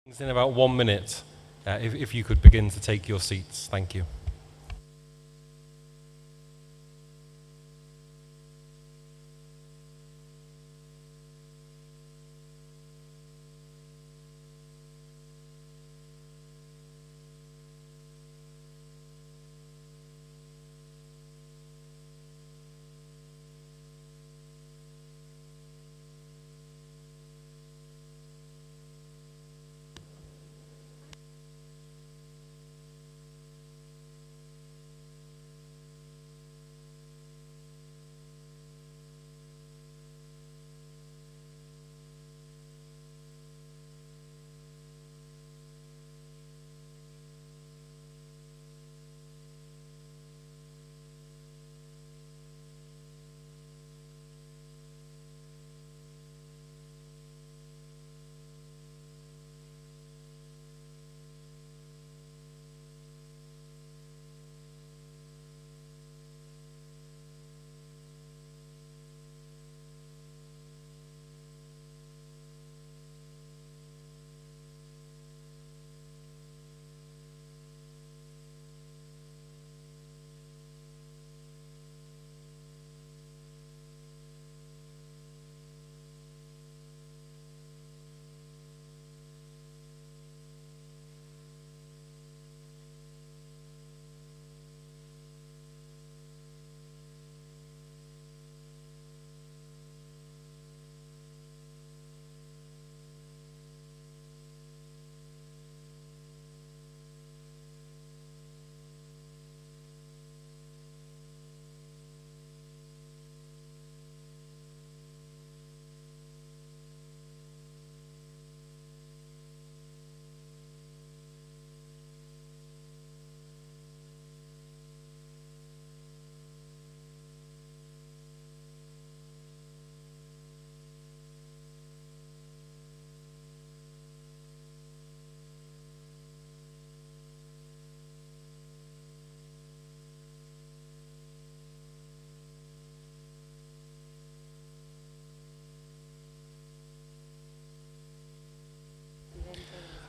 In about 1 minute, if you could begin to take your seats. Thank you.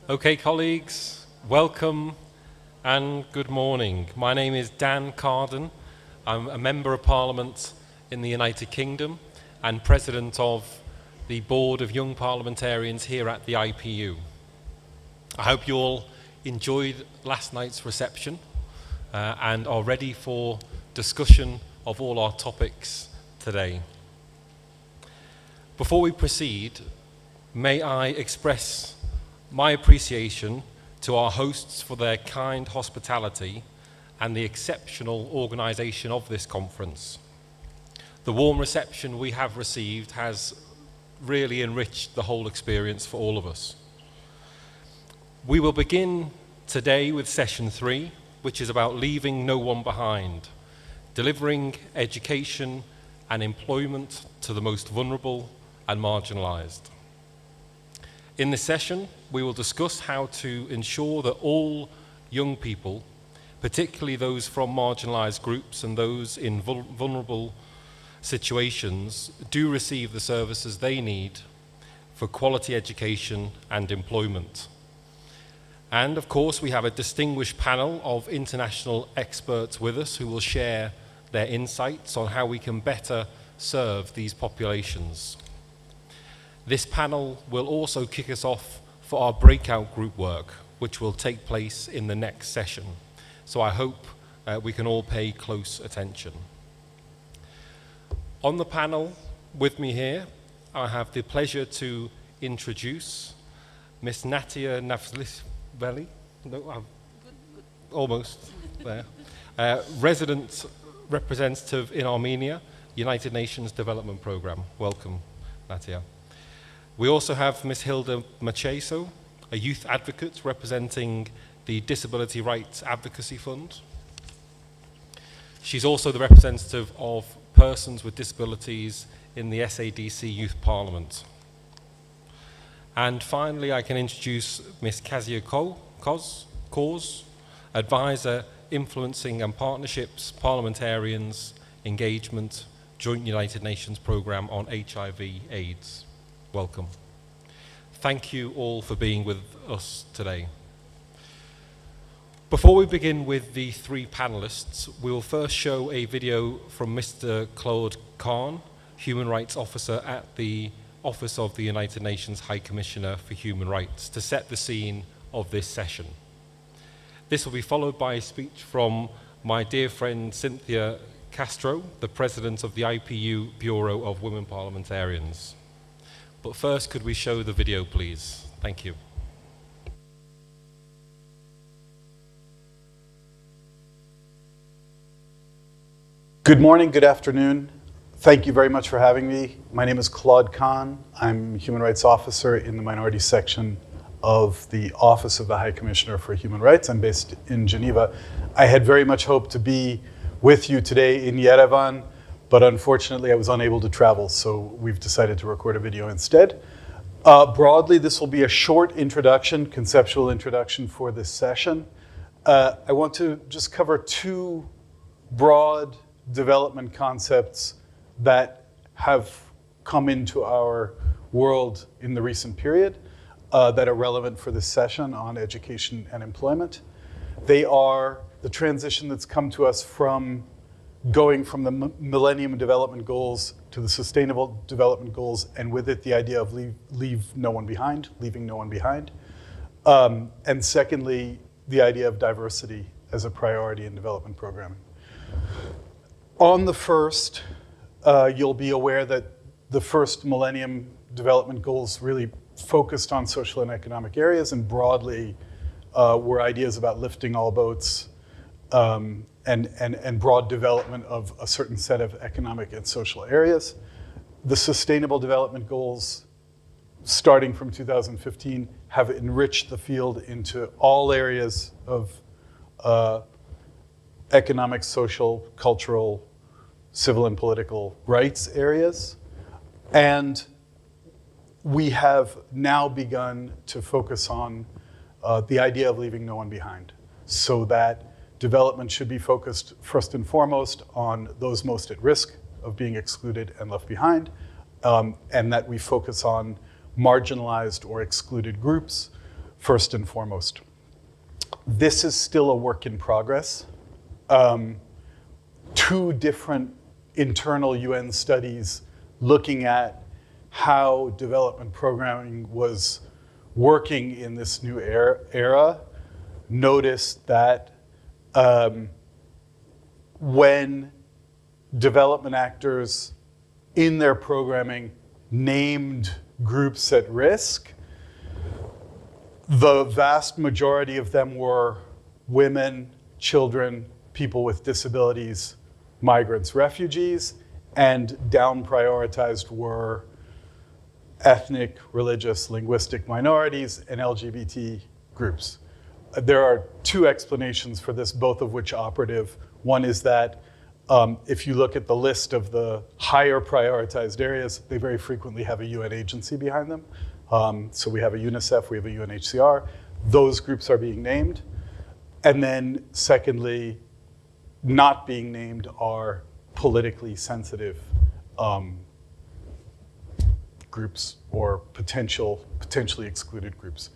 Okay, colleagues, welcome and good morning. My name is Dan Carden. I'm a Member of Parliament in the United Kingdom and President of the Board of Young Parliamentarians here at the IPU. I hope you all enjoyed last night's reception and are ready for discussion of all our topics today. Before we proceed, may I express my appreciation to our hosts for their kind hospitality and the exceptional organisation of this conference. The warm reception we have received has really enriched the whole experience for all of us. We will begin today with session 3, which is about leaving no one behind, delivering education and employment to the most vulnerable and marginalised. In this session, we will discuss how to ensure that all young people, particularly those from marginalised groups and those in vulnerable situations, do receive the services they need for quality education and employment. And of course, we have a distinguished panel of international experts with us who will share their insights on how we can better serve these populations. This panel will also kick us off for our breakout group work, which will take place in the next session. So I hope we can all pay close attention. On the panel with me here, I have the pleasure to introduce Miss Natia Navzlishvili, almost there, resident representative in Armenia, United Nations Development Programme. Welcome, Natia. We also have Ms. Hilda Macheso, a youth advocate representing the Disability Rights Advocacy Fund. She's also the representative of persons with disabilities in the SADC Youth Parliament. And finally, I can introduce Ms. Kazia Kors, advisor, influencing and partnerships, parliamentarians, engagement, Joint United Nations Programme on HIV/AIDS. Welcome. Thank you all for being with us today. Before we begin with the three panelists, we will first show a video from Mr. Claude Kahn, Human Rights Officer at the Office of the United Nations High Commissioner for Human Rights, to set the scene of this session. This will be followed by a speech from my dear friend Cynthia Castro, the President of the IPU Bureau of Women Parliamentarians. But first, could we show the video, please? Thank you. Good morning, good afternoon. Thank you very much for having me. My name is Claude Kahn. I'm Human Rights Officer in the Minority Section of the Office of the High Commissioner for Human Rights. I'm based in Geneva. I had very much hoped to be with you today in Yerevan, but unfortunately I was unable to travel, so we've decided to record a video instead. Broadly, this will be a short introduction, conceptual introduction for this session. I want to just cover two broad development concepts that have come into our world in the recent period that are relevant for this session on education and employment. They are the transition that's come to us from going from the Millennium Development Goals to the Sustainable Development Goals, and with it the idea of leaving no one behind. And secondly, the idea of diversity as a priority in development programming. On the first, you'll be aware that the first Millennium Development Goals really focused on social and economic areas, and broadly were ideas about lifting all boats and broad development of a certain set of economic and social areas. The Sustainable Development Goals, starting from 2015, have enriched the field into all areas of economic, social, cultural, civil and political rights areas. And we have now begun to focus on the idea of leaving no one behind, so that development should be focused first and foremost on those most at risk of being excluded and left behind, and that we focus on marginalized or excluded groups first and foremost. This is still a work in progress. Two different internal UN studies looking at how development programming was working in this new era noticed that when development actors in their programming named groups at risk, the vast majority of them were women, children, people with disabilities, migrants, refugees, and down prioritized were ethnic, religious, linguistic minorities, and LGBT groups. There are two explanations for this, both of which operative. One is that if you look at the list of the higher prioritized areas, they very frequently have a UN agency behind them. So we have a UNICEF, we have a UNHCR. Those groups are being named. And then secondly, not being named are politically sensitive groups or potentially excluded groups.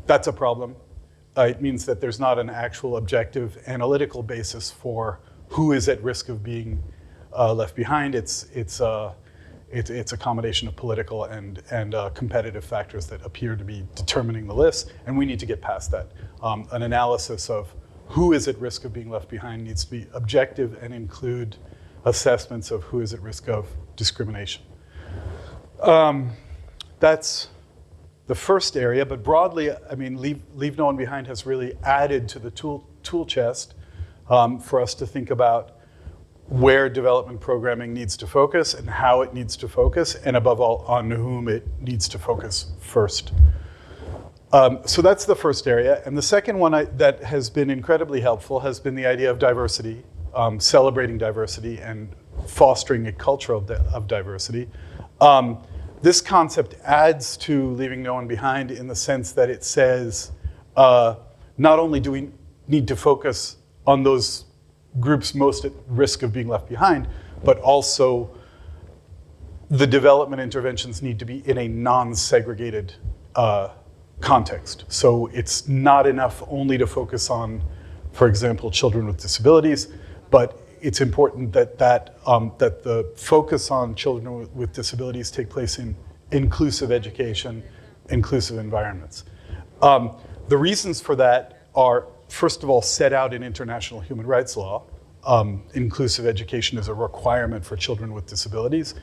That's a problem. It means that there's not an actual objective analytical basis for who is at risk of being left behind. It's a combination of political and competitive factors that appear to be determining the list, and we need to get past that. An analysis of who is at risk of being left behind needs to be objective and include assessments of who is at risk of discrimination. That's the first area, but broadly, I mean, leave no one behind has really added to the tool chest for us to think about where development programming needs to focus and how it needs to focus, and above all, on whom it needs to focus first. So that's the first area. And the second one that has been incredibly helpful has been the idea of diversity, celebrating diversity and fostering a culture of diversity. This concept adds to leaving no one behind in the sense that it says, not only do we need to focus on those groups most at risk of being left behind, but also the development interventions need to be in a non-segregated context. So it's not enough only to focus on, for example, children with disabilities, but it's important that that the focus on children with disabilities take place in inclusive education, inclusive environments. The reasons for that are, first of all, set out in international human rights law. Inclusive education is a requirement for children with disabilities.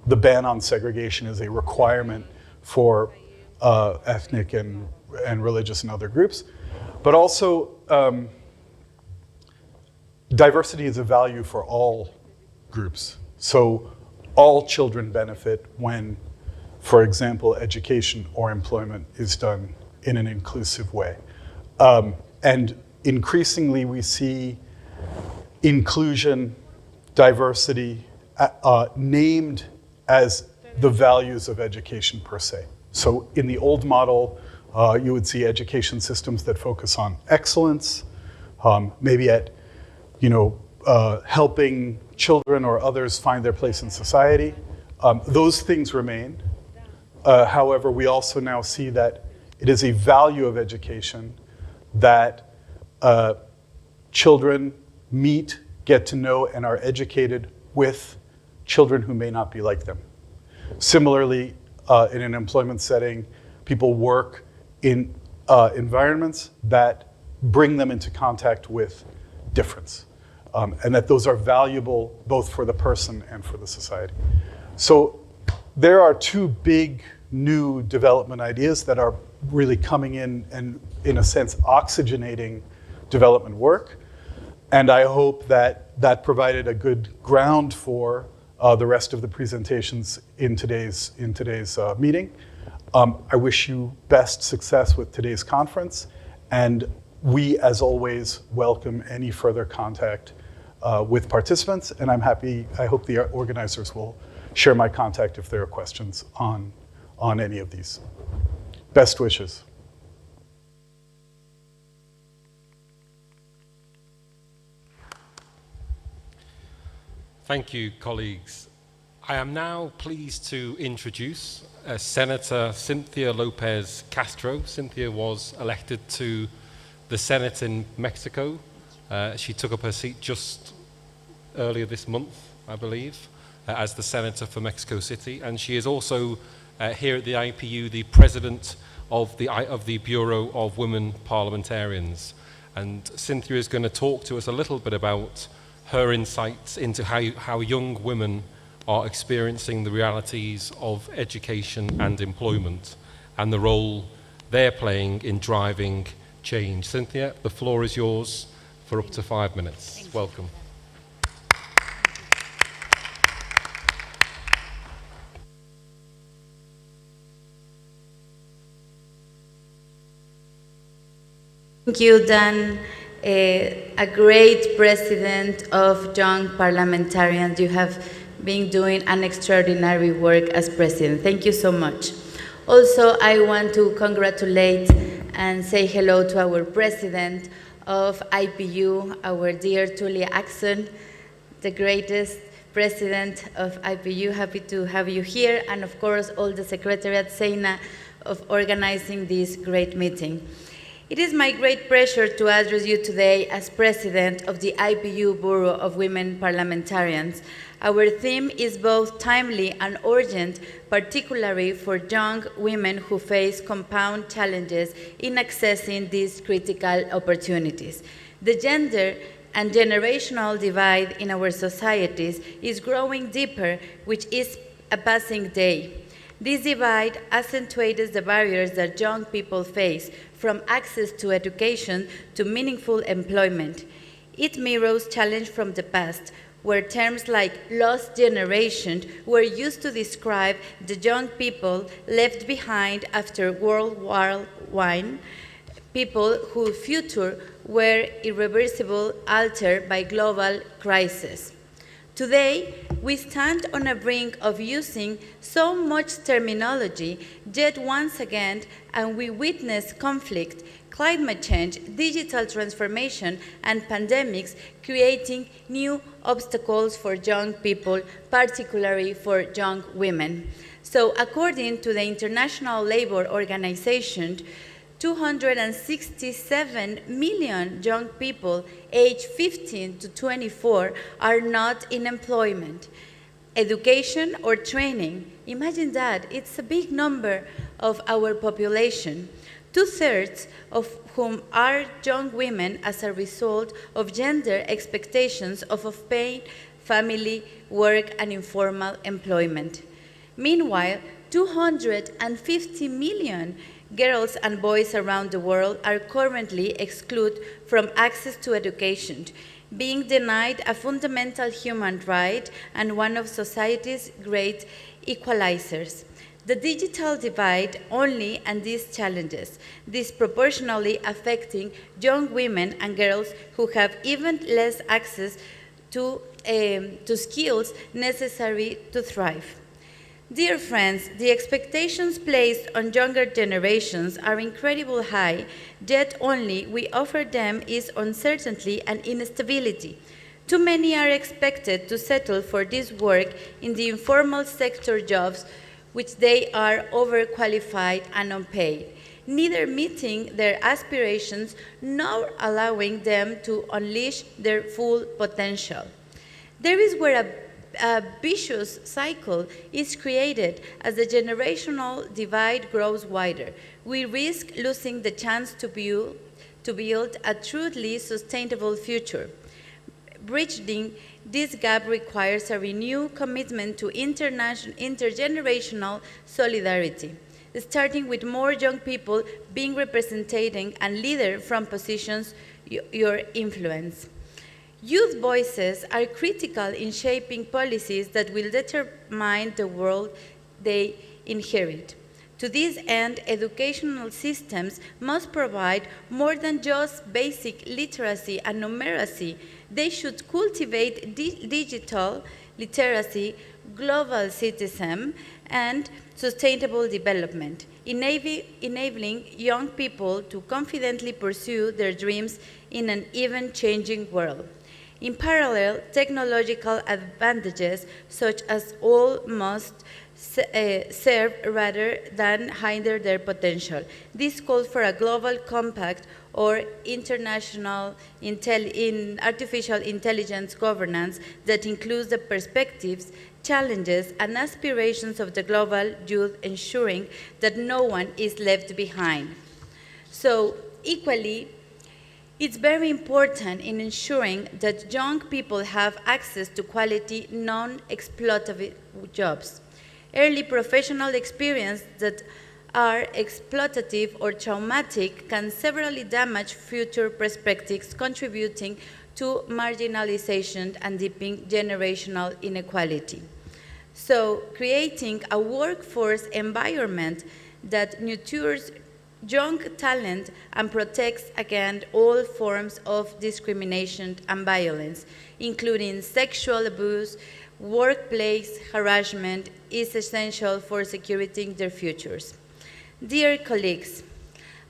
The ban on segregation is a requirement for ethnic and religious and other groups. But also, diversity is a value for all groups. So all children benefit when, for example, education or employment is done in an inclusive way. And increasingly we see inclusion, diversity named as the values of education per se. So in the old model, you would see education systems that focus on excellence, maybe at helping children or others find their place in society. Those things remain. However, we also now see that it is a value of education that children meet, get to know, and are educated with children who may not be like them. Similarly, in an employment setting, people work in environments that bring them into contact with difference, and that those are valuable both for the person and for the society. So there are two big new development ideas that are really coming in and, in a sense, oxygenating development work. And I hope that that provided a good ground for the rest of the presentations in today's meeting. I wish you best success with today's conference, and we, as always, welcome any further contact with participants, and I hope the organizers will share my contact if there are questions on any of these. Best wishes. Thank you, colleagues. I am now pleased to introduce Senator Cynthia Lopez Castro. Cynthia was elected to the Senate in Mexico. She took up her seat just earlier this month, I believe, as the Senator for Mexico City. And she is also here at the IPU, the President of the Bureau of Women Parliamentarians. And Cynthia is going to talk to us a little bit about her insights into how young women are experiencing the realities of education and employment and the role they're playing in driving change. Cynthia, the floor is yours for up to 5 minutes. Welcome. Thank you, Dan. A great president of young parliamentarians. You have been doing an extraordinary work as president. Thank you so much. Also, I want to congratulate and say hello to our president of IPU, our dear Tulia Axon, the greatest president of IPU. Happy to have you here, and of course, all the secretariat, Seina, of organizing this great meeting. It is my great pleasure to address you today as president of the IPU Bureau of Women Parliamentarians. Our theme is both timely and urgent, particularly for young women who face compound challenges in accessing these critical opportunities. The gender and generational divide in our societies is growing deeper, which is a passing day. This divide accentuates the barriers that young people face, from access to education to meaningful employment. It mirrors challenges from the past, where terms like lost generation were used to describe the young people left behind after World War I, people whose future were irreversibly altered by global crisis. Today, we stand on a brink of using so much terminology, yet once again, and we witness conflict climate change, digital transformation, and pandemics, creating new obstacles for young people, particularly for young women. So according to the International Labour Organization, 267 million young people aged 15 to 24 are not in employment, education, or training. Imagine that, it's a big number of our population, 2/3 of whom are young women as a result of gender expectations of paid family, work, and informal employment. Meanwhile, 250 million girls and boys around the world are currently excluded from access to education, being denied a fundamental human right and one of society's great equalizers. The digital divide only and these challenges, disproportionately affecting young women and girls who have even less access to skills necessary to thrive. Dear friends, the expectations placed on younger generations are incredibly high, yet only we offer them is uncertainty and instability. Too many are expected to settle for this work in the informal sector jobs, which they are overqualified and unpaid, neither meeting their aspirations nor allowing them to unleash their full potential. There is where a vicious cycle is created as the generational divide grows wider. We risk losing the chance to build a truly sustainable future. Bridging this gap requires a renewed commitment to intergenerational solidarity, starting with more young people being represented and leaders from positions your influence. Youth voices are critical in shaping policies that will determine the world they inherit. To this end, educational systems must provide more than just basic literacy and numeracy. They should cultivate digital literacy, global citizenship, and sustainable development, enabling young people to confidently pursue their dreams in an even-changing world. In parallel, technological advantages such as all must serve rather than hinder their potential. This calls for a global compact or international artificial intelligence governance that includes the perspectives, challenges, and aspirations of the global youth, ensuring that no one is left behind. So, equally, it's very important in ensuring that young people have access to quality, non-exploitative jobs. Early professional experience that are exploitative or traumatic can severely damage future perspectives, contributing to marginalization and deepening generational inequality. So, creating a workforce environment that nurtures young talent and protects against all forms of discrimination and violence, including sexual abuse, workplace harassment, is essential for securing their futures. Dear colleagues,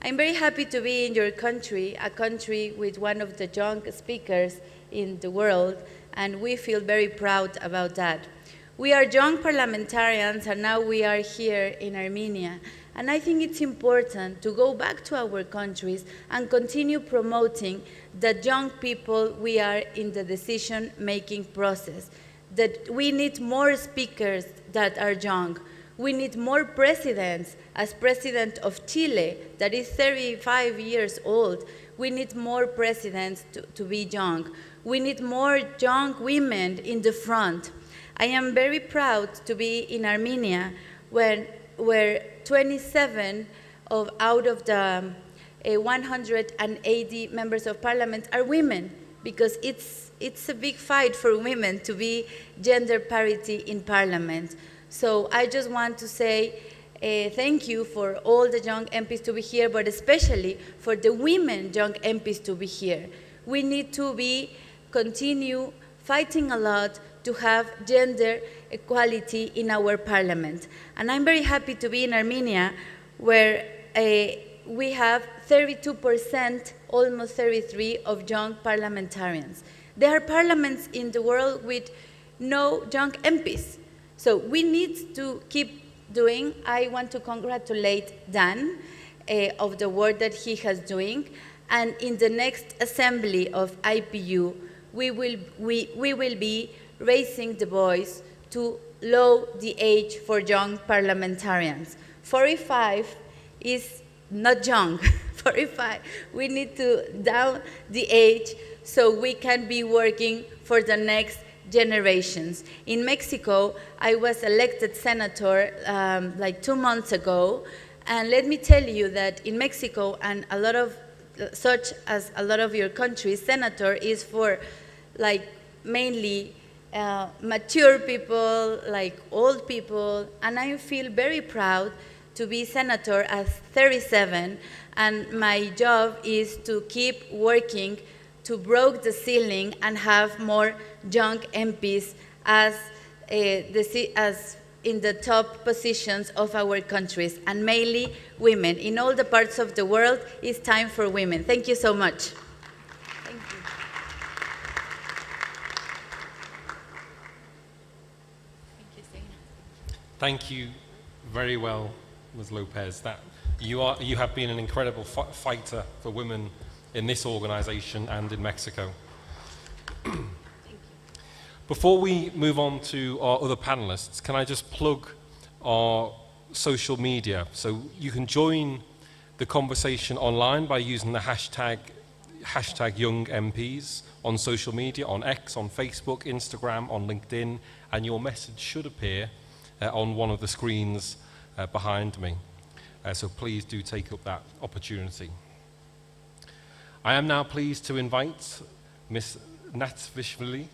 I'm very happy to be in your country, a country with one of the young speakers in the world, and we feel very proud about that. We are young parliamentarians, and now we are here in Armenia. And I think it's important to go back to our countries and continue promoting that young people, we are in the decision-making process, that we need more speakers that are young. We need more presidents. As president of Chile, that is 35 years old, we need more presidents to be young. We need more young women in the front. I am very proud to be in Armenia, where 27 out of the 180 members of parliament are women, because it's a big fight for women to be gender parity in parliament. So I just want to say thank you for all the young MPs to be here, but especially for the women young MPs to be here. We need to continue fighting a lot to have gender equality in our parliament. And I'm very happy to be in Armenia, where we have 32%, almost 33%, of young parliamentarians. There are parliaments in the world with no young MPs. So we need to keep doing. I want to congratulate Dan of the work that he has doing. And in the next assembly of IPU, we will be raising the voice to lower the age for young parliamentarians. 45 is not young. 45, we need to down the age so we can be working for the next generations. In Mexico, I was elected senator like 2 months ago, and let me tell you that in Mexico and a lot of, such as a lot of your countries, senator is for like mainly mature people, like old people, and I feel very proud to be senator at 37, and my job is to keep working to break the ceiling and have more young MPs as in the top positions of our countries, and mainly women. In all the parts of the world, it's time for women. Thank you so much. Thank you. Thank you very well, Ms. Lopez. You have been an incredible fighter for women in this organization and in Mexico. Before we move on to our other panelists, can I just plug our social media? So you can join the conversation online by using the hashtag YoungMPs on social media, on X, on Facebook, Instagram, on LinkedIn, and your message should appear on one of the screens behind me. So please do take up that opportunity. I am now pleased to invite Ms. Natsvishvili,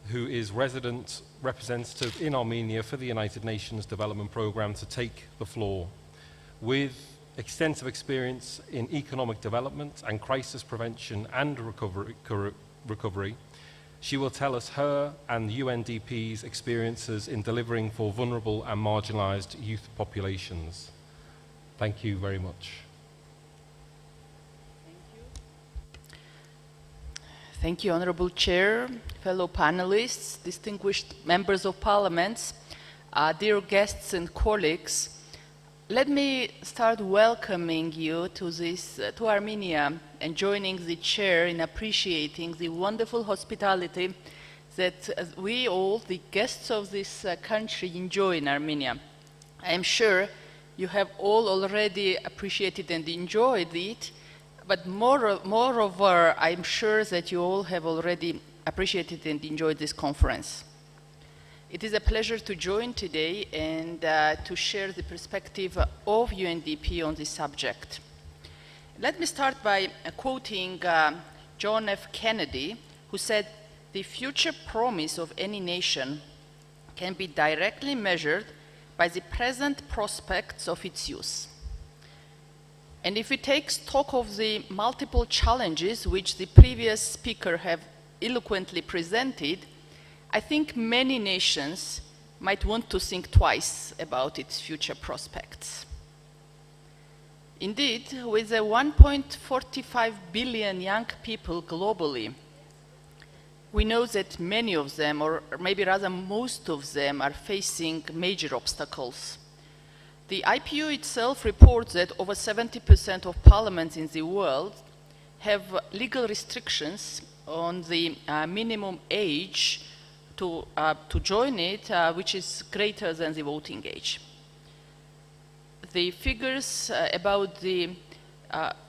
who is resident representative in Armenia for the United Nations Development Programme, to take the floor. With extensive experience in economic development and crisis prevention and recovery, she will tell us her and UNDP's experiences in delivering for vulnerable and marginalized youth populations. Thank you very much. Thank you, Honorable Chair, fellow panelists, distinguished members of parliaments, dear guests and colleagues. Let me start welcoming you to Armenia and joining the chair in appreciating the wonderful hospitality that we all, the guests of this country, enjoy in Armenia. I am sure you have all already appreciated and enjoyed it, but moreover, I'm sure that you all have already appreciated and enjoyed this conference. It is a pleasure to join today and to share the perspective of UNDP on this subject. Let me start by quoting John F. Kennedy, who said, "The future promise of any nation can be directly measured by the present prospects of its youth." And if we take stock of the multiple challenges which the previous speaker have eloquently presented, I think many nations might want to think twice about its future prospects. Indeed, with 1.45 billion young people globally, we know that many of them, or maybe rather most of them, are facing major obstacles. The IPU itself reports that over 70% of parliaments in the world have legal restrictions on the minimum age to join it, which is greater than the voting age. The figures about the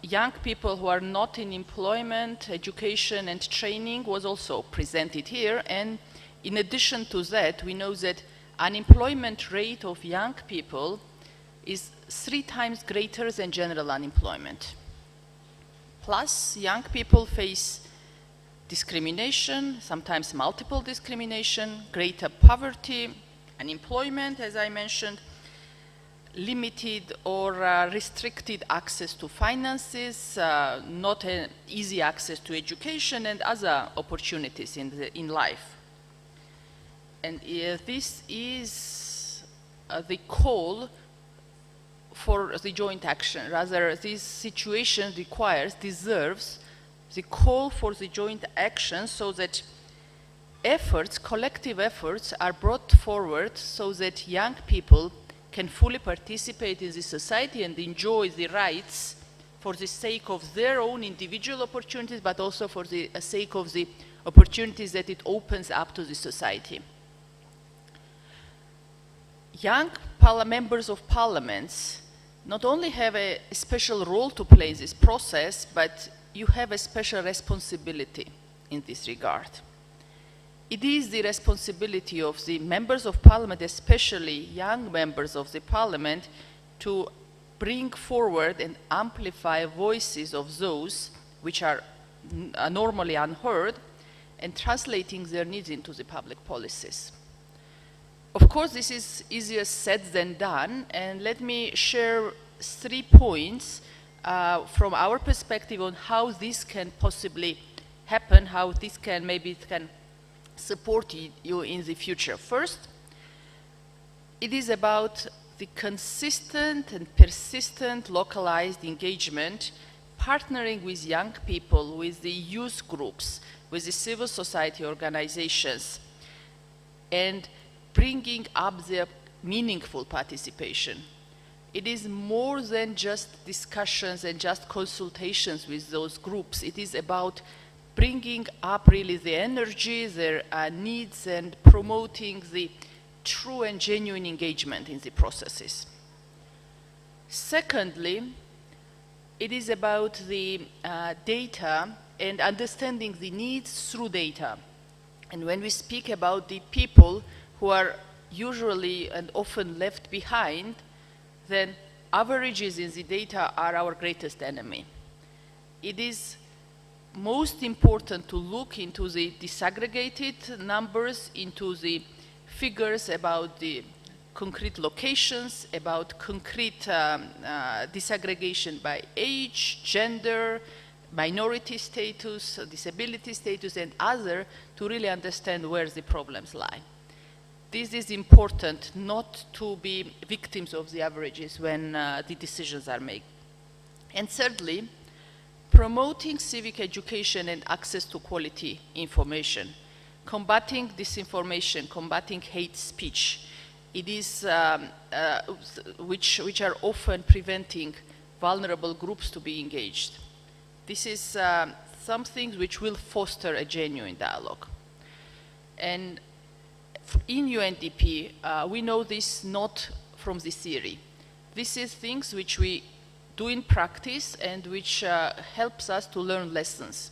young people who are not in employment, education, and training was also presented here. And in addition to that, we know that unemployment rate of young people is 3 times greater than general unemployment. Plus, young people face discrimination, sometimes multiple discrimination, greater poverty, unemployment, as I mentioned, limited or restricted access to finances, not an easy access to education, and other opportunities in life. And this is the call for the joint action. Rather, this situation deserves the call for the joint action so that efforts, collective efforts, are brought forward so that young people can fully participate in the society and enjoy the rights for the sake of their own individual opportunities, but also for the sake of the opportunities that it opens up to the society. Young members of parliaments not only have a special role to play in this process, but you have a special responsibility in this regard. It is the responsibility of the members of parliament, especially young members of the parliament, to bring forward and amplify voices of those which are normally unheard and translating their needs into the public policies. Of course, this is easier said than done, and let me share 3 points from our perspective on how this can possibly happen, how this can support you in the future. First, it is about the consistent and persistent localized engagement, partnering with young people, with the youth groups, with the civil society organizations, and bringing up their meaningful participation. It is more than just discussions and just consultations with those groups. It is about bringing up really the energy, their needs, and promoting the true and genuine engagement in the processes. Secondly, it is about the data and understanding the needs through data. And when we speak about the people who are usually and often left behind, then averages in the data are our greatest enemy. It is most important to look into the disaggregated numbers, into the figures about the concrete locations, about concrete disaggregation by age, gender, minority status, disability status, and other, to really understand where the problems lie. This is important not to be victims of the averages when the decisions are made. And thirdly, promoting civic education and access to quality information, combating disinformation, combating hate speech. It is which are often preventing vulnerable groups to be engaged. This is something which will foster a genuine dialogue. And in UNDP, we know this not from the theory. This is things which we do in practice and which helps us to learn lessons,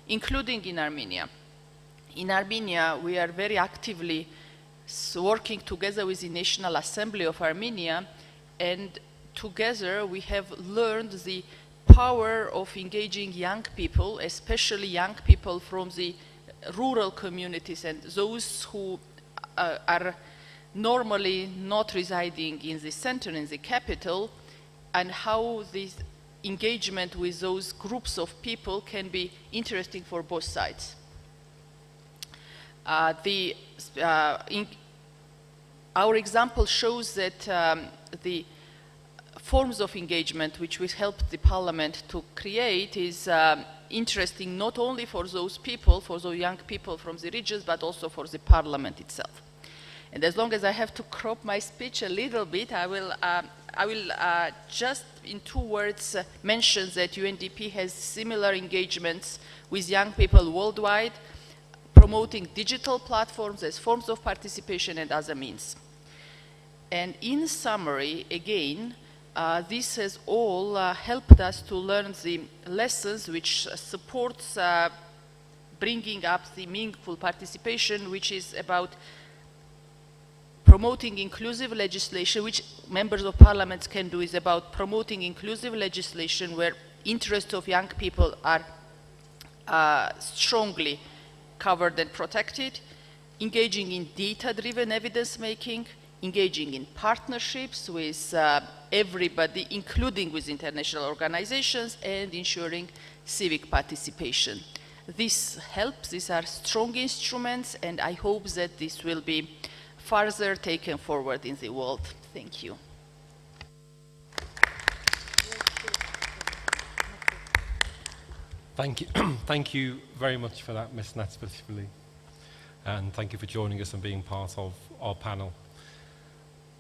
including in Armenia. In Armenia, we are very actively working together with the National Assembly of Armenia, and together we have learned the power of engaging young people, especially young people from the rural communities and those who are normally not residing in the center, in the capital, and how this engagement with those groups of people can be interesting for both sides. Our example shows that the forms of engagement which we helped the parliament to create is interesting not only for those people, for those young people from the regions, but also for the parliament itself. And as long as I have to crop my speech a little bit, I will just in 2 words mention that UNDP has similar engagements with young people worldwide, promoting digital platforms as forms of participation and other means. And in summary, again, this has all helped us to learn the lessons which supports bringing up the meaningful participation, which is about promoting inclusive legislation, which members of parliaments can do, is about promoting inclusive legislation where interests of young people are strongly covered and protected, engaging in data-driven evidence-making, engaging in partnerships with everybody, including with international organizations, and ensuring civic participation. This helps, these are strong instruments, and I hope that this will be further taken forward in the world. Thank you. Thank you. Thank you very much for that, Ms. Natsvili. And thank you for joining us and being part of our panel.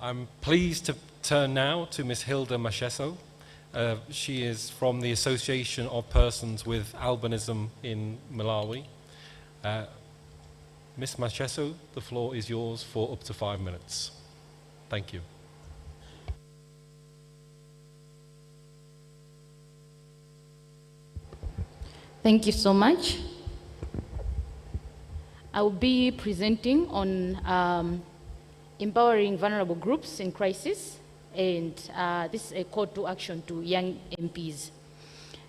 I'm pleased to turn now to Ms. Hilda Macheso. She is from the Association of Persons with Albinism in Malawi. Ms. Macheso, the floor is yours for up to 5 minutes. Thank you. Thank you so much. I will be presenting on empowering vulnerable groups in crisis, and this is a call to action to young MPs.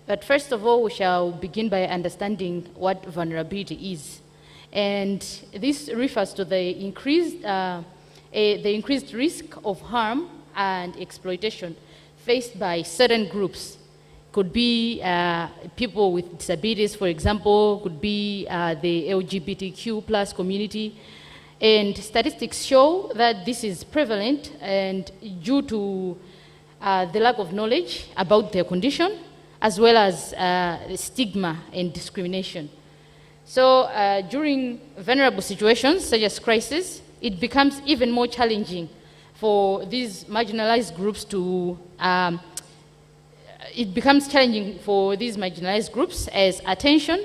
But first of all, we shall begin by understanding what vulnerability is. And this refers to the increased risk of harm and exploitation faced by certain groups. Could be people with disabilities, for example, could be the LGBTQ plus community. And statistics show that this is prevalent and due to the lack of knowledge about their condition, as well as stigma and discrimination. So during vulnerable situations such as crisis, it becomes even more challenging for these marginalized groups to as attention,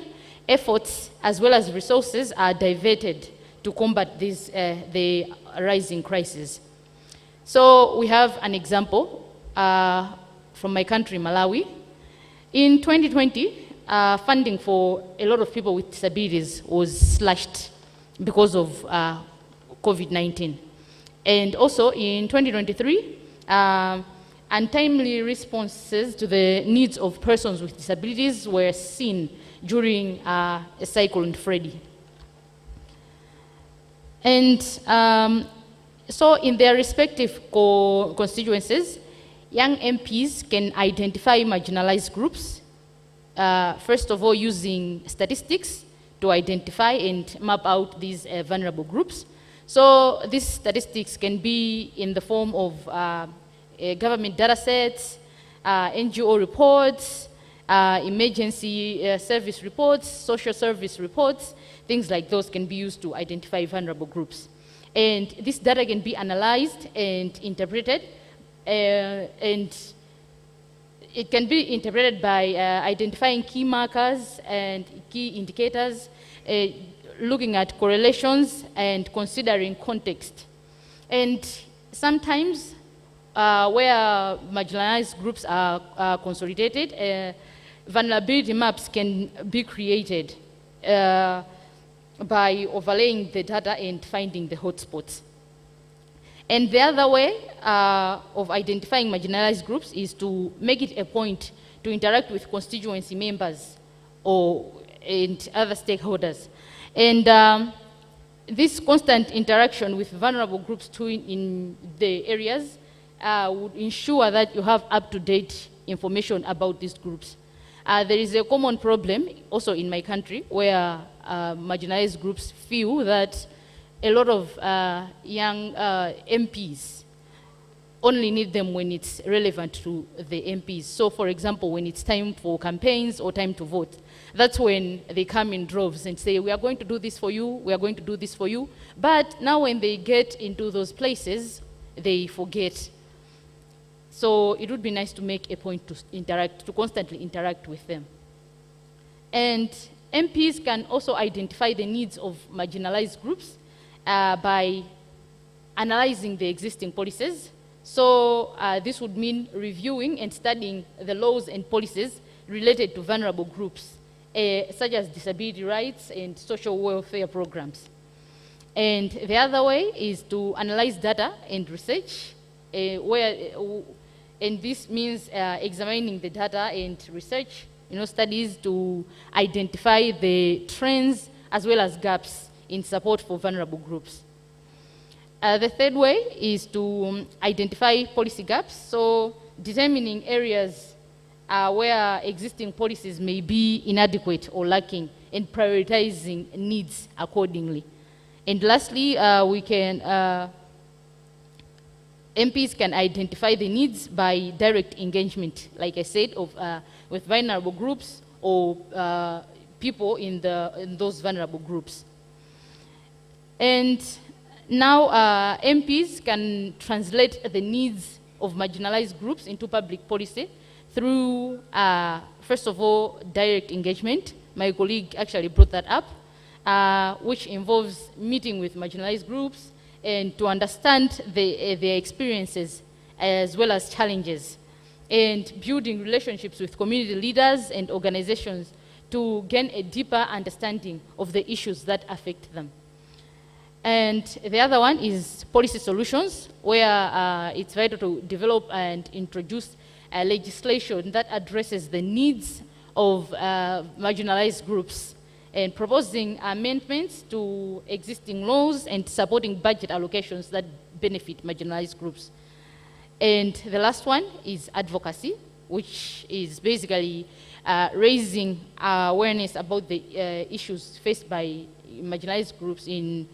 efforts, as well as resources are diverted to combat the rising crisis. So we have an example from my country, Malawi. In 2020, funding for a lot of people with disabilities was slashed because of COVID-19. And also in 2023, untimely responses to the needs of persons with disabilities were seen during Cyclone Freddy. And so in their respective constituencies, young MPs can identify marginalized groups, first of all using statistics to identify and map out these vulnerable groups. So these statistics can be in the form of government data sets, NGO reports, emergency service reports, social service reports. Things like those can be used to identify vulnerable groups. And this data can be analyzed and interpreted, and it can be interpreted by identifying key markers and key indicators, looking at correlations and considering context. And sometimes where marginalized groups are consolidated, vulnerability maps can be created by overlaying the data and finding the hotspots. And the other way of identifying marginalized groups is to make it a point to interact with constituency members and other stakeholders. And this constant interaction with vulnerable groups too in the areas would ensure that you have up-to-date information about these groups. There is a common problem also in my country where marginalized groups feel that a lot of young MPs only need them when it's relevant to the MPs. So for example, when it's time for campaigns or time to vote, that's when they come in droves and say, we are going to do this for you, we are going to do this for you. But now when they get into those places, they forget. So it would be nice to make a point to constantly interact with them. And MPs can also identify the needs of marginalized groups by analyzing the existing policies. So this would mean reviewing and studying the laws and policies related to vulnerable groups, such as disability rights and social welfare programs. And the other way is to analyze data and research, and this means examining the data and research, studies to identify the trends as well as gaps in support for vulnerable groups. The third way is to identify policy gaps, so determining areas where existing policies may be inadequate or lacking and prioritizing needs accordingly. And lastly, MPs can identify the needs by direct engagement, like I said, with vulnerable groups or people in those vulnerable groups. And now MPs can translate the needs of marginalized groups into public policy through, first of all, direct engagement. My colleague actually brought that up, which involves meeting with marginalized groups and to understand their experiences as well as challenges, and building relationships with community leaders and organizations to gain a deeper understanding of the issues that affect them. And the other one is policy solutions, where it's vital to develop and introduce legislation that addresses the needs of marginalized groups, and proposing amendments to existing laws and supporting budget allocations that benefit marginalized groups. And the last one is advocacy, which is basically raising awareness about the issues faced by marginalized groups in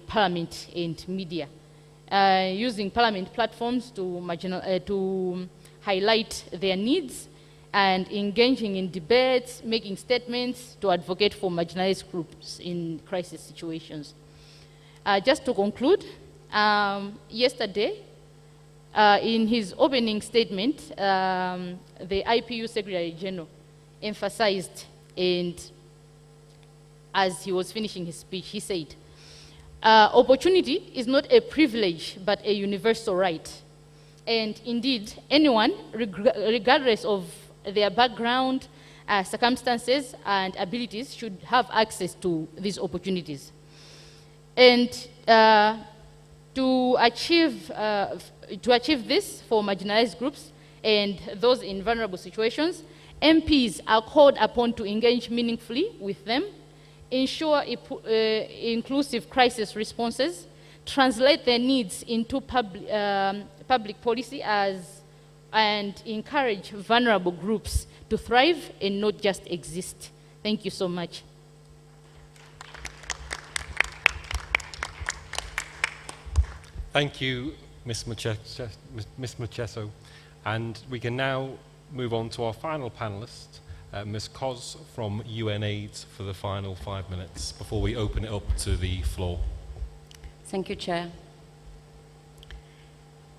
parliament and media, using parliament platforms to highlight their needs, and engaging in debates, making statements to advocate for marginalized groups in crisis situations. Just to conclude, yesterday, in his opening statement, the IPU Secretary General emphasized, and as he was finishing his speech, he said, opportunity is not a privilege, but a universal right. And indeed, anyone, regardless of their background, circumstances, and abilities, should have access to these opportunities. And to achieve this for marginalized groups and those in vulnerable situations, MPs are called upon to engage meaningfully with them, ensure inclusive crisis responses, translate their needs into public policy and encourage vulnerable groups to thrive and not just exist. Thank you so much. Thank you, Ms. Macheso. And we can now move on to our final panelist, Ms. Koz from UNAIDS, for the final 5 minutes before we open it up to the floor. Thank you, Chair.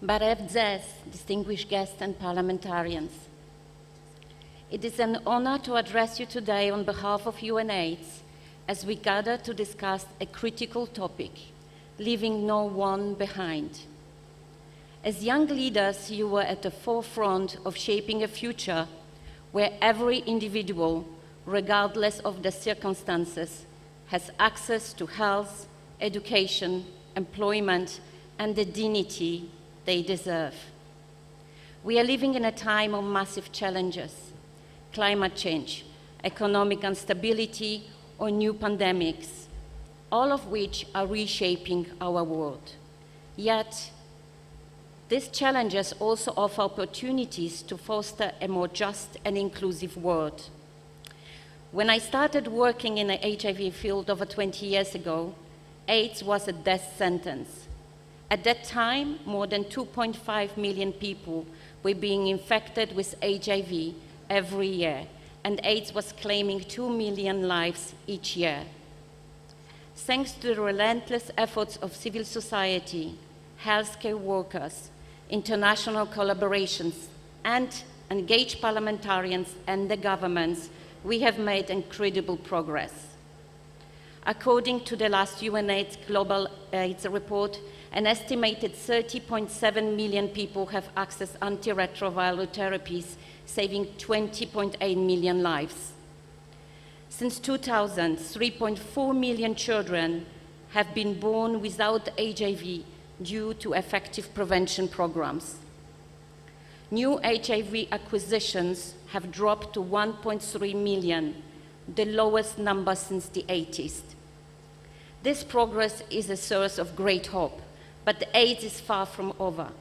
Barev Dzes, distinguished guests and parliamentarians. It is an honor to address you today on behalf of UNAIDS as we gather to discuss a critical topic, leaving no one behind. As young leaders, you were at the forefront of shaping a future where every individual, regardless of the circumstances, has access to health, education, employment, and the dignity they deserve. We are living in a time of massive challenges: climate change, economic instability, or new pandemics, all of which are reshaping our world. Yet, these challenges also offer opportunities to foster a more just and inclusive world. When I started working in the HIV field over 20 years ago, AIDS was a death sentence. At that time, more than 2.5 million people were being infected with HIV every year, and AIDS was claiming 2 million lives each year. Thanks to the relentless efforts of civil society, healthcare workers, international collaborations, and engaged parliamentarians and the governments, we have made incredible progress. According to the last UNAIDS Global AIDS report, an estimated 30.7 million people have accessed antiretroviral therapies, saving 20.8 million lives. Since 2000, 3.4 million children have been born without HIV due to effective prevention programs. New HIV acquisitions have dropped to 1.3 million, the lowest number since the 80s. This progress is a source of great hope, but the AIDS is far from over.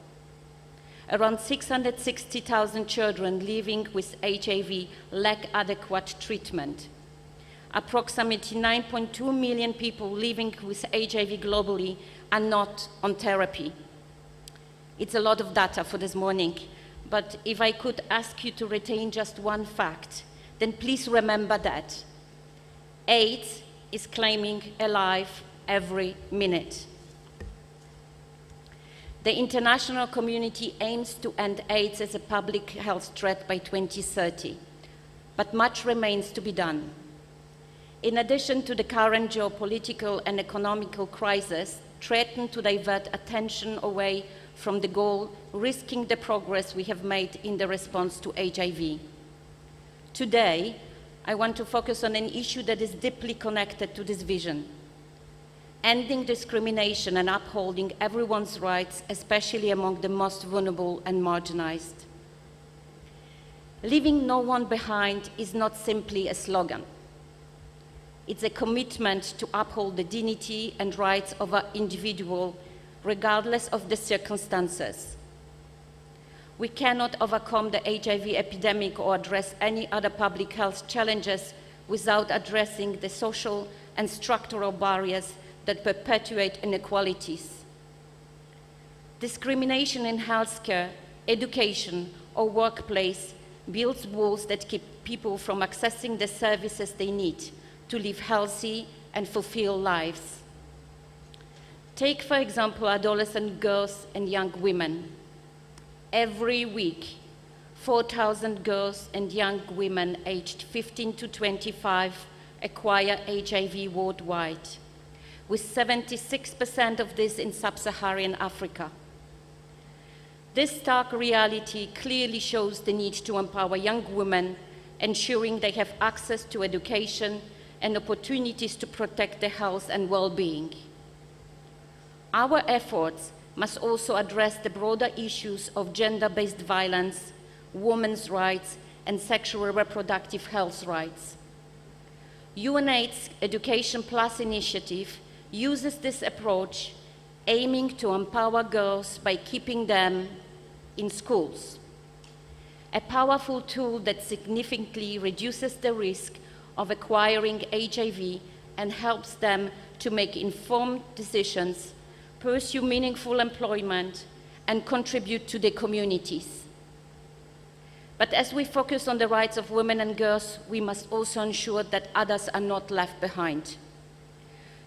Around 660,000 children living with HIV lack adequate treatment. Approximately 9.2 million people living with HIV globally are not on therapy. It's a lot of data for this morning, but if I could ask you to retain just one fact, then please remember that AIDS is claiming a life every minute. The international community aims to end AIDS as a public health threat by 2030, but much remains to be done. In addition to the current geopolitical and economical crisis, threaten to divert attention away from the goal, risking the progress we have made in the response to HIV. Today, I want to focus on an issue that is deeply connected to this vision: ending discrimination and upholding everyone's rights, especially among the most vulnerable and marginalized. Leaving no one behind is not simply a slogan. It's a commitment to uphold the dignity and rights of an individual, regardless of the circumstances. We cannot overcome the HIV epidemic or address any other public health challenges without addressing the social and structural barriers that perpetuate inequalities. Discrimination in healthcare, education, or workplace builds walls that keep people from accessing the services they need to live healthy and fulfilled lives. Take, for example, adolescent girls and young women. Every week, 4,000 girls and young women aged 15 to 25 acquire HIV worldwide, with 76% of this in sub-Saharan Africa. This stark reality clearly shows the need to empower young women, ensuring they have access to education and opportunities to protect their health and well-being. Our efforts must also address the broader issues of gender-based violence, women's rights, and sexual reproductive health rights. UNAIDS Education Plus initiative uses this approach, aiming to empower girls by keeping them in schools. A powerful tool that significantly reduces the risk of acquiring HIV and helps them to make informed decisions, pursue meaningful employment, and contribute to their communities. But as we focus on the rights of women and girls, we must also ensure that others are not left behind.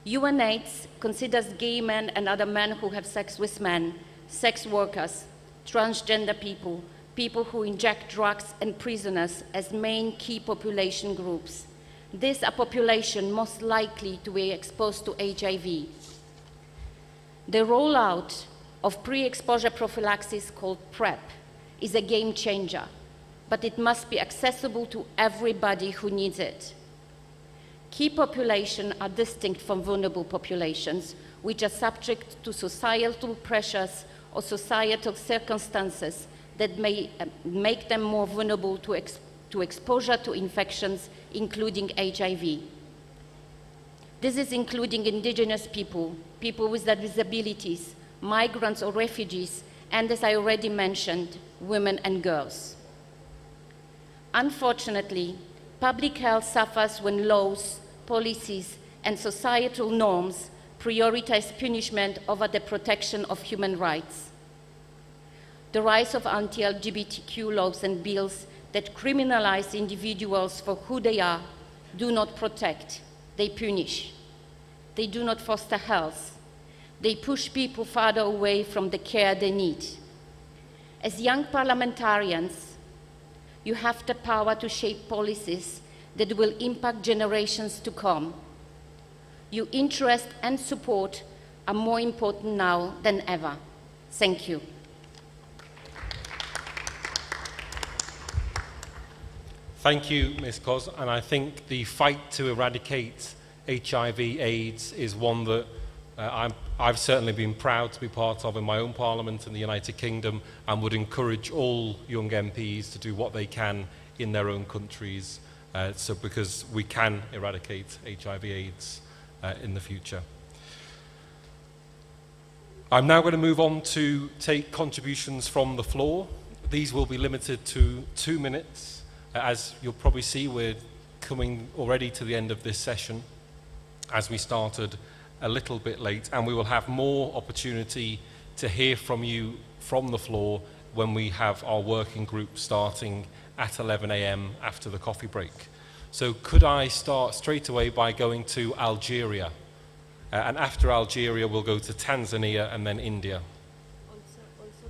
UNAIDS considers gay men and other men who have sex with men, sex workers, transgender people, people who inject drugs, and prisoners as main key population groups. These are population most likely to be exposed to HIV. The rollout of pre-exposure prophylaxis called PrEP is a game changer, but it must be accessible to everybody who needs it. Key populations are distinct from vulnerable populations, which are subject to societal pressures or societal circumstances that may make them more vulnerable to exposure to infections, including HIV. This is including indigenous people, people with disabilities, migrants or refugees, and as I already mentioned, women and girls. Unfortunately, public health suffers when laws, policies, and societal norms prioritize punishment over the protection of human rights. The rise of anti-LGBTQ laws and bills that criminalize individuals for who they are do not protect, they punish. They do not foster health. They push people farther away from the care they need. As young parliamentarians, you have the power to shape policies that will impact generations to come. Your interest and support are more important now than ever. Thank you. Thank you, Ms. Koz, and I think the fight to eradicate HIV/AIDS is one that I've certainly been proud to be part of in my own parliament in the United Kingdom, and would encourage all young MPs to do what they can in their own countries, because we can eradicate HIV/AIDS in the future. I'm now going to move on to take contributions from the floor. These will be limited to 2 minutes. As you'll probably see, we're coming already to the end of this session, as we started a little bit late, and we will have more opportunity to hear from you from the floor when we have our working group starting at 11 a.m. after the coffee break. So could I start straight away by going to Algeria? And after Algeria, we'll go to Tanzania and then India. Also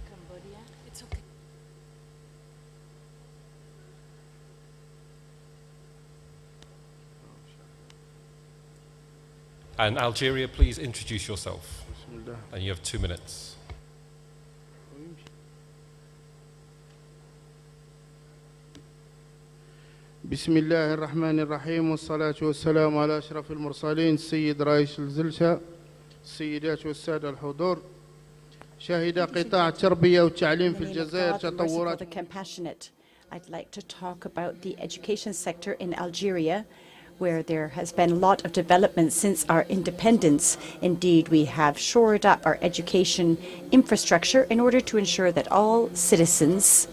Cambodia. It's okay. And Algeria, please introduce yourself. And you have 2 minutes. بسم الله الرحمن الرحيم والصلاة والسلام على أشرف المرسلين السيد رئيس الجلسة السيدات والسادة الحضور شهد قطاع التربية والتعليم في الجزائر تطورات. I'd like to talk about the education sector in Algeria, where there has been a lot of development since our independence. Indeed, we have shored up our education infrastructure in order to ensure that all citizens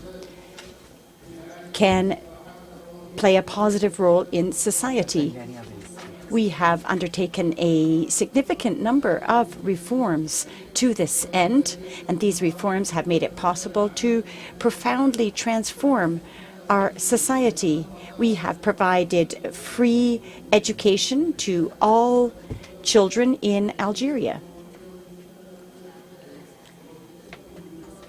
can play a positive role in society. We have undertaken a significant number of reforms to this end, and these reforms have made it possible to profoundly transform our society. We have provided free education to all children in Algeria.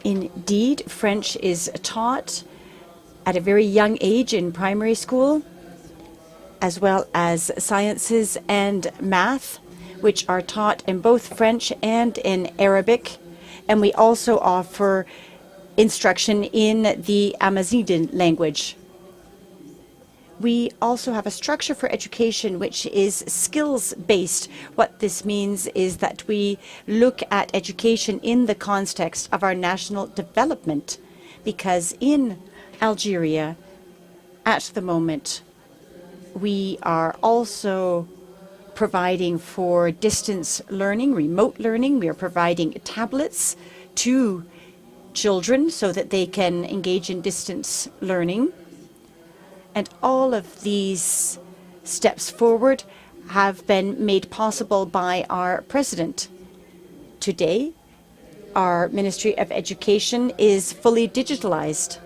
Indeed, French is taught at a very young age in primary school, as well as sciences and math, which are taught in both French and in Arabic. And we also offer instruction in the Amazigh language. We also have a structure for education which is skills-based. What this means is that we look at education in the context of our national development, because in Algeria, at the moment, we are also providing for distance learning, remote learning. We are providing tablets to children so that they can engage in distance learning. And all of these steps forward have been made possible by our president. Today, our Ministry of Education is fully digitalized.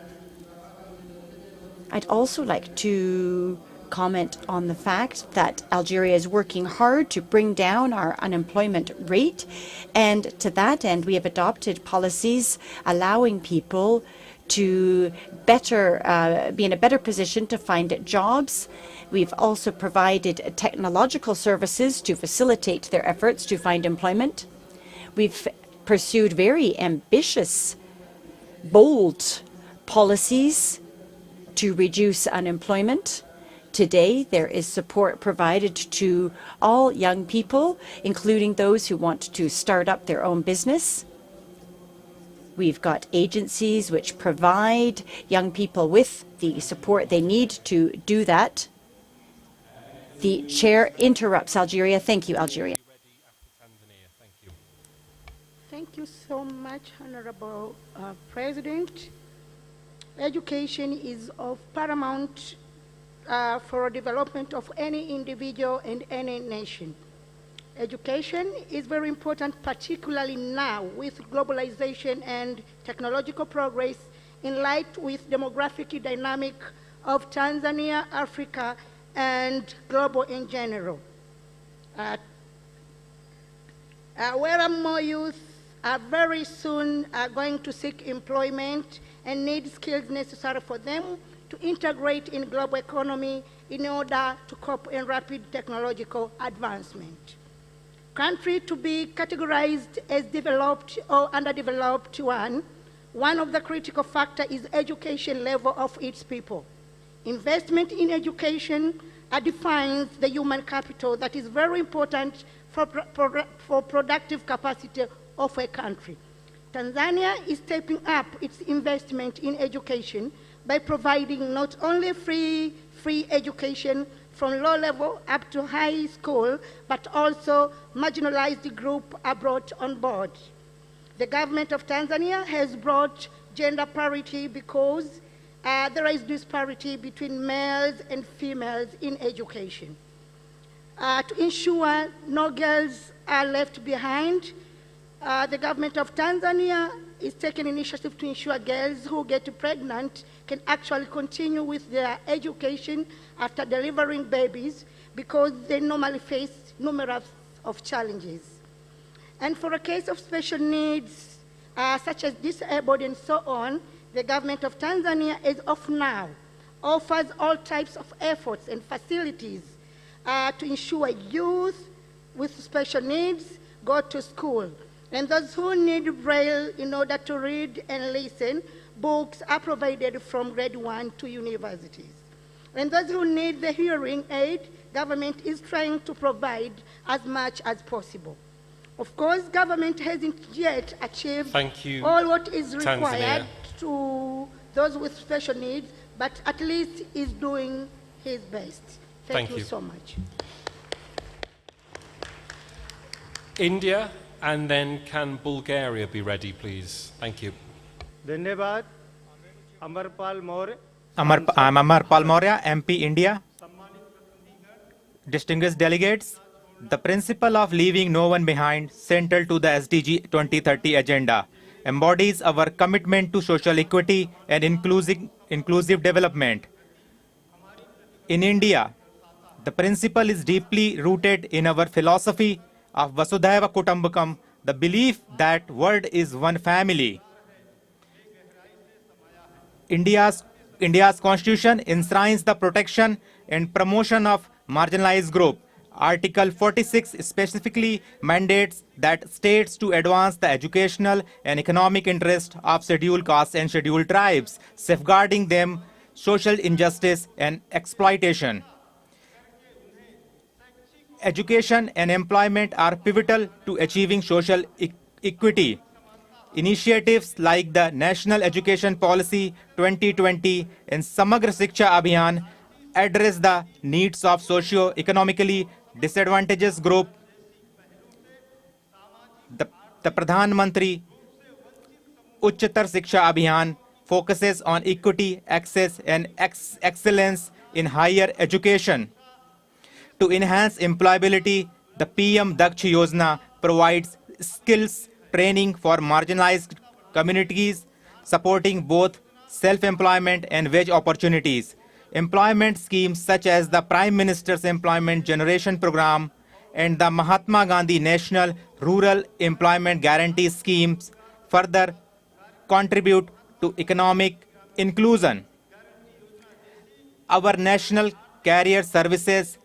I'd also like to comment on the fact that Algeria is working hard to bring down our unemployment rate, and to that end we have adopted policies allowing people to be in a better position to find jobs. We've also provided technological services to facilitate their efforts to find employment. We've pursued very ambitious, bold policies to reduce unemployment. Today, there is support provided to all young people, including those who want to start up their own business. We've got agencies which provide young people with the support they need to do that. The chair interrupts Algeria. Thank you, Algeria. Thank you so much, Honorable President. Education is of paramount for development of any individual and any nation. Education is very important, particularly now with globalization and technological progress, in light with demographic dynamic of Tanzania, Africa, and global in general. Where more youth are very soon going to seek employment and need skills necessary for them to integrate in global economy in order to cope in rapid technological advancement. Country to be categorized as developed or underdeveloped one of the critical factors is education level of its people. Investment in education defines the human capital that is very important for productive capacity of a country. Tanzania is stepping up its investment in education by providing not only free education from low level up to high school, but also marginalized group are brought on board. The government of Tanzania has brought gender parity because there is disparity between males and females in education. To ensure no girls are left behind, The government of Tanzania is taking initiative to ensure girls who get pregnant can actually continue with their education after delivering babies because they normally face numerous of challenges. And for a case of special needs, such as disabled and so on, the government of Tanzania, as of now, offers all types of efforts and facilities to ensure youth with special needs go to school. And those who need Braille in order to read and listen, books are provided from grade 1 to universities. And those who need the hearing aid, government is trying to provide as much as possible. Of course, government hasn't yet achieved all what is required to those with special needs, but at least is doing his best. Thank you so much. India, and then can Bulgaria be ready, please? Thank you. धन्यवाद Amarpal Maurya I'm Amarpal Maurya, MP India. Distinguished delegates, the principle of leaving no one behind, central to the SDG 2030 agenda, embodies our commitment to social equity and inclusive development. In India, the principle is deeply rooted in our philosophy of Vasudhaiva Kutumbakam, the belief that world is one family. India's constitution enshrines the protection and promotion of marginalized group. Article 46 specifically mandates that states to advance the educational and economic interest of scheduled castes and scheduled tribes, safeguarding them social injustice and exploitation. Education and employment are pivotal to achieving social equity. Initiatives like the National Education Policy 2020 and Samagra Shiksha Abhiyan address the needs of socio-economically disadvantaged group. The Pradhan Mantri Uchchatar Shiksha Abhiyan focuses on equity, access and excellence in higher education. To enhance employability, the PM Daksh Yojana provides skills training for marginalized communities, supporting both self-employment and wage opportunities. Employment schemes such as the Prime Minister's Employment Generation Program and the Mahatma Gandhi National Rural Employment Guarantee Schemes further contribute to economic inclusion. Our National Career Services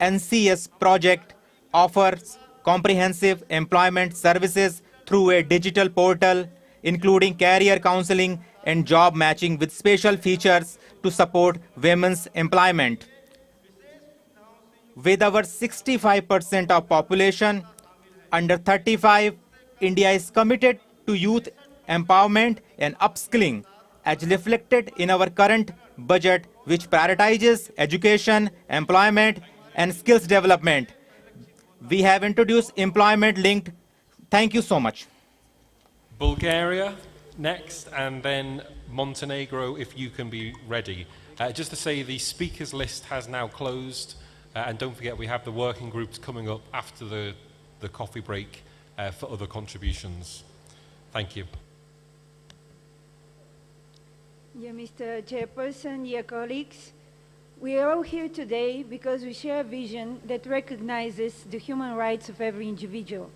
NCS project offers comprehensive employment services through a digital portal, including career counseling and job matching with special features to support women's employment. With our 65% of population under 35, India is committed to youth empowerment and upskilling, as reflected in our current budget, which prioritizes education, employment, and skills development. We have introduced employment linked. Thank you so much. Bulgaria next, and then Montenegro, if you can be ready. Just to say, the speakers list has now closed, and don't forget we have the working groups coming up after the coffee break for other contributions. Thank you. Yeah, Mr. Chairperson, dear colleagues, we are all here today because we share a vision that recognizes the human rights of every individual.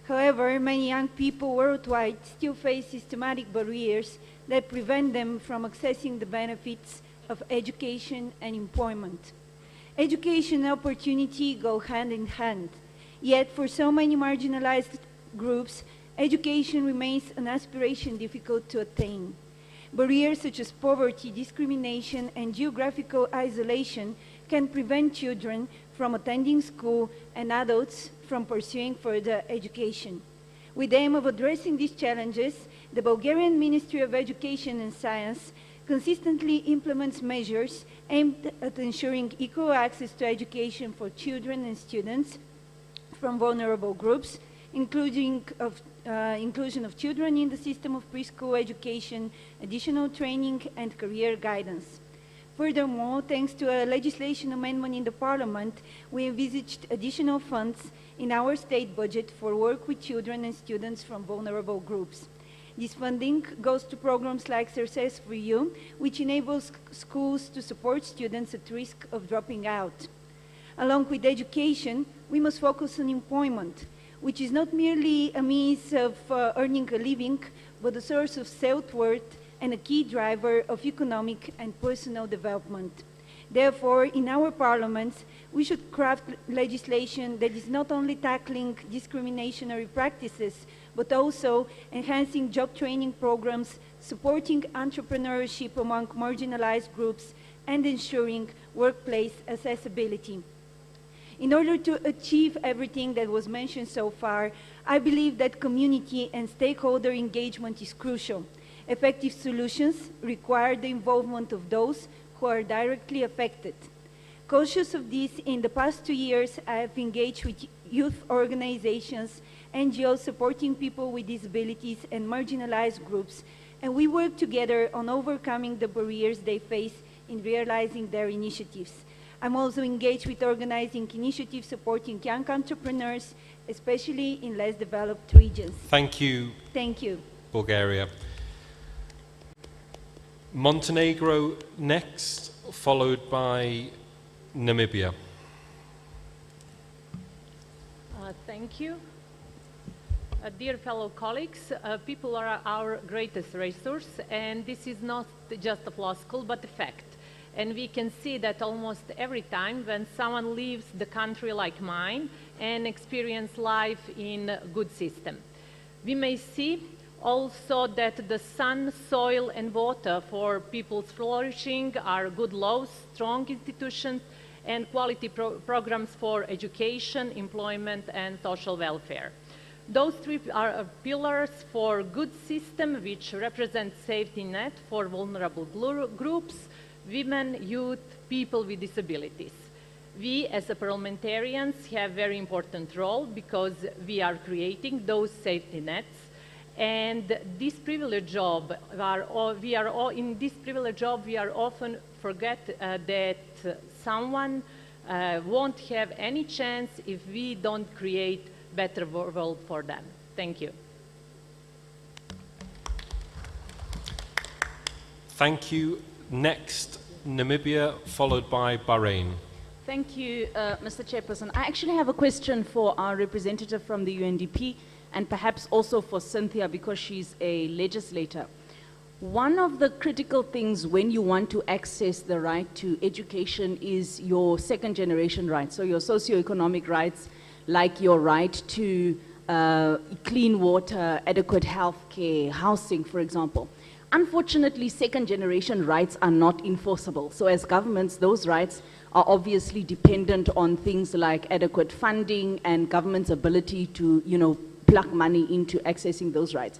However, many young people worldwide still face systematic barriers that prevent them from accessing the benefits of education and employment. Education and opportunity go hand in hand, yet for so many marginalized groups, education remains an aspiration difficult to attain. Barriers such as poverty, discrimination, and geographical isolation can prevent children from attending school and adults from pursuing further education. With the aim of addressing these challenges, the Bulgarian Ministry of Education and Science consistently implements measures aimed at ensuring equal access to education for children and students from vulnerable groups, including inclusion of children in the system of preschool education, additional training, and career guidance. Furthermore, thanks to a legislation amendment in the Parliament, we envisaged additional funds in our state budget for work with children and students from vulnerable groups. This funding goes to programs like Success for You, which enables schools to support students at risk of dropping out. Along with education, we must focus on employment, which is not merely a means of earning a living, but a source of self-worth and a key driver of economic and personal development. Therefore, in our parliaments, we should craft legislation that is not only tackling discriminatory practices, but also enhancing job training programs, supporting entrepreneurship among marginalized groups, and ensuring workplace accessibility. In order to achieve everything that was mentioned so far, I believe that community and stakeholder engagement is crucial. Effective solutions require the involvement of those who are directly affected. Conscious of this, in the past 2 years, I have engaged with youth organizations, NGOs supporting people with disabilities and marginalized groups, and we work together on overcoming the barriers they face in realizing their initiatives. I'm also engaged with organizing initiatives supporting young entrepreneurs, especially in less developed regions. Thank you. Thank you. Bulgaria. Montenegro next, followed by Namibia. Thank you. Dear fellow colleagues, people are our greatest resource, and this is not just a floscle, but a fact. And we can see that almost every time when someone leaves the country like mine and experience life in a good system. We may see also that the sun, soil, and water for people's flourishing are good laws, strong institutions, and quality programs for education, employment, and social welfare. Those three are pillars for a good system which represents safety net for vulnerable groups, women, youth, people with disabilities. We as a parliamentarians have a very important role because we are creating those safety nets. And this privileged job, in this privileged job, we are often forget that someone won't have any chance if we don't create better world for them. Thank you. Thank you. Next, Namibia, followed by Bahrain. Thank you, Mr. Chairperson. I actually have a question for our representative from the UNDP, and perhaps also for Cynthia, because she's a legislator. One of the critical things when you want to access the right to education is your second generation rights, so your socioeconomic rights, like your right to clean water, adequate health care, housing, for example. Unfortunately, second generation rights are not enforceable. So as governments, those rights are obviously dependent on things like adequate funding and government's ability to, plug money into accessing those rights.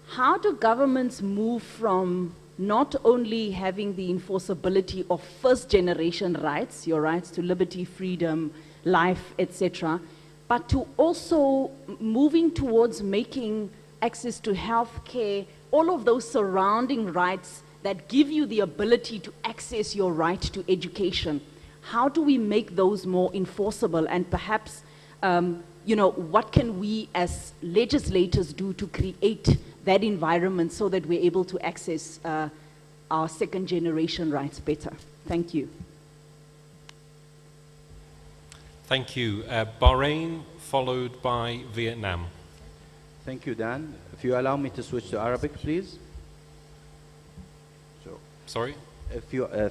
How do governments move from not only having the enforceability of first generation rights, your rights to liberty, freedom, life, etc., but to also moving towards making access to health care, all of those surrounding rights that give you the ability to access your right to education? How do we make those more enforceable? And perhaps, what can we as legislators do to create that environment so that we're able to access our second generation rights better? Thank you. Thank you. Bahrain, followed by Vietnam. Thank you, Dan. If you allow me to switch to Arabic, please. Sorry?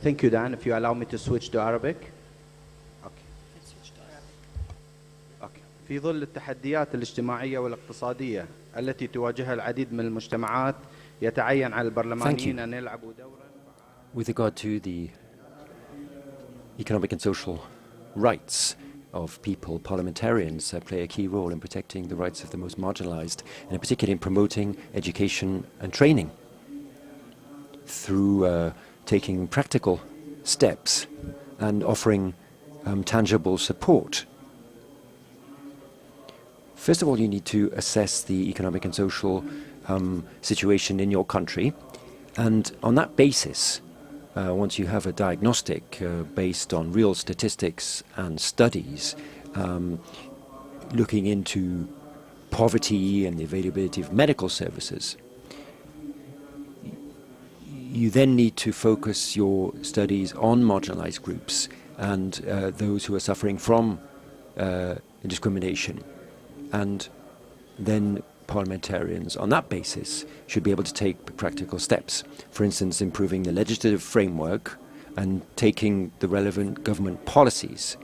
Thank you, Dan. If you allow me to switch to Arabic. في ظل التحديات الاجتماعية والاقتصادية التي تواجهها العديد من المجتمعات يتعين على البرلمانيين أن يلعبوا دورا. With regard to the economic and social rights of people, parliamentarians play a key role in protecting the rights of the most marginalized, and in particular in promoting education and training through taking practical steps and offering tangible support. First of all, you need to assess the economic and social situation in your country, and on that basis, once you have a diagnostic based on real statistics and studies, looking into poverty and the availability of medical services, you then need to focus your studies on marginalized groups and those who are suffering from discrimination. And then parliamentarians, on that basis, should be able to take practical steps. For instance, improving the legislative framework and taking the relevant government policies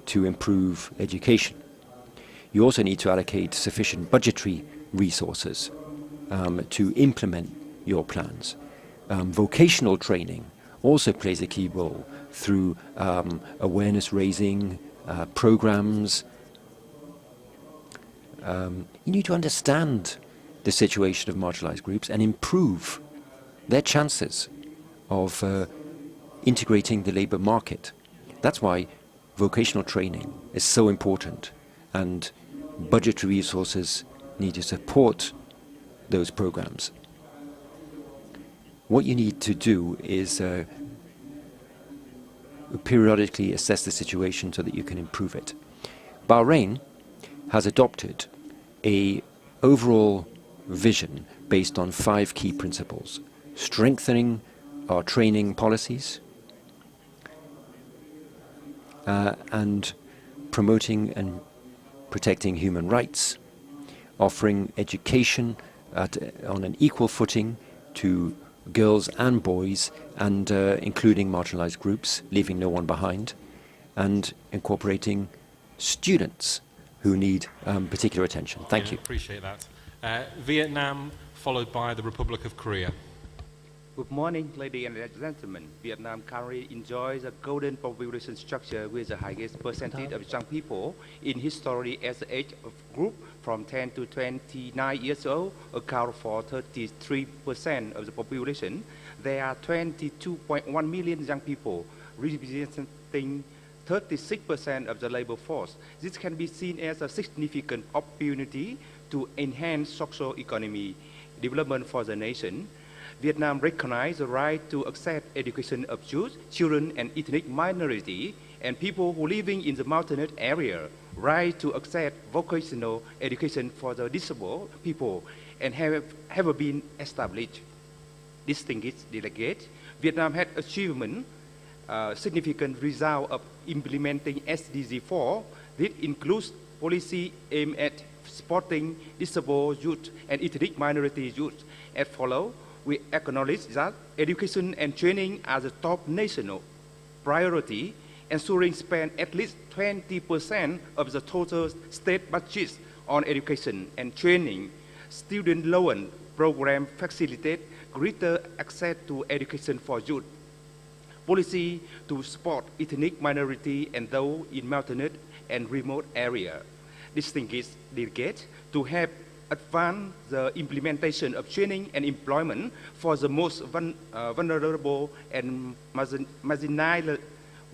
to improve education. You also need to allocate sufficient budgetary resources to implement your plans. Vocational training also plays a key role through awareness raising programs. You need to understand the situation of marginalized groups and improve their chances of integrating the labor market. That's why vocational training is so important, and budgetary resources need to support those programs. What you need to do is periodically assess the situation so that you can improve it. Bahrain has adopted an overall vision based on 5 key principles: strengthening our training policies, and promoting and protecting human rights, offering education on an equal footing to girls and boys, and including marginalized groups, leaving no one behind, and incorporating students who need particular attention. Thank you. Appreciate that. Vietnam, followed by the Republic of Korea. Good morning, ladies and gentlemen. Vietnam currently enjoys a golden population structure with the highest percentage of young people in history as the age of group from 10 to 29 years old account for 33% of the population. There are 22.1 million young people, representing 36% of the labor force. This can be seen as a significant opportunity to enhance social economy development for the nation. Vietnam recognizes the right to access education of youth, children, and ethnic minority, and people who living in the mountainous area, right to access vocational education for the disabled people, and have been established. Distinguished delegate, Vietnam had achievement significant result of implementing SDG 4. This includes policy aimed at supporting disabled youth and ethnic minority youth. As follows, we acknowledge that education and training are the top national priority, ensuring spend at least 20% of the total state budget on education and training. Student loan program facilitate greater access to education for youth. Policy to support ethnic minority and those in mountainous and remote area. Distinguished delegate, to help advance the implementation of training and employment for the most vulnerable and marginalized,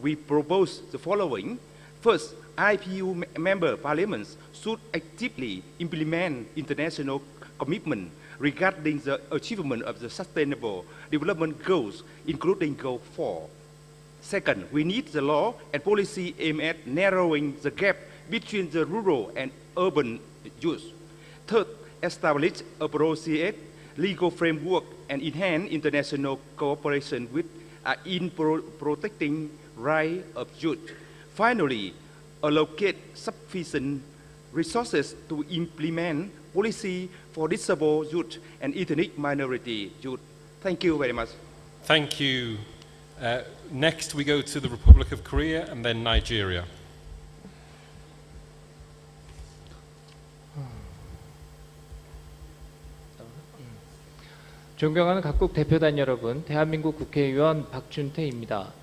we propose the following. First, IPU member parliaments should actively implement international commitment regarding the achievement of the Sustainable Development Goals, including Goal 4. Second, we need the law and policy aimed at narrowing the gap between the rural and urban youth. Third, establish appropriate legal framework and enhance international cooperation in protecting rights of youth. Finally, allocate sufficient resources to implement policy for disabled youth and ethnic minority youth. Thank you very much. Thank you. Next, we go to the Republic of Korea and then Nigeria. 존경하는 각국 대표단 여러분, 대한민국 국회의원 박준태입니다.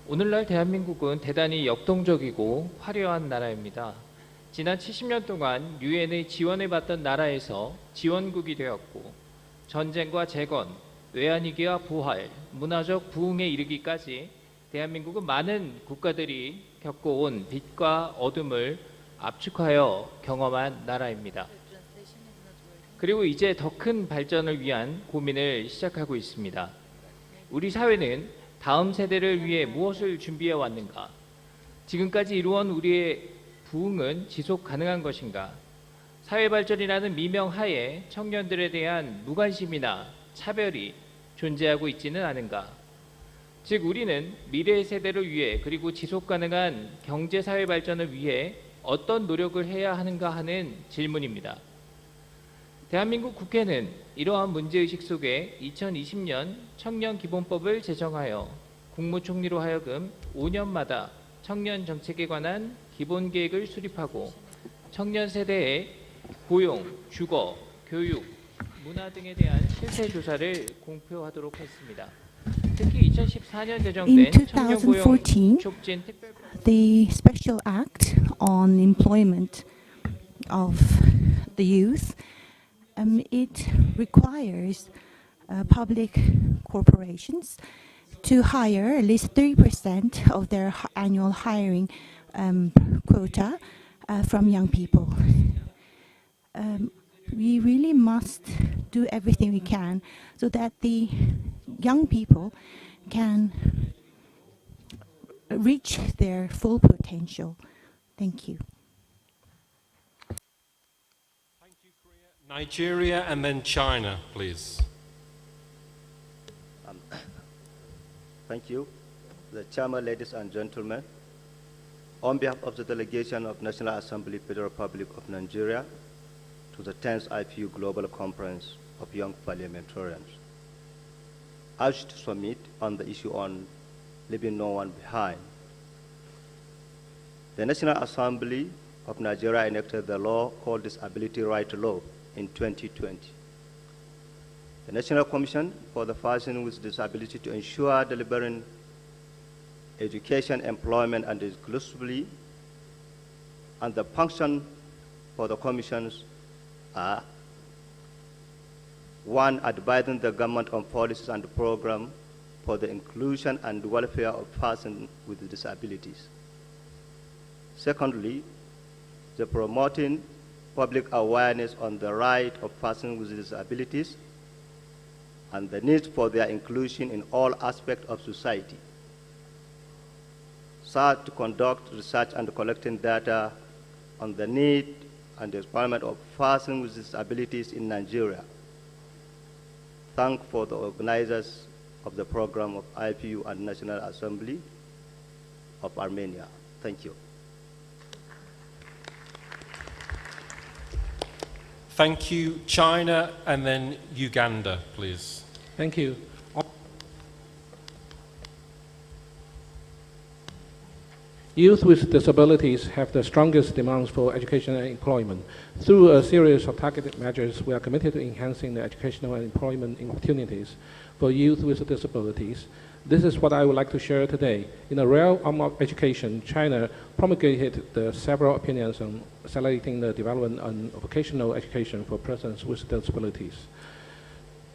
오늘날 대한민국은 대단히 역동적이고 화려한 나라입니다. 지난 70년 동안 유엔의 지원을 받던 나라에서 지원국이 되었고, 전쟁과 재건, 외환위기와 부활, 문화적 부흥에 이르기까지 대한민국은 많은 국가들이 겪어온 빛과 어둠을 압축하여 경험한 나라입니다. 그리고 이제 더 큰 발전을 위한 고민을 시작하고 있습니다. 우리 사회는 다음 세대를 위해 무엇을 준비해 왔는가? 지금까지 이루어온 우리의 부흥은 지속 가능한 것인가? 사회 발전이라는 미명 하에 청년들에 대한 무관심이나 차별이 존재하고 있지는 않은가? 즉 우리는 미래의 세대를 위해 그리고 지속 가능한 경제 사회 발전을 위해 어떤 노력을 해야 하는가 하는 질문입니다. 대한민국 국회는 이러한 문제의식 속에 2020년 청년기본법을 제정하여 국무총리로 하여금 5년마다 청년 정책에 관한 기본계획을 수립하고 청년 세대의 고용, 주거, 교육, 문화 등에 대한 실태 조사를 공표하도록 했습니다. 특히 2014년 제정된 청년 고용 촉진 특별 the Special Act on Employment of the Youth, it requires public corporations to hire at least 30% of their annual hiring quota from young people. We really must do everything we can so that the young people can reach their full potential. Thank you. Nigeria and then China, please. Thank you. The Chairman, ladies and gentlemen, on behalf of the delegation of National Assembly Federal Republic of Nigeria to the 10th IPU Global Conference of Young Parliamentarians, I wish to submit on the issue on leaving no one behind. The National Assembly of Nigeria enacted the law called Disability Right Law in 2020. The National Commission for the Person with Disability to ensure delivering education, employment, and inclusively, and the function for the commissions are: 1, advising the government on policies and programs for the inclusion and welfare of persons with disabilities. Secondly, the promoting public awareness on the right of persons with disabilities and the need for their inclusion in all aspects of society. Third, to conduct research and collecting data on the need and the employment of persons with disabilities in Nigeria. Thank for the organizers of the program of IPU and National Assembly of Armenia. Thank you. Thank you. China and then Uganda, please. Thank you. Youth with disabilities have the strongest demands for education and employment. Through a series of targeted measures, we are committed to enhancing the educational and employment opportunities for youth with disabilities. This is what I would like to share today. In the realm of education, China promulgated several opinions on accelerating the development of vocational education for persons with disabilities.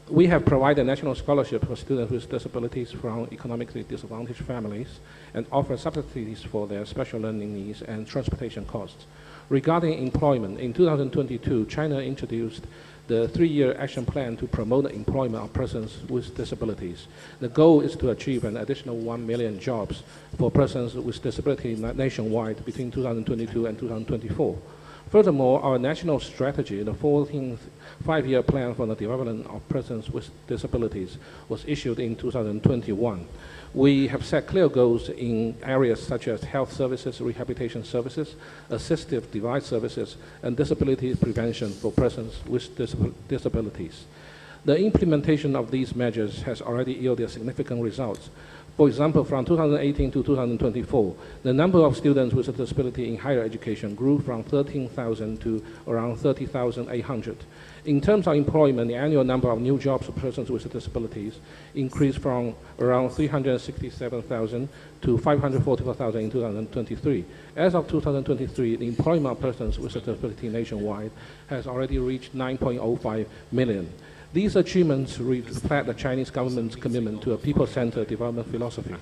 We have provided national scholarship for students with disabilities from economically disadvantaged families and offer subsidies for their special learning needs and transportation costs. Regarding employment, in 2022, China introduced the 3-year action plan to promote the employment of persons with disabilities. The goal is to achieve an additional 1 million jobs for persons with disability nationwide between 2022 and 2024. Furthermore, our national strategy, the 14th five-year plan for the development of persons with disabilities, was issued in 2021. We have set clear goals in areas such as health services, rehabilitation services, assistive device services, and disability prevention for persons with disabilities. The implementation of these measures has already yielded significant results. For example, from 2018 to 2024, the number of students with a disability in higher education grew from 13,000 to around 30,800. In terms of employment, the annual number of new jobs for persons with disabilities increased from around 367,000 to 544,000 in 2023. As of 2023, the employment of persons with a disability nationwide has already reached 9.05 million. These achievements reflect the Chinese government's commitment to a people-centered development philosophy.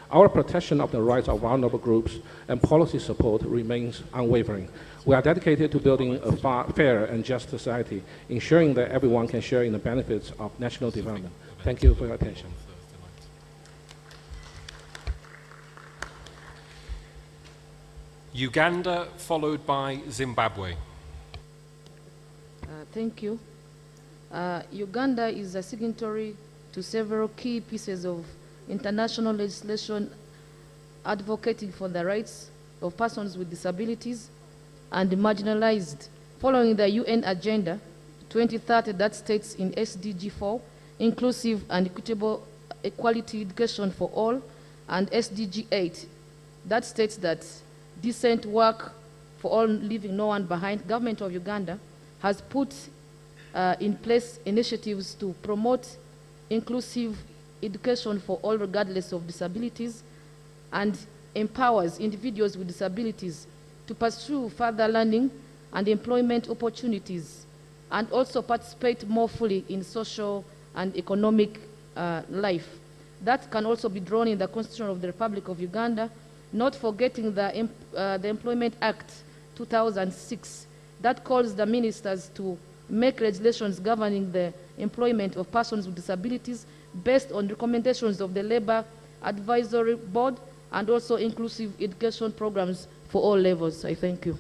Our protection of the rights of vulnerable groups and policy support remains unwavering. We are dedicated to building a fair and just society, ensuring that everyone can share in the benefits of national development. Thank you for your attention. Uganda, followed by Zimbabwe. Thank you. Uganda is a signatory to several key pieces of international legislation advocating for the rights of persons with disabilities and marginalized, following the UN Agenda 2030 that states in SDG 4, inclusive and equitable equality education for all, and SDG 8, that states that decent work for all, leaving no one behind. Government of Uganda has put in place initiatives to promote inclusive education for all regardless of disabilities, and empowers individuals with disabilities to pursue further learning and employment opportunities, and also participate more fully in social and economic life. That can also be drawn in the Constitution of the Republic of Uganda, not forgetting the Employment Act 2006 that calls the ministers to make regulations governing the employment of persons with disabilities based on recommendations of the Labour Advisory Board, and also inclusive education programs for all levels. I thank you.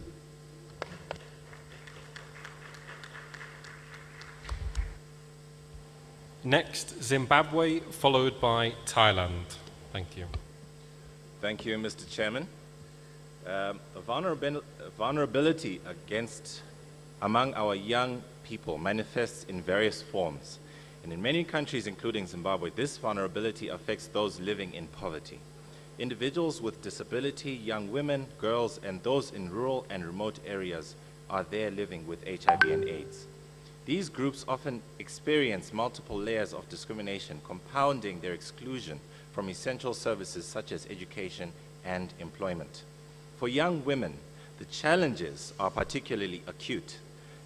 Next, Zimbabwe, followed by Thailand. Thank you. Thank you, Mr. Chairman. Vulnerability among our young people manifests in various forms. And in many countries, including Zimbabwe, this vulnerability affects those living in poverty. Individuals with disability, young women, girls, and those in rural and remote areas are there living with HIV and AIDS. These groups often experience multiple layers of discrimination, compounding their exclusion from essential services such as education and employment. For young women, the challenges are particularly acute.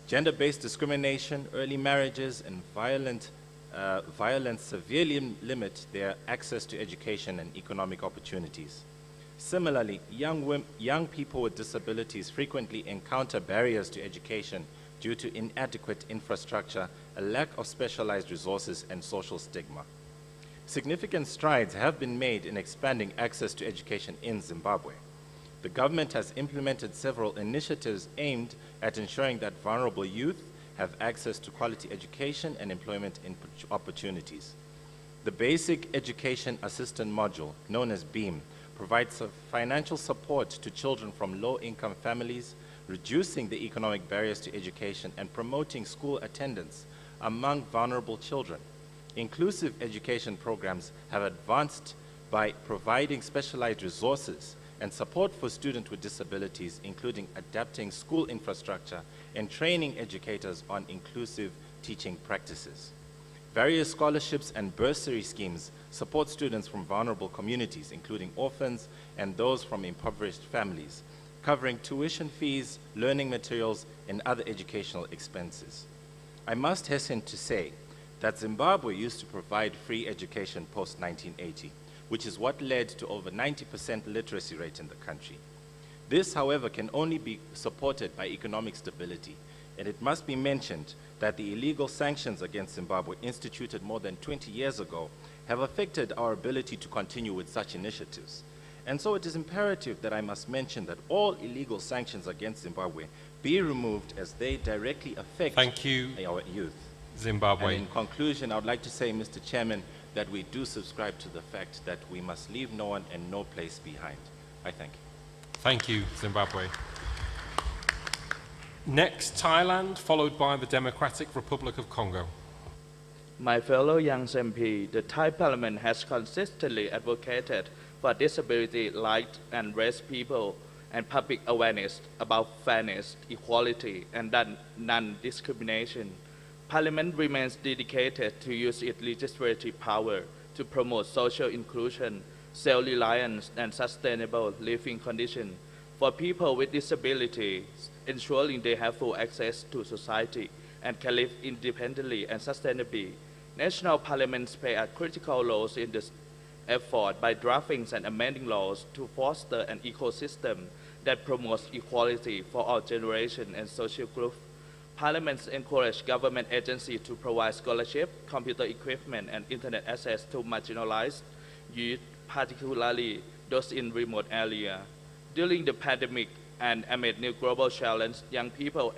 Gender-based discrimination, early marriages, and violence severely limit their access to education and economic opportunities. Similarly, young people with disabilities frequently encounter barriers to education due to inadequate infrastructure, a lack of specialized resources, and social stigma. Significant strides have been made in expanding access to education in Zimbabwe. The government has implemented several initiatives aimed at ensuring that vulnerable youth have access to quality education and employment opportunities. The Basic Education Assistance Module, known as BEAM, provides financial support to children from low-income families, reducing the economic barriers to education and promoting school attendance among vulnerable children. Inclusive education programs have advanced by providing specialized resources and support for students with disabilities, including adapting school infrastructure and training educators on inclusive teaching practices. Various scholarships and bursary schemes support students from vulnerable communities, including orphans and those from impoverished families, covering tuition fees, learning materials, and other educational expenses. I must hasten to say that Zimbabwe used to provide free education post-1980, which is what led to over 90% literacy rate in the country. This, however, can only be supported by economic stability, and it must be mentioned that the illegal sanctions against Zimbabwe instituted more than 20 years ago have affected our ability to continue with such initiatives. And so it is imperative that I must mention that all illegal sanctions against Zimbabwe be removed as they directly affect our youth. Zimbabwe. And in conclusion, I would like to say, Mr. Chairman, that we do subscribe to the fact that we must leave no one and no place behind. I thank you. Thank you, Zimbabwe. Next, Thailand, followed by the Democratic Republic of Congo. My fellow young MP, the Thai Parliament has consistently advocated for disability rights and raised people and public awareness about fairness, equality, and non-discrimination. Parliament remains dedicated to use its legislative power to promote social inclusion, self-reliance, and sustainable living conditions for people with disabilities, ensuring they have full access to society and can live independently and sustainably. National parliaments play a critical role in this effort by drafting and amending laws to foster an ecosystem that promotes equality for all generations and social groups. Parliaments encourage government agencies to provide scholarship, computer equipment, and internet access to marginalized youth, particularly those in remote areas. During the pandemic, And amid new global challenge, young people,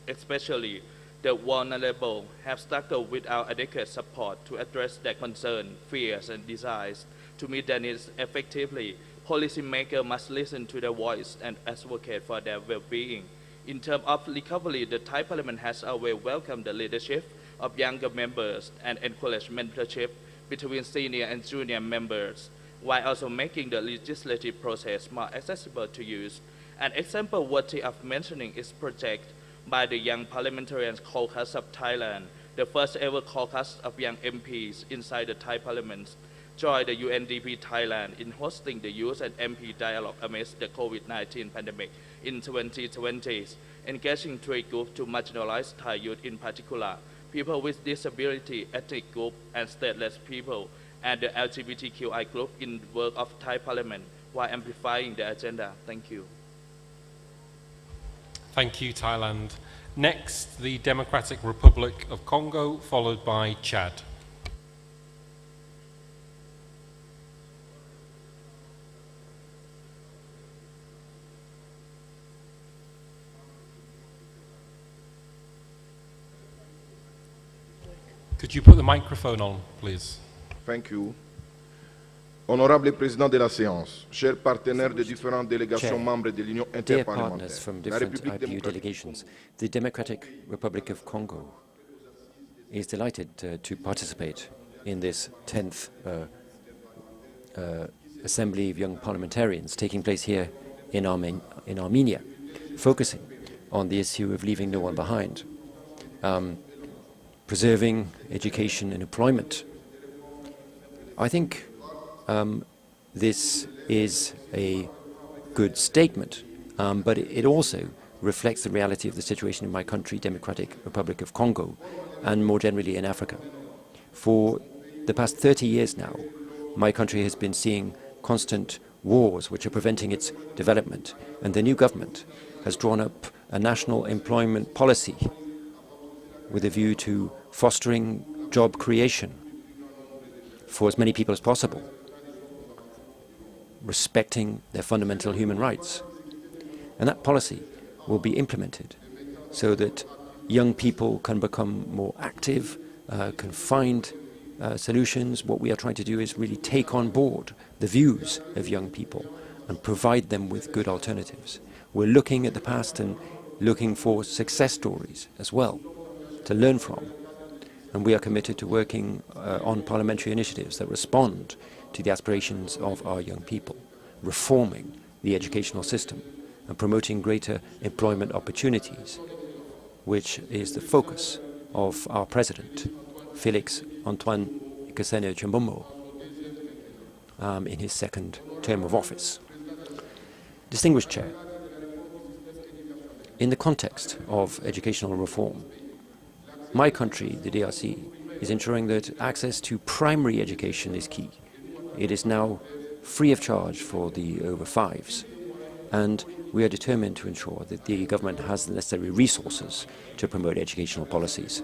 especially the vulnerable, have struggled without adequate support to address their concerns, fears, and desires. To meet their needs effectively, policymakers must listen to their voice and advocate for their well-being. In terms of recovery, the Thai Parliament has always welcomed the leadership of younger members and encouraged mentorship between senior and junior members, while also making the legislative process more accessible to youth. An example worthy of mentioning is project by the Young Parliamentarians Caucus of Thailand, the first ever caucus of young MPs inside the Thai Parliament, joined the UNDP Thailand in hosting the Youth and MP Dialogue amidst the COVID-19 pandemic in 2020, engaging 3 groups to marginalize Thai youth in particular, people with disability, ethnic group, and stateless people, and the LGBTQI group in the work of Thai Parliament while amplifying the agenda. Thank you. Thank you, Thailand. Next, the Democratic Republic of Congo, followed by Chad. Could you put the microphone on, please? Thank you. Honorable Président de la séance, chers partenaires des différentes délégations membres de l'Union Dear partners interparlementaire, from la different République IPU delegations, the Democratic Republic of Congo is delighted to participate in this 10th Assembly of Young Parliamentarians taking place here in Armenia, focusing on the issue of leaving no one behind, preserving education and employment. I think this is a good statement, but it also reflects the reality of the situation in my country, Democratic Republic of Congo, and more generally in Africa. For the past 30 years now, my country has been seeing constant wars which are preventing its development, and the new government has drawn up a national employment policy with a view to fostering job creation for as many people as possible, respecting their fundamental human rights. And that policy will be implemented so that young people can become more active, can find solutions. What we are trying to do is really take on board the views of young people and provide them with good alternatives. We're looking at the past and looking for success stories as well to learn from. And we are committed to working on parliamentary initiatives that respond to the aspirations of our young people, reforming the educational system and promoting greater employment opportunities, which is the focus of our President, Félix Antoine Tshilombo, in his 2nd term of office. Distinguished Chair, in the context of educational reform, my country, the DRC, is ensuring that access to primary education is key. It is now free of charge for the over 5s, and we are determined to ensure that the government has the necessary resources to promote educational policies.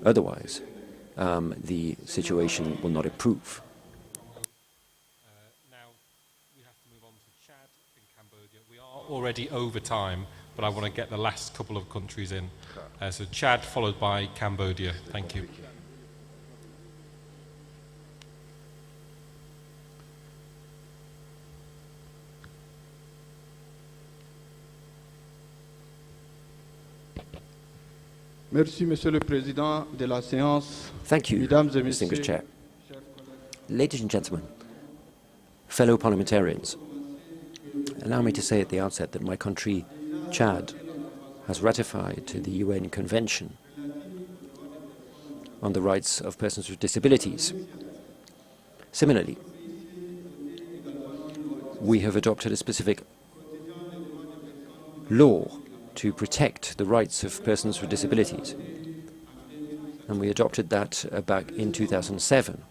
Otherwise, the situation will not improve. Now we have to move on to Chad and Cambodia. We are already over time, but I want to get the last couple of countries in. So Chad followed by Cambodia. Thank you. Merci, Monsieur le Président de la séance. Thank you, distinguished Chair. Ladies and gentlemen, fellow parliamentarians, allow me to say at the outset that my country, Chad, has ratified the UN Convention on the Rights of Persons with Disabilities. Similarly, we have adopted a specific law to protect the rights of persons with disabilities. And we adopted that back in 2007.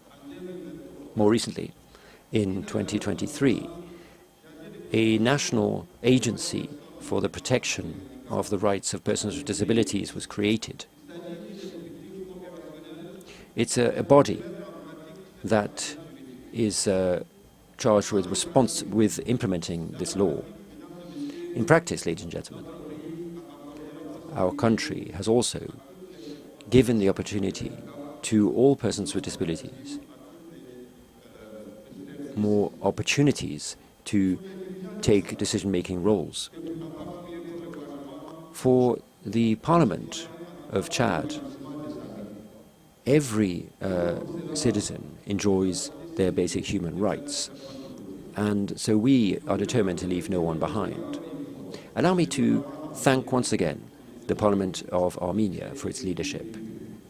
More recently, in 2023, a national agency for the protection of the rights of persons with disabilities was created. It's a body that is charged with implementing this law. In practice, ladies and gentlemen, our country has also given the opportunity to all persons with disabilities more opportunities to take decision-making roles. For the Parliament of Chad, every citizen enjoys their basic human rights, and so we are determined to leave no one behind. Allow me to thank once again the Parliament of Armenia for its leadership,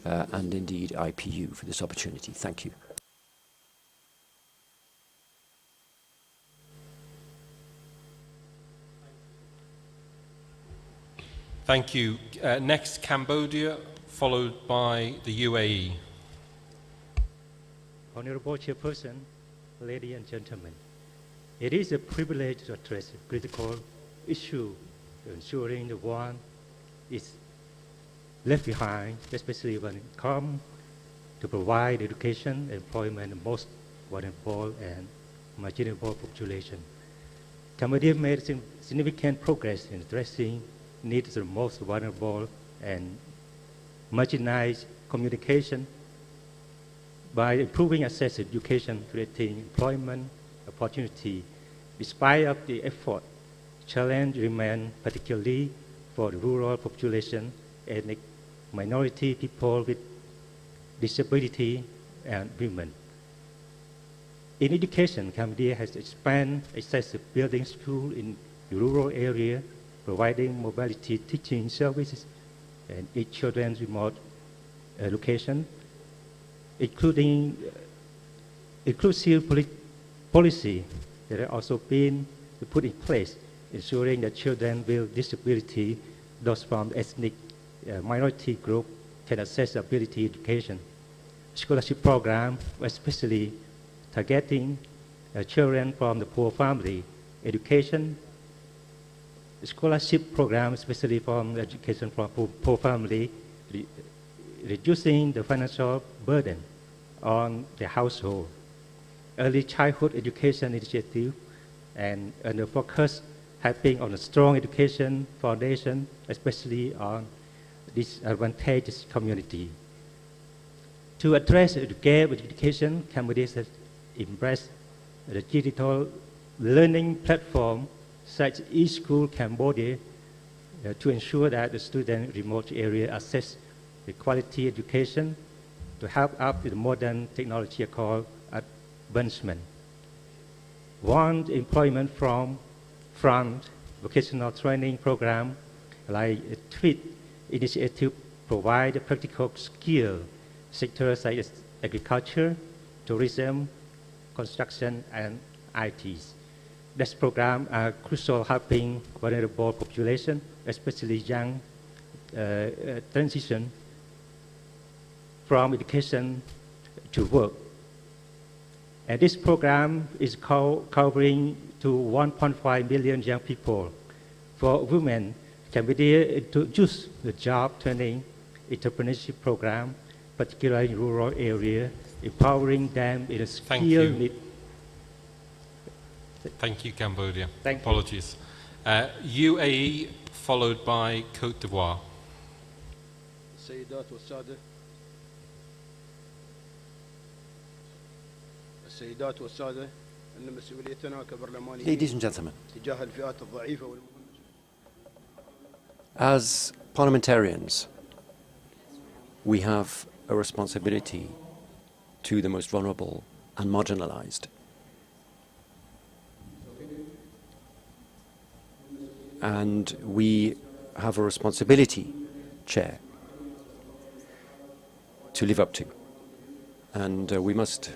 and indeed IPU for this opportunity. Thank you. Thank you. Next, Cambodia, followed by the UAE. Honorable Chairperson, ladies and gentlemen, it is a privilege to address a critical issue ensuring the one is left behind, especially when it comes to provide education and employment to the most vulnerable and marginal population. Cambodia made significant progress in addressing needs of the most vulnerable and marginalized communication by improving access to education, creating employment opportunity. Despite of the effort, challenge remain particularly for the rural population, ethnic minority people with disability, and women. In education, Cambodia has expanded access to building schools in the rural area, providing mobility teaching services and each children's remote location, including inclusive policy that have also been put in place, ensuring that children with disability, those from ethnic minority group, can access ability education. Scholarship program, especially targeting children from the poor family, education, scholarship program, especially from education from poor family, reducing the financial burden on the household. Early childhood education initiative and the focus helping on a strong education foundation, especially on disadvantaged community. To address the gap with education, Cambodia has embraced the digital learning platform such as eSchool Cambodia to ensure that the student in remote area access the quality education to help up with modern technology called advancement. One employment from vocational training program like a TWIT initiative provide a practical skill sectors such as agriculture, tourism, construction, and ITs. This program are crucial helping vulnerable population, especially young, transition from education to work. And this program is covering to 1.5 million young people. For women, Cambodia introduced the job training entrepreneurship program, particularly in rural area, empowering them in a skill need. Thank you, Cambodia. Thank Apologies. UAE, followed by Côte d'Ivoire. Ladies and gentlemen, as parliamentarians, we have a responsibility to the most vulnerable and marginalized. And we have a responsibility, Chair, to live up to. And we must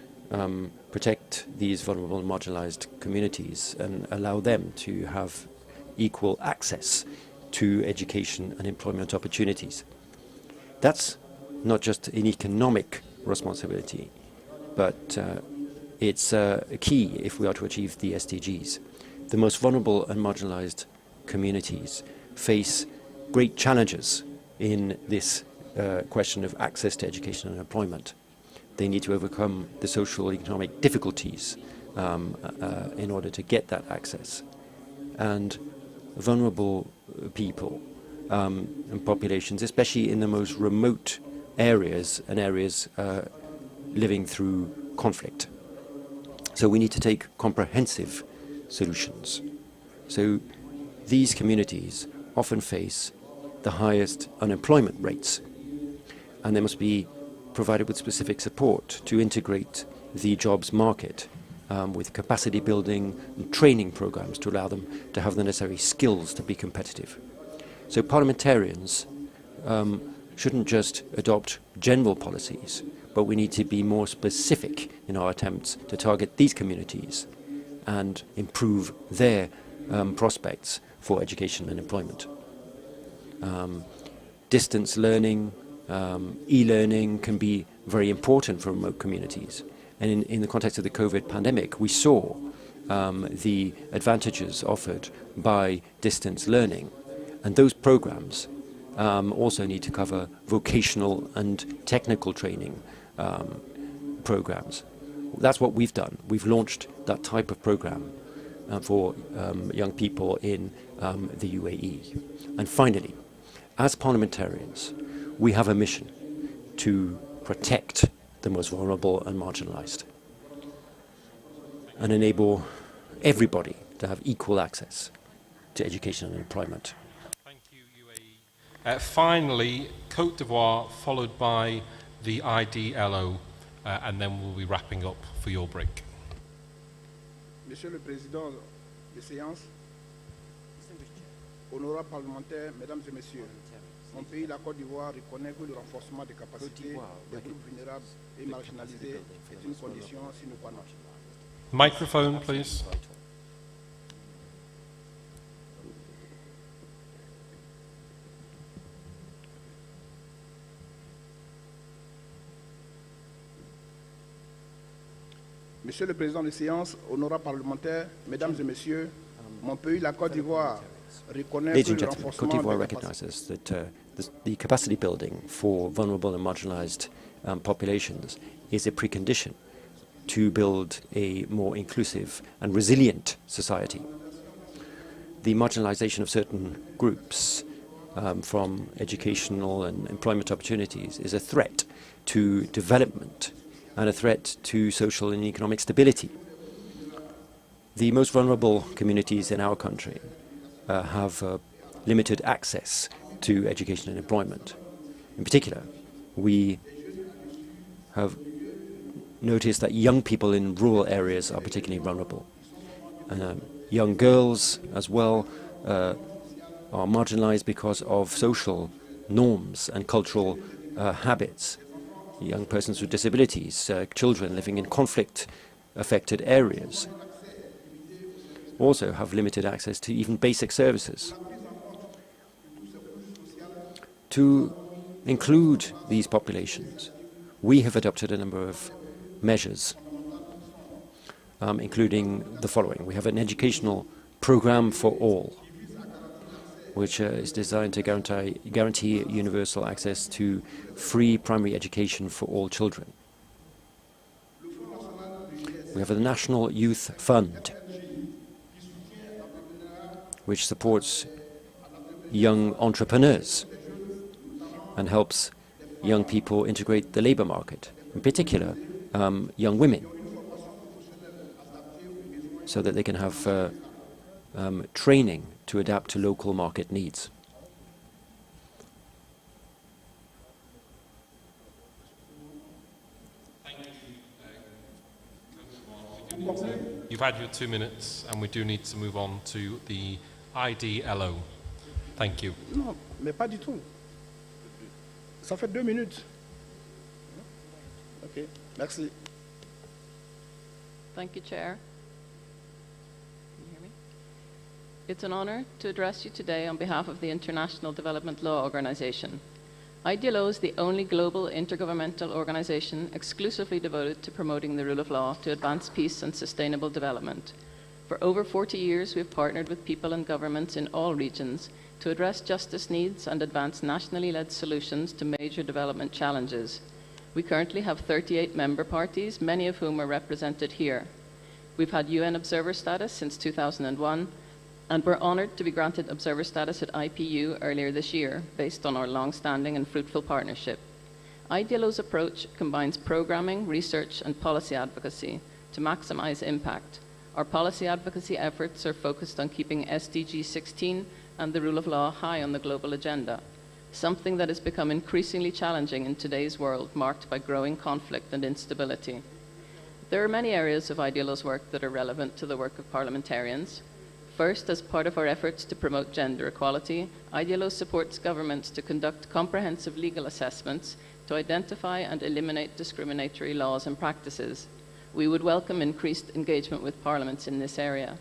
protect these vulnerable and marginalized communities and allow them to have equal access to education and employment opportunities. That's not just an economic responsibility, but it's a key if we are to achieve the SDGs. The most vulnerable and marginalized communities face great challenges in this question of access to education and employment. They need to overcome the social and economic difficulties in order to get that access. And vulnerable people and populations, especially in the most remote areas and areas living through conflict. So we need to take comprehensive solutions. So these communities often face the highest unemployment rates, and they must be provided with specific support to integrate the jobs market with capacity building and training programs to allow them to have the necessary skills to be competitive. So parliamentarians shouldn't just adopt general policies, but we need to be more specific in our attempts to target these communities and improve their prospects for education and employment. Distance learning, e-learning can be very important for remote communities. And in the context of the COVID pandemic, we saw the advantages offered by distance learning. And those programs also need to cover vocational and technical training programs. That's what we've done. We've launched that type of program for young people in the UAE. And finally, as parliamentarians, we have a mission to protect the most vulnerable and marginalized and enable everybody to have equal access to education and employment. Thank you, UAE. Finally, Côte d'Ivoire, followed by the IDLO, and then we'll be wrapping up for your break. Monsieur le Président des séances, honorables parlementaires, Mesdames et Messieurs, mon pays, la Côte d'Ivoire, reconnaît que le renforcement des capacités des groupes vulnérables et marginalisés est une condition sine qua non. Microphone, please. Monsieur le Président des séances, honorables parlementaires, Mesdames et Messieurs, mon pays, la Côte d'Ivoire, reconnaît Ladies que and le gentlemen, renforcement Côte d'Ivoire des capacités recognizes that the capacity building for vulnerable and marginalized populations is a precondition to build a more inclusive and resilient society. The marginalization of certain groups from educational and employment opportunities is a threat to development and a threat to social and economic stability. The most vulnerable communities in our country have limited access to education and employment. In particular, we have noticed that young people in rural areas are particularly vulnerable. Young girls as well are marginalized because of social norms and cultural habits. Young persons with disabilities, children living in conflict-affected areas also have limited access to even basic services. To include these populations, we have adopted a number of measures, including the following. We have an educational program for all, which is designed to guarantee universal access to free primary education for all children. We have a National Youth Fund, which supports young entrepreneurs and helps young people integrate the labor market, in particular young women, so that they can have training to adapt to local market needs. You've had your 2 minutes, and we do need to move on to the IDLO. Thank you. Non, mais pas du tout. Ça fait 2 minutes. OK, merci. Thank you, Chair. Can you hear me? It's an honor to address you today on behalf of the International Development Law Organization. IDLO is the only global intergovernmental organization exclusively devoted to promoting the rule of law to advance peace and sustainable development. For over 40 years, we've partnered with people and governments in all regions to address justice needs and advance nationally led solutions to major development challenges. We currently have 38 member parties, many of whom are represented here. We've had UN observer status since 2001, and we're honored to be granted observer status at IPU earlier this year based on our long-standing and fruitful partnership. IDLO's approach combines programming, research, and policy advocacy to maximize impact. Our policy advocacy efforts are focused on keeping SDG 16 and the rule of law high on the global agenda, something that has become increasingly challenging in today's world marked by growing conflict and instability. There are many areas of IDLO's work that are relevant to the work of parliamentarians. First, as part of our efforts to promote gender equality, IDLO supports governments to conduct comprehensive legal assessments to identify and eliminate discriminatory laws and practices. We would welcome increased engagement with parliaments in this area.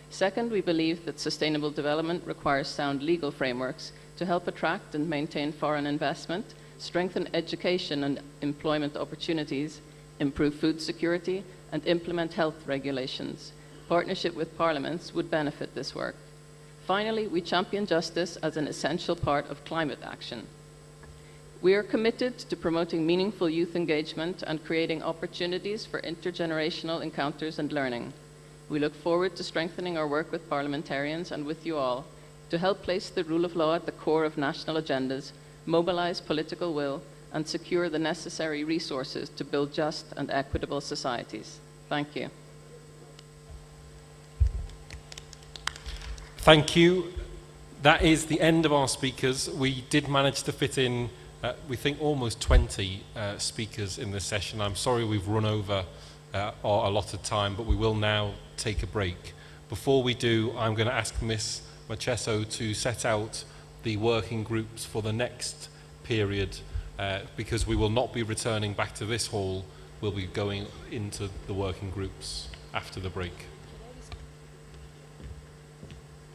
Second, we believe that sustainable development requires sound legal frameworks to help attract and maintain foreign investment, strengthen education and employment opportunities, improve food security, and implement health regulations. Partnership with parliaments would benefit this work. Finally, we champion justice as an essential part of climate action. We are committed to promoting meaningful youth engagement and creating opportunities for intergenerational encounters and learning. We look forward to strengthening our work with parliamentarians and with you all to help place the rule of law at the core of national agendas, mobilize political will, and secure the necessary resources to build just and equitable societies. Thank you. Thank you. That is the end of our speakers. We did manage to fit in we think almost 20 speakers in this session. I'm sorry we've run over our allotted time, but we will now take a break. Before we do, I'm going to ask Ms. Macheso to set out the working groups for the next period, because we will not be returning back to this hall. We'll be going into the working groups after the break.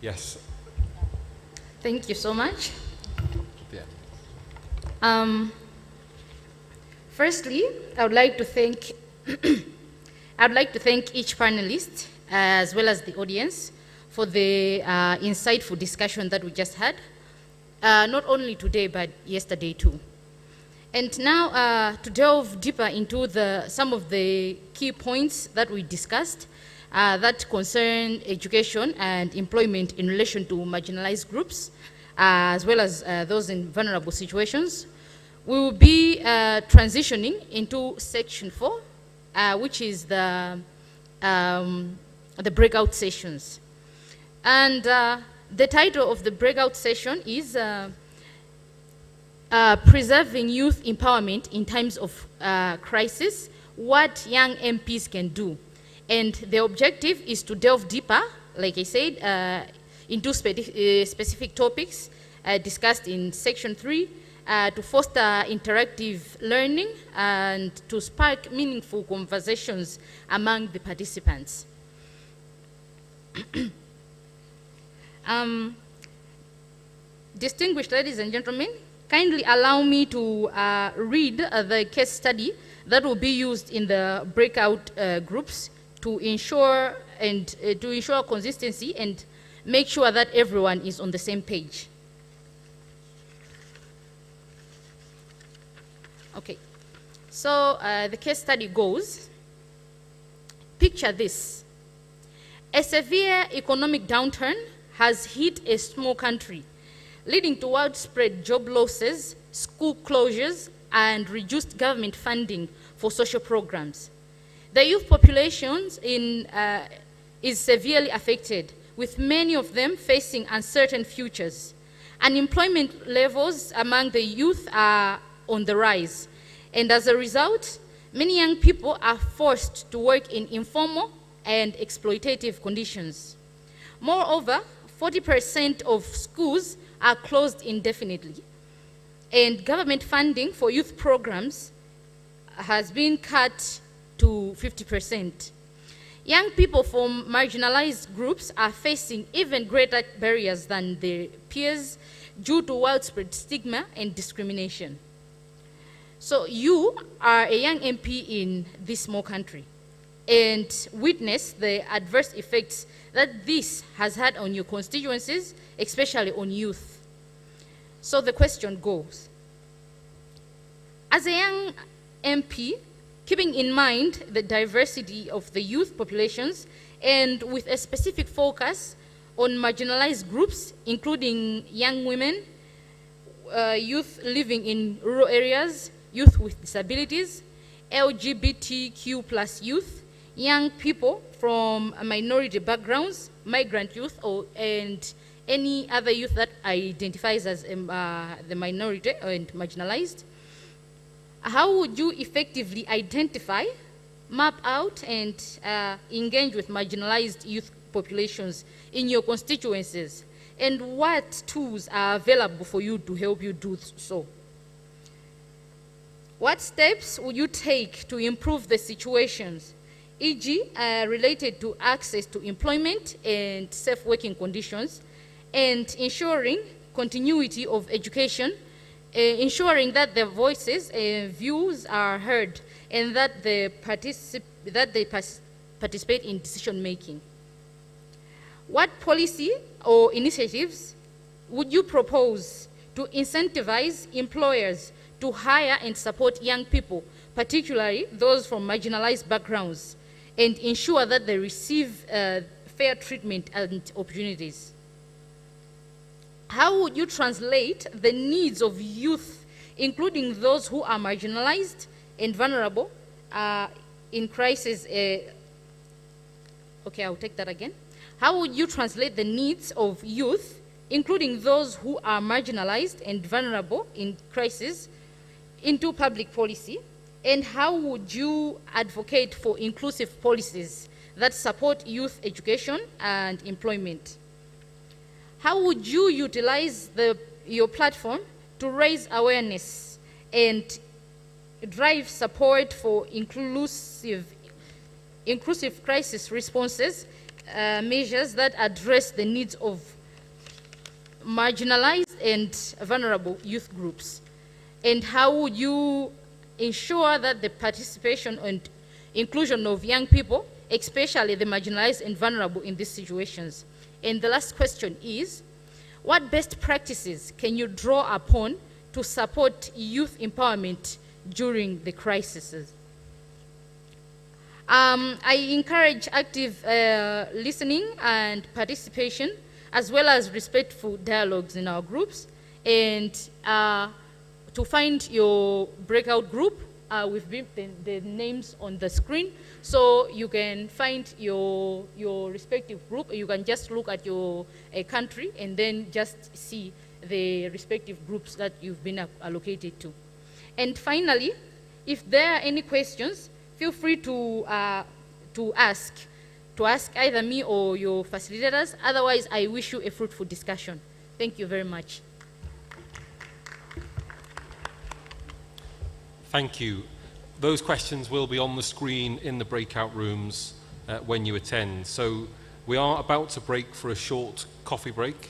Yes. Thank you so much. Yeah. Firstly, I would like to thank each panelist as well as the audience for the insightful discussion that we just had, not only today but yesterday too. And now to delve deeper into some of the key points that we discussed that concern education and employment in relation to marginalized groups, as well as those in vulnerable situations. We will be transitioning into section 4, which is the breakout sessions. And the title of the breakout session is Preserving Youth Empowerment in Times of Crisis, What Young MPs Can Do. And the objective is to delve deeper, like I said, into specific topics discussed in section 3, to foster interactive learning and to spark meaningful conversations among the participants. Distinguished ladies and gentlemen, kindly allow me to read the case study that will be used in the breakout groups to ensure consistency and make sure that everyone is on the same page. Okay, so the case study goes, picture this. A severe economic downturn has hit a small country, leading to widespread job losses, school closures, and reduced government funding for social programs. The youth population is severely affected, with many of them facing uncertain futures. Unemployment levels among the youth are on the rise, and as a result, many young people are forced to work in informal and exploitative conditions. Moreover, 40% of schools are closed indefinitely, and government funding for youth programs has been cut to 50%. Young people from marginalized groups are facing even greater barriers than their peers due to widespread stigma and discrimination. So you are a young MP in this small country and witness the adverse effects that this has had on your constituencies, especially on youth. So the question goes, as a young MP, keeping in mind the diversity of the youth populations and with a specific focus on marginalized groups, including young women, youth living in rural areas, youth with disabilities, LGBTQ plus youth, young people from minority backgrounds, migrant youth, and any other youth that identifies as the minority and marginalized. How would you effectively identify, map out, and engage with marginalized youth populations in your constituencies? And what tools are available for you to help you do so? What steps would you take to improve the situations, e.g. related to access to employment and safe working conditions, and ensuring continuity of education, ensuring that their voices and views are heard, and that they participate in decision making? What policy or initiatives would you propose to incentivize employers to hire and support young people, particularly those from marginalized backgrounds, and ensure that they receive fair treatment and opportunities? How would you translate the needs of youth, including those who are marginalized and vulnerable in crisis? Okay, I'll take that again. How would you translate the needs of youth, including those who are marginalized and vulnerable in crisis, into public policy? And how would you advocate for inclusive policies that support youth education and employment? How would you utilize your platform to raise awareness and drive support for inclusive crisis responses, measures that address the needs of marginalized and vulnerable youth groups? And how would you ensure that the participation and inclusion of young people, especially the marginalized and vulnerable in these situations? And the last question is, what best practices can you draw upon to support youth empowerment during the crises? I encourage active listening and participation, as well as respectful dialogues in our groups. And to find your breakout group, we've been the names on the screen, so you can find your respective group. You can just look at your country and then just see the respective groups that you've been allocated to. And finally, if there are any questions, feel free to ask either me or your facilitators. Otherwise, I wish you a fruitful discussion. Thank you very much. Thank you. Those questions will be on the screen in the breakout rooms when you attend. So we are about to break for a short coffee break.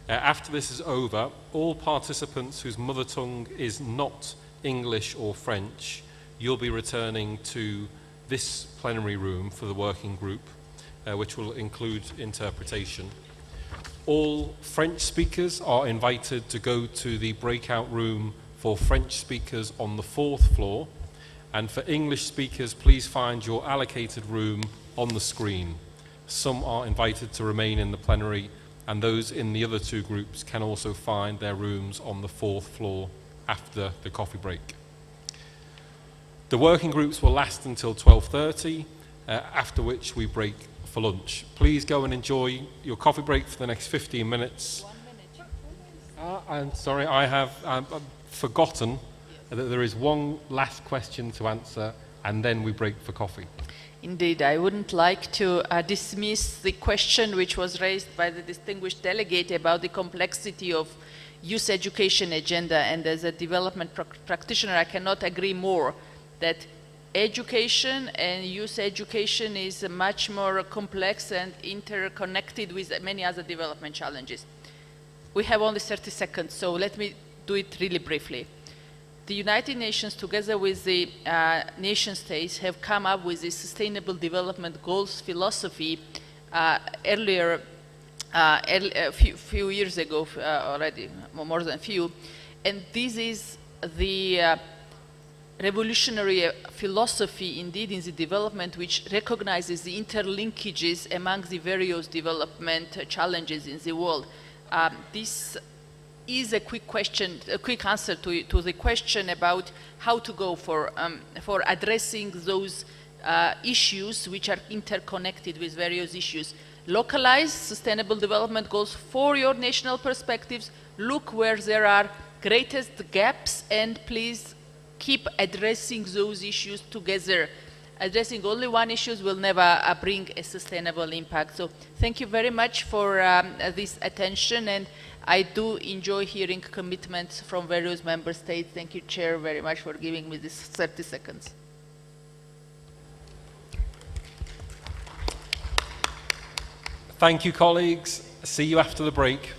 After this is over, all participants whose mother tongue is not English or French, you'll be returning to this plenary room for the working group, which will include interpretation. All French speakers are invited to go to the breakout room for French speakers on the 4th floor, and for English speakers, please find your allocated room on the screen. Some are invited to remain in the plenary, and those in the other two groups can also find their rooms on the 4th floor after the coffee break. The working groups will last until 12:30, after which we break for lunch. Please go and enjoy your coffee break for the next 15 minutes. 1 minute. I'm sorry, I have forgotten that there is one last question to answer, and then we break for coffee. Indeed, I wouldn't like to dismiss the question which was raised by the distinguished delegate about the complexity of youth education agenda, and as a development practitioner, I cannot agree more that education and youth education is much more complex and interconnected with many other development challenges. We have only 30 seconds, so let me do it really briefly. The United Nations, together with the nation states, have come up with the Sustainable Development Goals philosophy earlier, a few years ago already, more than a few. And this is the revolutionary philosophy indeed in the development, which recognizes the interlinkages among the various development challenges in the world. This is a quick question, a quick answer to the question about how to go for addressing those issues which are interconnected with various issues. Localize sustainable development goals for your national perspectives. Look where there are greatest gaps, and please keep addressing those issues together. Addressing only one issue will never bring a sustainable impact. So thank you very much for this attention, and I do enjoy hearing commitments from various member states. Thank you, Chair, very much for giving me this 30 seconds. Thank you, colleagues. See you after the break.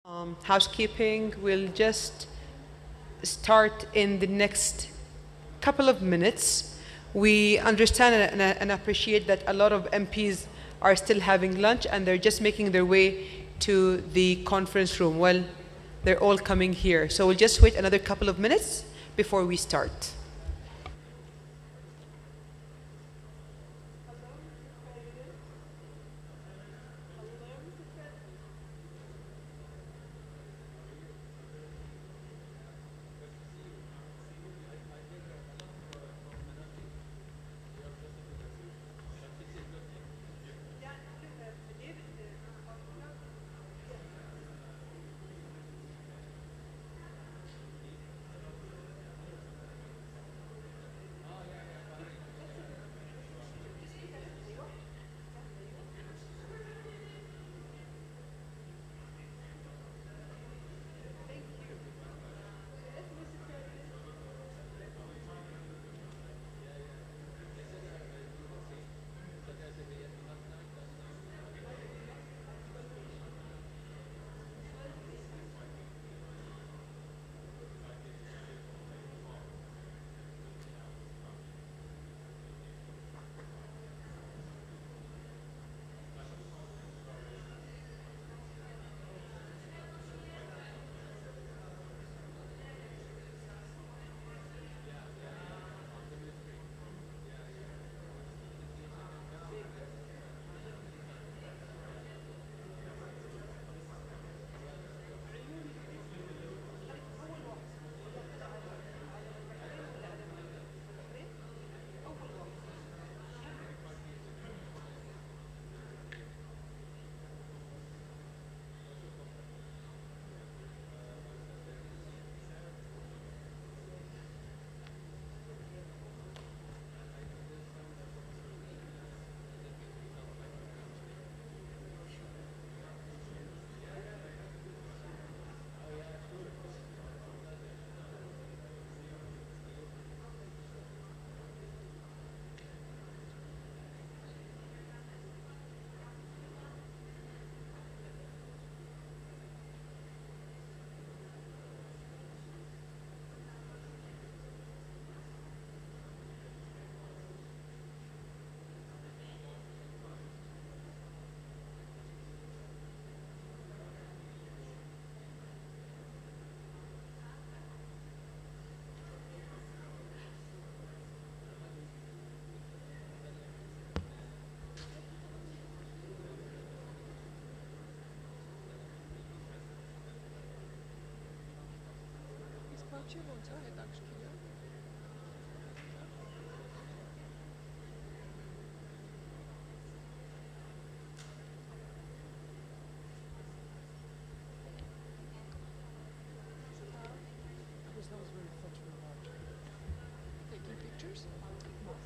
Housekeeping will just start in the next couple of minutes. We understand and appreciate that a lot of MPs are still having lunch and they're just making their way to the conference room. Well, they're all coming here. So we'll just wait another couple of minutes before we start.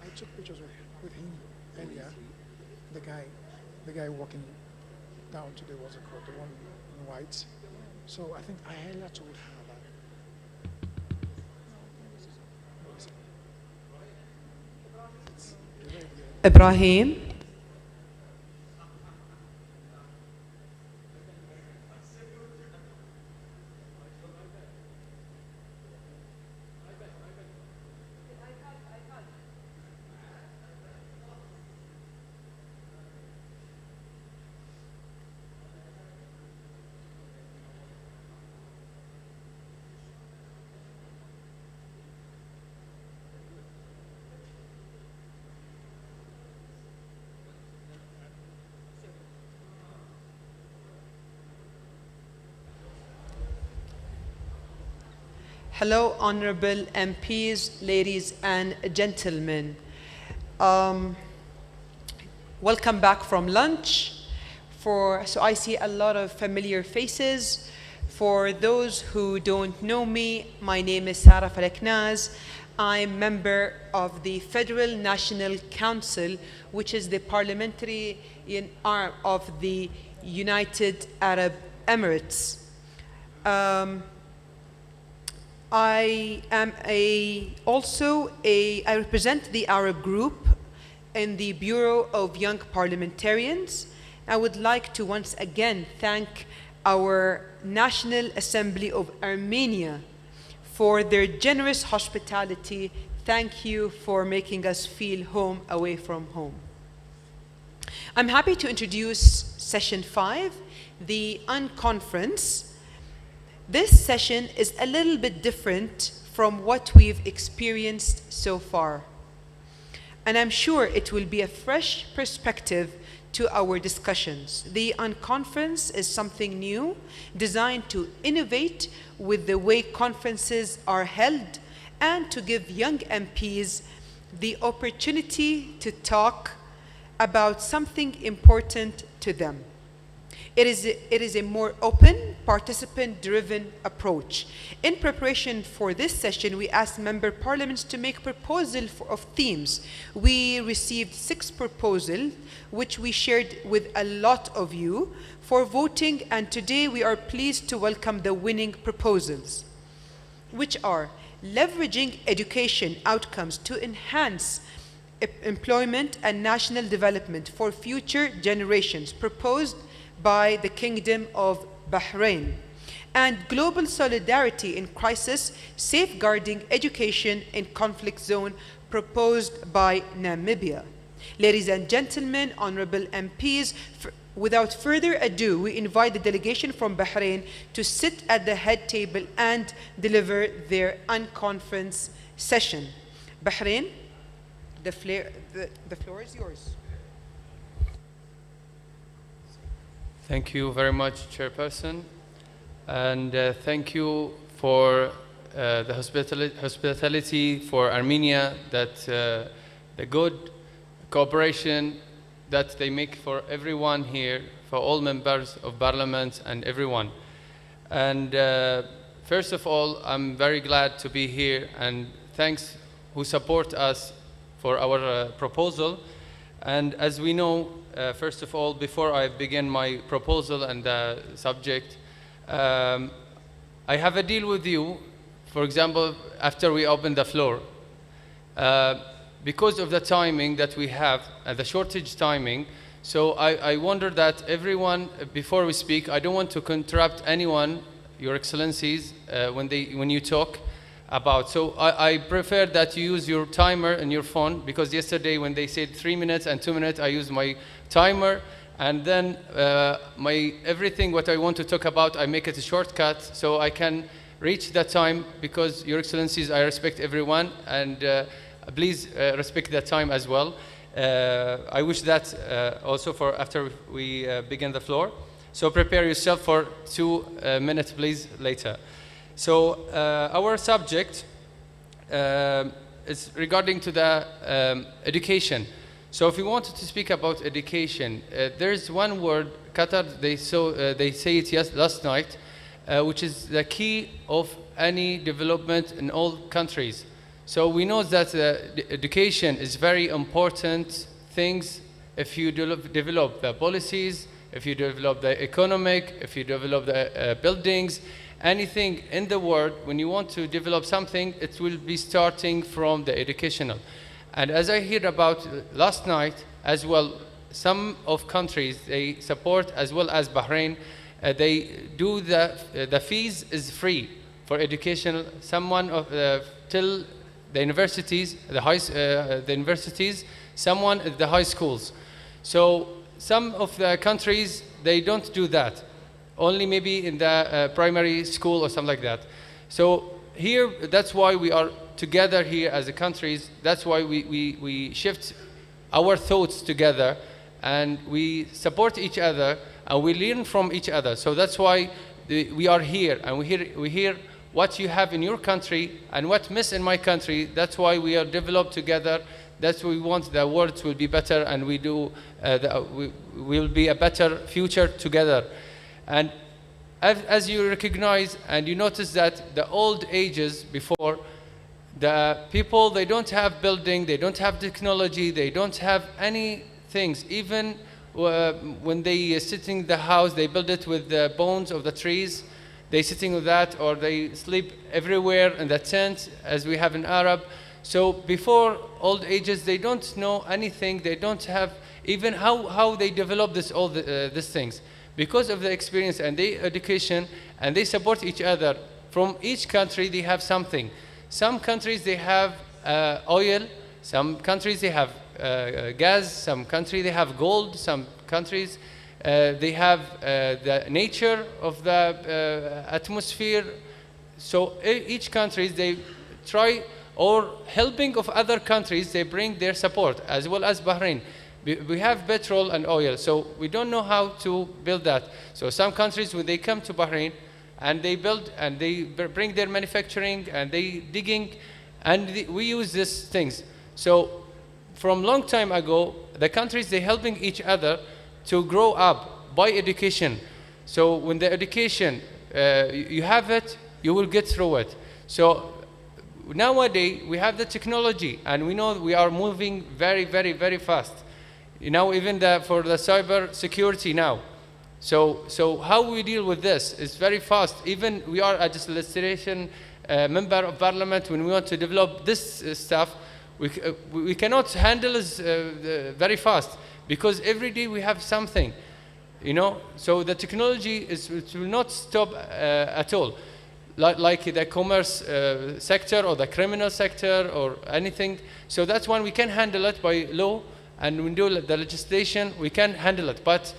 I took pictures with him earlier. The guy walking down today was called the one in white. So I think I earlier told her that. Ibrahim. Hello, honorable MPs, ladies and gentlemen. Welcome back from lunch. So I see a lot of familiar faces. For those who don't know me, my name is Sarah Faleknaz. I'm member of the Federal National Council, which is the parliamentary arm of the United Arab Emirates. I represent the Arab group in the Bureau of Young Parliamentarians. I would like to once again thank our National Assembly of Armenia for their generous hospitality. Thank you for making us feel home away from home. I'm happy to introduce session 5, the Unconference. This session is a little bit different from what we've experienced so far. And I'm sure it will be a fresh perspective to our discussions. The Unconference is something new, designed to innovate with the way conferences are held and to give young MPs the opportunity to talk about something important to them. It is a more open, participant-driven approach. In preparation for this session, we asked member parliaments to make proposals of themes. We received 6 proposals, which we shared with a lot of you for voting, and today we are pleased to welcome the winning proposals, which are leveraging education outcomes to enhance employment and national development for future generations, proposed by the Kingdom of Bahrain, and global solidarity in crisis, safeguarding education in conflict zone, proposed by Namibia. Ladies and gentlemen, honorable MPs, without further ado, we invite the delegation from Bahrain to sit at the head table and deliver their unconference session. Bahrain, the floor is yours. Thank you very much, Chairperson, and thank you for the hospitality for Armenia, that the good cooperation that they make for everyone here, for all members of Parliament and everyone. And first of all, I'm very glad to be here, and thanks who support us for our proposal. And as we know, first of all, before I begin my proposal and the subject, I have a deal with you. For example, after we open the floor, because of the timing that we have, the shortage timing, so I wonder that everyone, before we speak, I don't want to interrupt anyone, Your Excellencies, when you talk about. So I prefer that you use your timer and your phone, because yesterday when they said 3 minutes and 2 minutes, I used my timer, and then everything what I want to talk about, I make it a shortcut so I can reach that time, because Your Excellencies, I respect everyone, and please respect that time as well. I wish that also for after we begin the floor. So prepare yourself for 2 minutes, please, later. So our subject is regarding to the education. So if we wanted to speak about education, there's one word, Qatar, they say it last night, which is the key of any development in all countries. So we know that education is very important things. If you develop the policies, if you develop the economic, if you develop the buildings, anything in the world, when you want to develop something, it will be starting from the educational. And as I heard about last night as well, some of countries, they support, as well as Bahrain, they do the fees is free for educational, someone of till the universities, the universities, someone at the high schools. So some of the countries, they don't do that. Only maybe in the primary school or something like that. So here, that's why we are together here as a countries. That's why we shift our thoughts together, and we support each other, and we learn from each other. So that's why we are here, and we hear what you have in your country and what miss in my country. That's why we are developed together. That's why we want the world will be better, and we will be a better future together. And as you recognize and you notice that the old ages before, the people, they don't have building, they don't have technology, they don't have any things. Even when they sit in the house, they build it with the bones of the trees. They sitting with that, or they sleep everywhere in the tent, as we have in Arab. So before old ages, they don't know anything. They don't have even how they develop these things. because of the experience and the education, and they support each other. From each country, they have something. Some countries, they have oil. Some countries, they have gas. Some countries, they have gold. Some countries, they have the nature of the atmosphere. So each country, they try, or helping of other countries, they bring their support, as well as Bahrain. We have petrol and oil, so we don't know how to build that. So some countries, when they come to Bahrain, and they build, and they bring their manufacturing, and they digging, and we use these things. So from long time ago, the countries, they helping each other to grow up by education. So when the education, you have it, you will get through it. So nowadays, we have the technology, and we know we are moving very, very, very fast. You know, even for the cyber security now. So how we deal with this is very fast. Even we are a legislation member of parliament. When we want to develop this stuff, we cannot handle this very fast, because every day we have something, you know. So the technology it will not stop at all, like the commerce sector or the criminal sector or anything. So that's one we can handle it by law, and when we do the legislation, we can handle it. But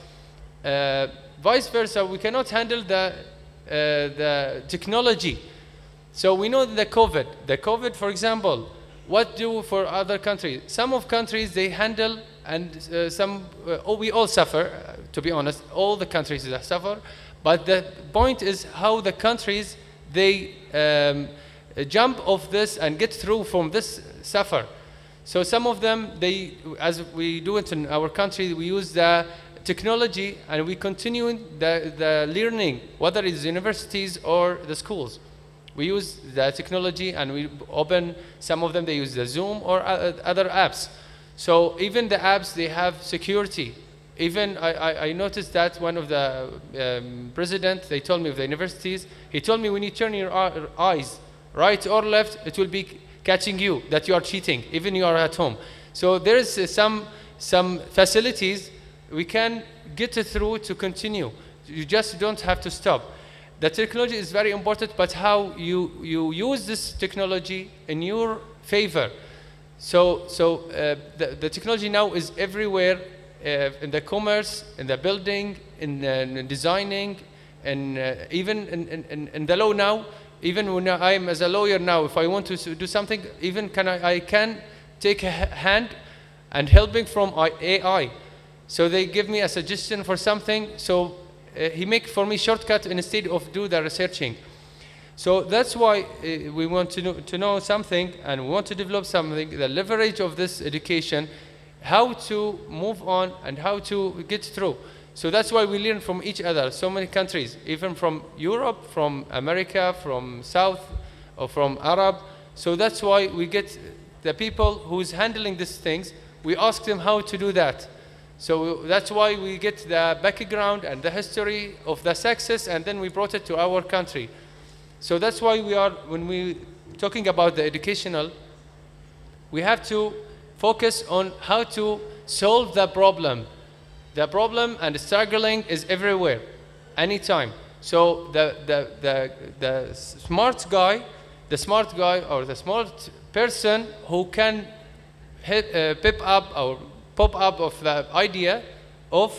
vice versa, we cannot handle the technology. So we know the COVID, for example, what do for other countries? Some of countries, they handle, and we all suffer, to be honest, all the countries suffer. But the point is how the countries, they jump off this and get through from this suffer. So some of them, as we do it in our country, we use the technology, and we continue the learning, whether it's universities or the schools. We use the technology, and we open, some of them, they use the Zoom or other apps. So even the apps, they have security. Even I noticed that one of the president, they told me of the universities, he told me when you turn your eyes right or left, it will be catching you that you are cheating, even you are at home. So there is some facilities we can get through to continue. You just don't have to stop. The technology is very important, but how you use this technology in your favor. So the technology now is everywhere, in the commerce, in the building, in designing, and even in the law now. Even when I am as a lawyer now, if I want to do something, even I can take a hand and helping from AI. So they give me a suggestion for something, so he make for me shortcut instead of do the researching. So that's why we want to know something, and we want to develop something, the leverage of this education, how to move on and how to get through. So that's why we learn from each other, so many countries, even from Europe, from America, from South, or from Arab. So that's why we get the people who's handling these things, we ask them how to do that. So that's why we get the background and the history of the success, and then we brought it to our country. So that's why when we talking about the educational, we have to focus on how to solve the problem. The problem and the struggling is everywhere, anytime. So the smart guy or the smart person who can pop up of the idea of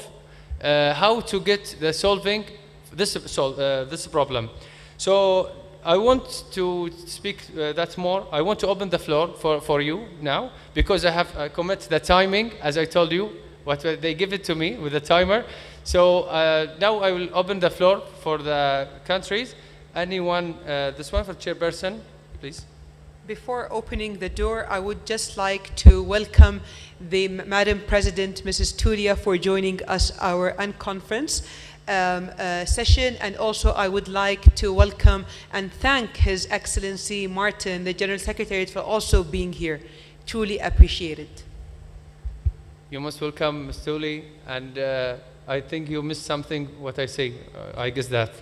how to get the solving this problem. So I want to speak that more. I want to open the floor for you now, because I have commit the timing, as I told you. What they give it to me with a timer. So now I will open the floor for the countries. Anyone, this one for chairperson, please. Before opening the door, I would just like to welcome the Madam President, Mrs. Turia, for joining us our Unconference session, and also I would like to welcome and thank His Excellency Martin, the General Secretary, for also being here. Truly appreciate it. You most welcome, Ms. Tuli, and I think you missed something, what I say, I guess that.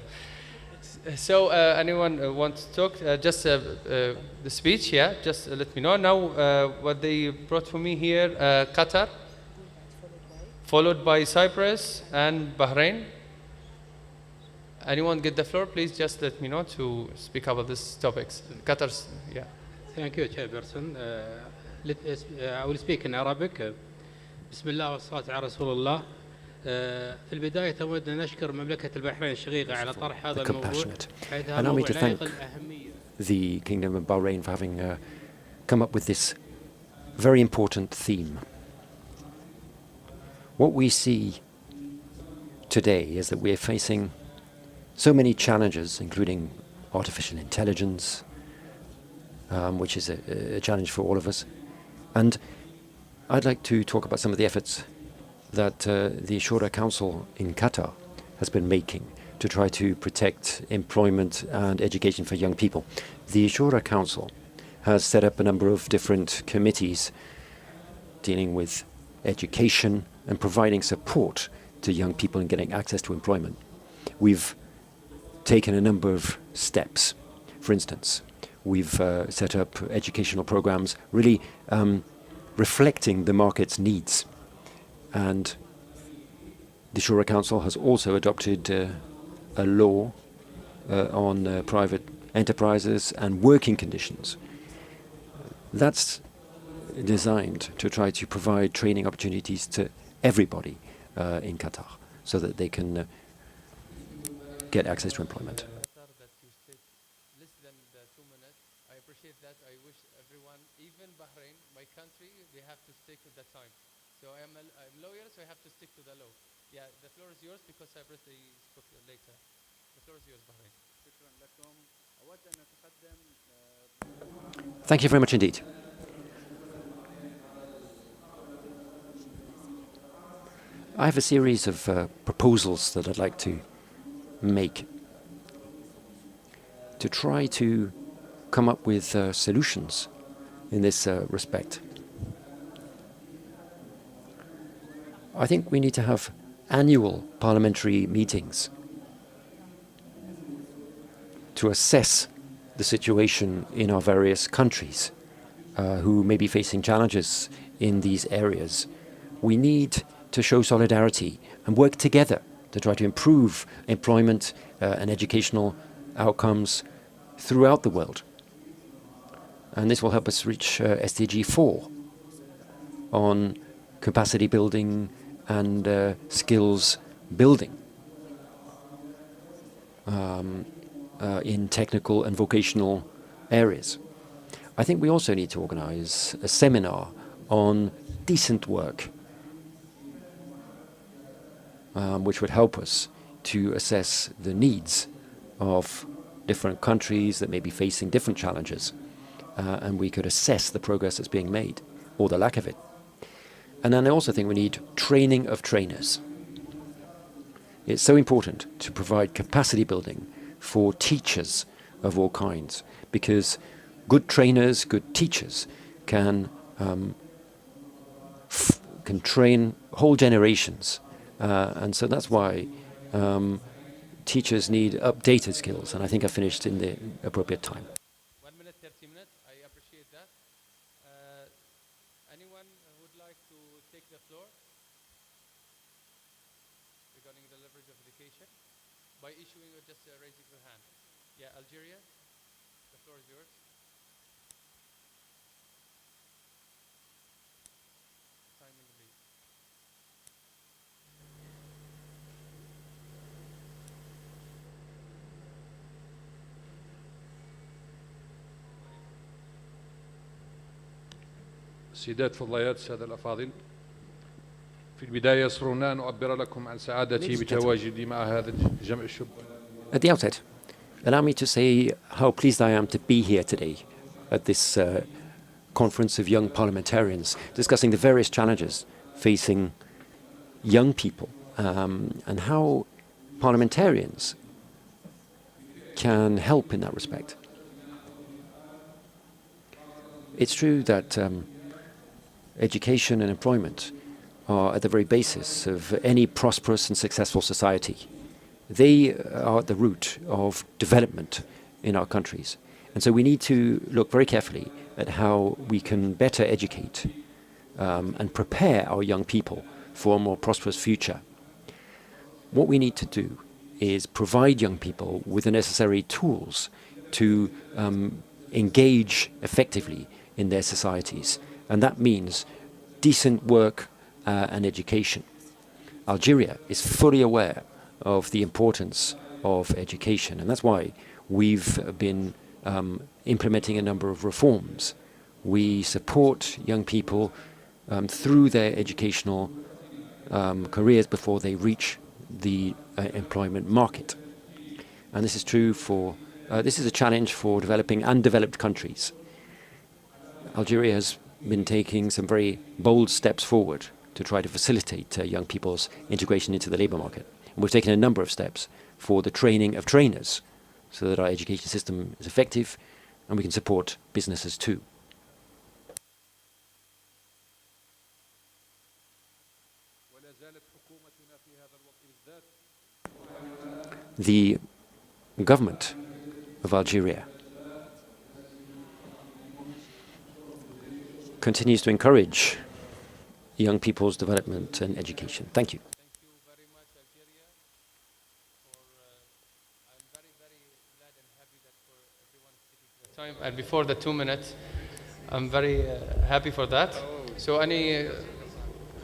So anyone wants to talk? Just the speech, yeah, just let me know. Now what they brought for me here, Qatar, followed by Cyprus and Bahrain, Anyone get the floor? Please just let me know to speak about these topics. Qatar's, yeah. Thank you, Chairperson. I will speak in Arabic. بسم الله والصلاة على رسول الله. في البداية أود أن أشكر مملكة البحرين الشقيقة على طرح هذا الموضوع. Allow me to thank the Kingdom of Bahrain for having come up with this very important theme. What we see today is that we're facing so many challenges, including artificial intelligence, which is a challenge for all of us. And I'd like to talk about some of the efforts that the Shura Council in Qatar has been making to try to protect employment and education for young people. The Shura Council has set up a number of different committees dealing with education and providing support to young people in getting access to employment. We've taken a number of steps. For instance, we've set up educational programs really reflecting the market's needs. And the Shura Council has also adopted a law on private enterprises and working conditions. That's designed to try to provide training opportunities to everybody in Qatar so that they can get access to employment. Less than 2 minutes. I appreciate that. I wish everyone, even Bahrain, my country, they have to stick to the time. So I'm lawyer, so I have to stick to the law. Yeah, the floor is yours because Cyprus they spoke later. The floor is yours, Bahrain. Thank you very much indeed. I have a series of proposals that I'd like to make to try to come up with solutions in this respect. I think we need to have annual parliamentary meetings to assess the situation in our various countries who may be facing challenges in these areas. We need to show solidarity and work together to try to improve employment and educational outcomes throughout the world. And this will help us reach SDG 4 on capacity building and skills building in technical and vocational areas. I think we also need to organize a seminar on decent work, which would help us to assess the needs of different countries that may be facing different challenges, and we could assess the progress that's being made, or the lack of it. And then I also think we need training of trainers. It's so important to provide capacity building for teachers of all kinds, because good trainers, good teachers can train whole generations. And so that's why teachers need updated skills, and I think I finished in the appropriate time. 1 minute, 30 minutes. I appreciate that. Anyone would like to take the floor regarding the leverage of education by issuing or just raising your hand? Yeah, Algeria, the floor is yours. Timing, please. سيدات فضليات السادة الأفاضل، في البداية يسرنا أن أعبر لكم عن سعادتي بتواجدي مع هذا الجمع الشب. At the outset, allow me to say how pleased I am to be here today at this conference of young parliamentarians discussing the various challenges facing young people and how parliamentarians can help in that respect. It's true that education and employment are at the very basis of any prosperous and successful society. They are at the root of development in our countries. And so we need to look very carefully at how we can better educate and prepare our young people for a more prosperous future. What we need to do is provide young people with the necessary tools to engage effectively in their societies. And that means decent work and education. Algeria is fully aware of the importance of education, and that's why we've been implementing a number of reforms. We support young people through their educational careers before they reach the employment market. And this is true for, this is a challenge for developing and developed countries. Algeria has been taking some very bold steps forward to try to facilitate young people's integration into the labour market. And we've taken a number of steps for the training of trainers so that our education system is effective and we can support businesses too. The government of Algeria continues to encourage young people's development and education. Thank you. Time and before the 2 minutes, I'm very happy for that. So any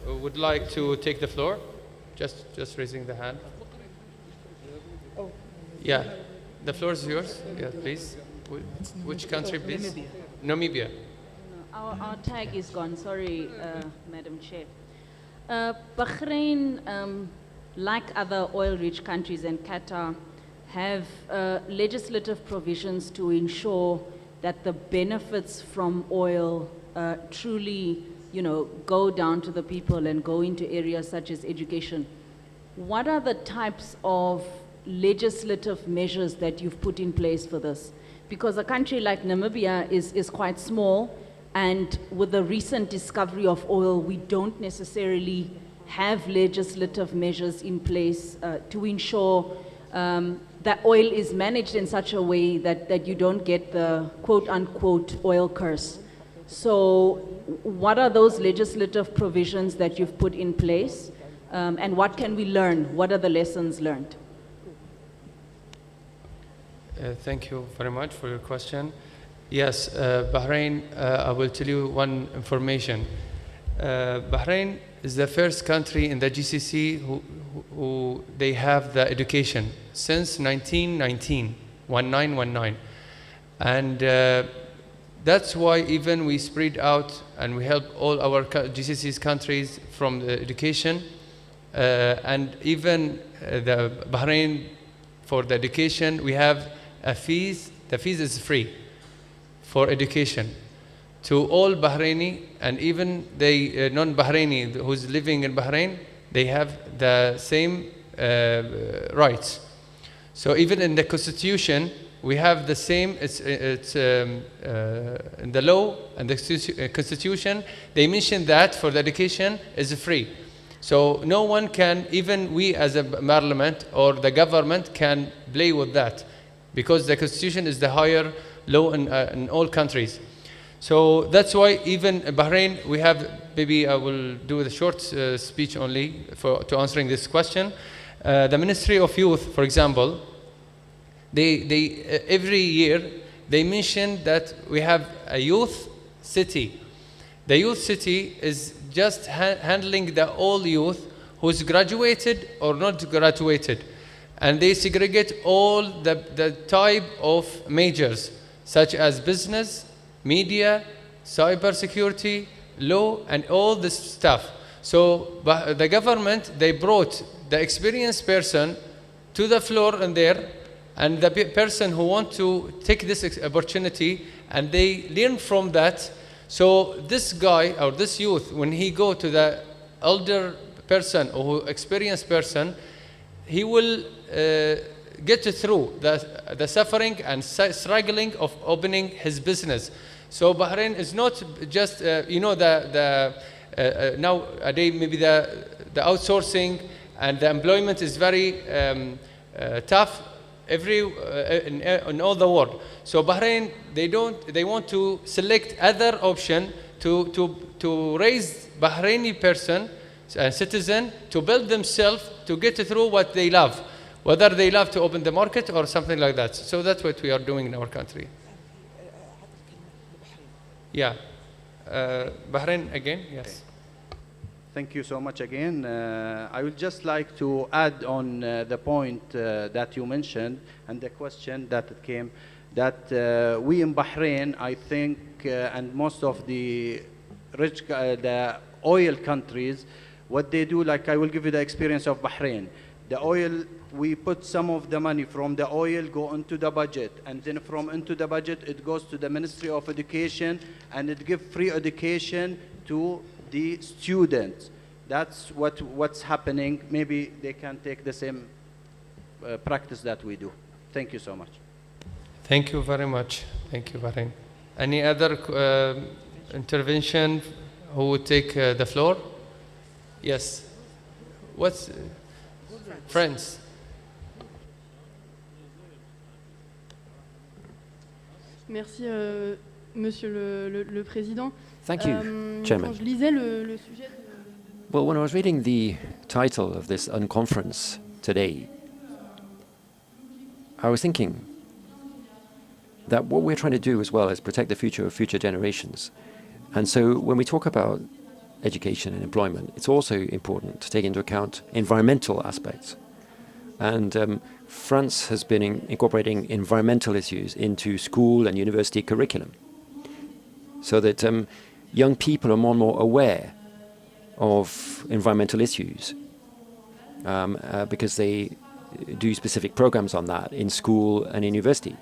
would like to take the floor? Just raising the hand. Yeah, the floor is yours. Yeah, please. Which country, please? Namibia. Namibia. Our tag is gone. Sorry, Madam Chair. Bahrain, like other oil-rich countries and Qatar, have legislative provisions to ensure that the benefits from oil truly, go down to the people and go into areas such as education. What are the types of legislative measures that you've put in place for this? Because a country like Namibia is quite small, and with the recent discovery of oil, we don't necessarily have legislative measures in place to ensure that oil is managed in such a way that you don't get the quote-unquote oil curse. So what are those legislative provisions that you've put in place, and what can we learn? What are the lessons learned? Thank you very much for your question. Yes, Bahrain, I will tell you one information. Bahrain is the first country in the GCC who they have the education since 1919. And that's why even we spread out and we help all our GCC's countries from the education. And even the Bahrain, for the education, we have a fees. The fees is free for education to all Bahraini, and even the non-Bahraini who's living in Bahrain, they have the same rights. So even in the constitution, we have the same, it's in the law and the constitution, they mention that for the education is free. So no one can, even we as a parliament or the government can play with that, because the constitution is the higher law in all countries. So that's why even Bahrain, we have, maybe I will do the short speech only to answering this question. The Ministry of Youth, for example, they every year they mention that we have a youth city. The youth city is just handling the all youth who's graduated or not graduated, and they segregate all the type of majors such as business, media, cybersecurity, law, and all this stuff. So the government, they brought the experienced person to the floor in there, and the person who want to take this opportunity, and they learn from that. So this guy or this youth, when he go to the elder person or experienced person, he will get through the suffering and struggling of opening his business. So Bahrain is not just, nowadays maybe the outsourcing and the employment is very tough in all the world. So Bahrain, they want to select other option to raise Bahraini person, citizen, to build themselves to get through what they love, whether they love to open the market or something like that. So that's what we are doing in our country. Yeah. Bahrain again, yes. Thank you so much again. I would just like to add on the point that you mentioned and the question that came, that we in Bahrain, I think, and most of the rich, the oil countries, what they do, like I will give you the experience of Bahrain. The oil, we put some of the money from the oil go into the budget, and then from into the budget it goes to the Ministry of Education, and it gives free education to the students. That's what's happening. Maybe they can take the same practice that we do. Thank you so much. Thank you very much. Thank you, Bahrain. Any other intervention? Who would take the floor? Yes. What's friends? Merci, Monsieur le Président. Thank you, Chairman. Quand je lisais le sujet de... Well, when I was reading the title of this Unconference today, I was thinking that what we're trying to do as well is protect the future of future generations. And so when we talk about education and employment, it's also important to take into account environmental aspects. And France has been incorporating environmental issues into school and university curriculum, so that young people are more and more aware of environmental issues, because they do specific programs on that in school and in university.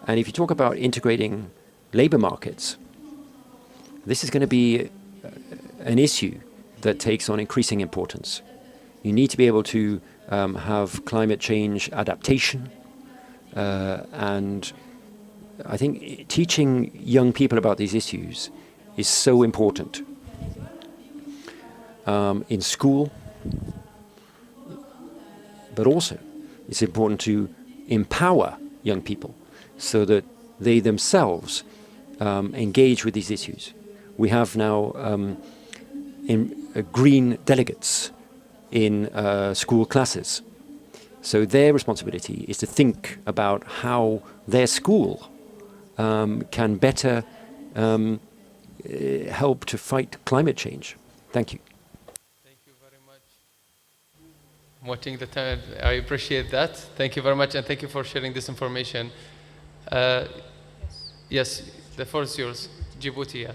And if you talk about integrating labor markets, this is going to be an issue that takes on increasing importance. You need to be able to have climate change adaptation, and I think teaching young people about these issues is so important. In school, but also it's important to empower young people so that they themselves engage with these issues. We have now green delegates in school classes. So their responsibility is to think about how their school can better help to fight climate change. Thank you. Watching the time, I appreciate that. Thank you very much, and thank you for sharing this information. Yes, the floor is yours. Djibouti. Yeah.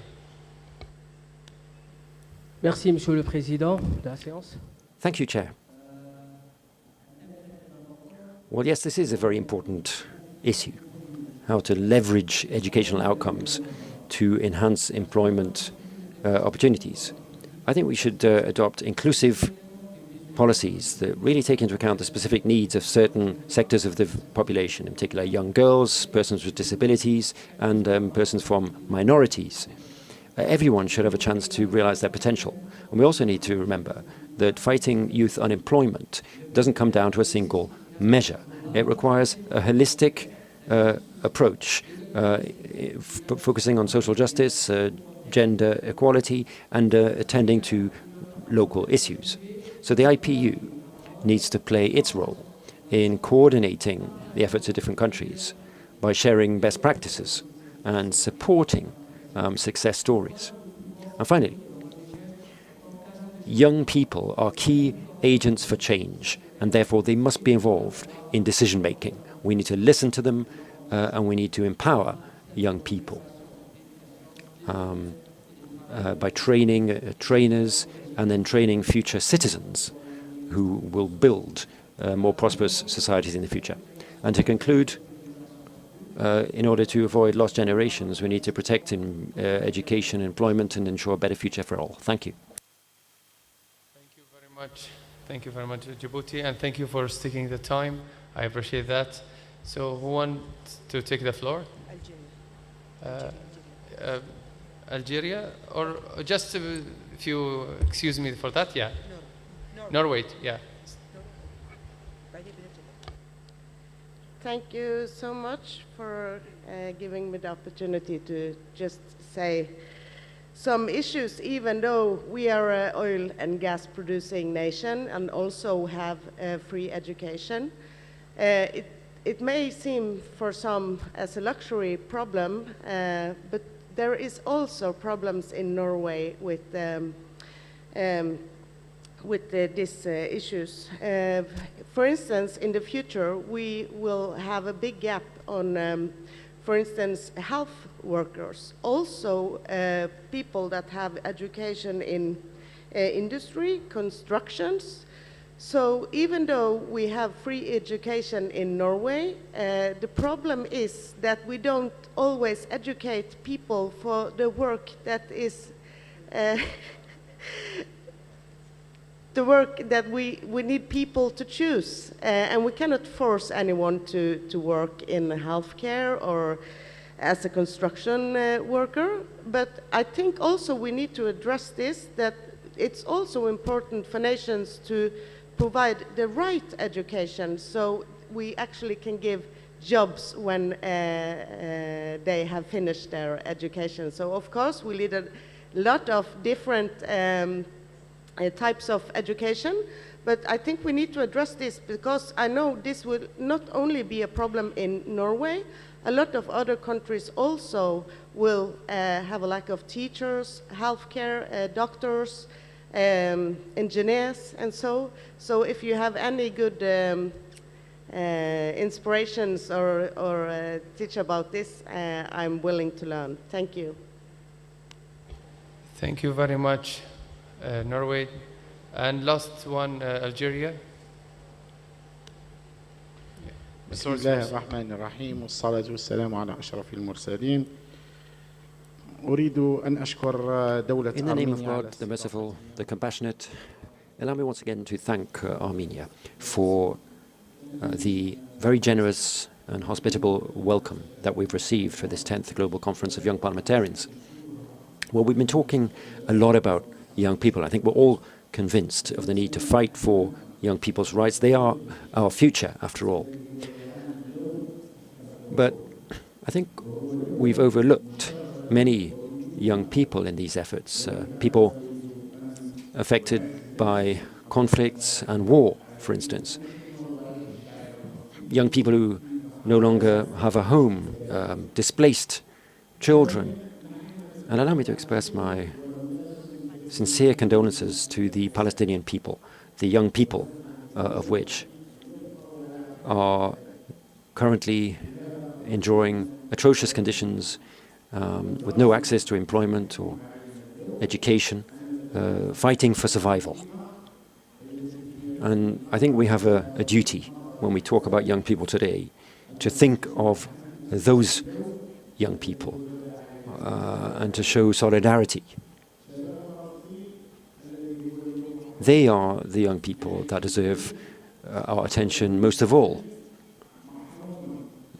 Merci, Monsieur le Président de la séance. Thank you, Chair. Well, yes, this is a very important issue, how to leverage educational outcomes to enhance employment opportunities. I think we should adopt inclusive policies that really take into account the specific needs of certain sectors of the population, in particular young girls, persons with disabilities, and persons from minorities. Everyone should have a chance to realize their potential. And we also need to remember that fighting youth unemployment doesn't come down to a single measure. It requires a holistic approach, focusing on social justice, gender equality, and attending to local issues. So the IPU needs to play its role in coordinating the efforts of different countries by sharing best practices and supporting success stories. And finally, young people are key agents for change, and therefore they must be involved in decision making. We need to listen to them, and we need to empower young people by training trainers and then training future citizens who will build more prosperous societies in the future. And to conclude, in order to avoid lost generations, we need to protect education, employment, and ensure a better future for all. Thank you. Thank you very much. Thank you very much, Djibouti, and thank you for sticking the time. I appreciate that. So who wants to take the floor? Algeria, or just if you excuse me for that, yeah. Norway, yeah. Thank you so much for giving me the opportunity to just say some issues, even though we are an oil and gas producing nation and also have free education. It may seem for some as a luxury problem, but there is also problems in Norway with these issues. For instance, in the future, we will have a big gap on, for instance, health workers. Also, people that have education in industry, constructions. So even though we have free education in Norway, the problem is that we don't always educate people for the work that is the work that we need people to choose. And we cannot force anyone to work in healthcare or as a construction worker. But I think also we need to address this, that it's also important for nations to provide the right education so we actually can give jobs when they have finished their education. So of course we need a lot of different types of education, but I think we need to address this because I know this will not only be a problem in Norway, a lot of other countries also will have a lack of teachers, healthcare, doctors, engineers, and so if you have any good inspirations or teach about this, I'm willing to learn. Thank you. Thank you very much, Norway. And last one, Algeria. بسم الله الرحمن الرحيم والصلاة والسلام على أشرف المرسلين. أريد أن أشكر دولة In the name of أرمينيا God, the merciful, the compassionate, allow me once again to thank Armenia for the very generous and hospitable welcome that we've received for this 10th Global Conference of Young Parliamentarians. Well, we've been talking a lot about young people. I think we're all convinced of the need to fight for young people's rights. They are our future, after all. But I think we've overlooked many young people in these efforts, people affected by conflicts and war, for instance. Young people who no longer have a home, displaced children. And allow me to express my sincere condolences to the Palestinian people, the young people of which are currently enjoying atrocious conditions with no access to employment or education, fighting for survival. And I think we have a duty when we talk about young people today to think of those young people and to show solidarity. They are the young people that deserve our attention most of all.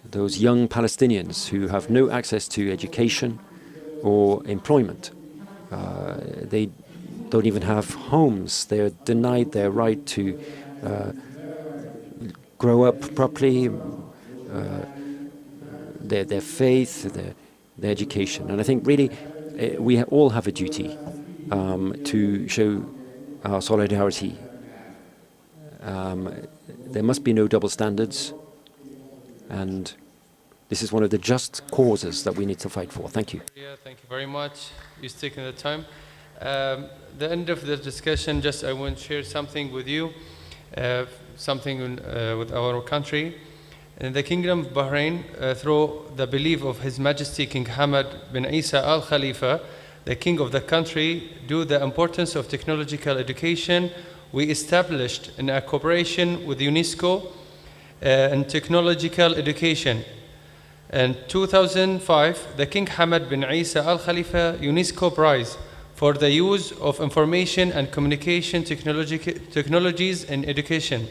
Those young Palestinians who have no access to education or employment. They don't even have homes. They are denied their right to grow up properly, their faith, their education. And I think really we all have a duty to show our solidarity. There must be no double standards, and this is one of the just causes that we need to fight for. Thank you. Yeah, thank you very much. You're taking the time. The end of the discussion, just I want to share something with you, something with our country. In the Kingdom of Bahrain, through the belief of His Majesty King Hamad bin Isa Al Khalifa, the king of the country, due to the importance of technological education, we established in a cooperation with UNESCO in technological education. In 2005, the King Hamad bin Isa Al Khalifa UNESCO Prize for the use of information and communication technologies in education,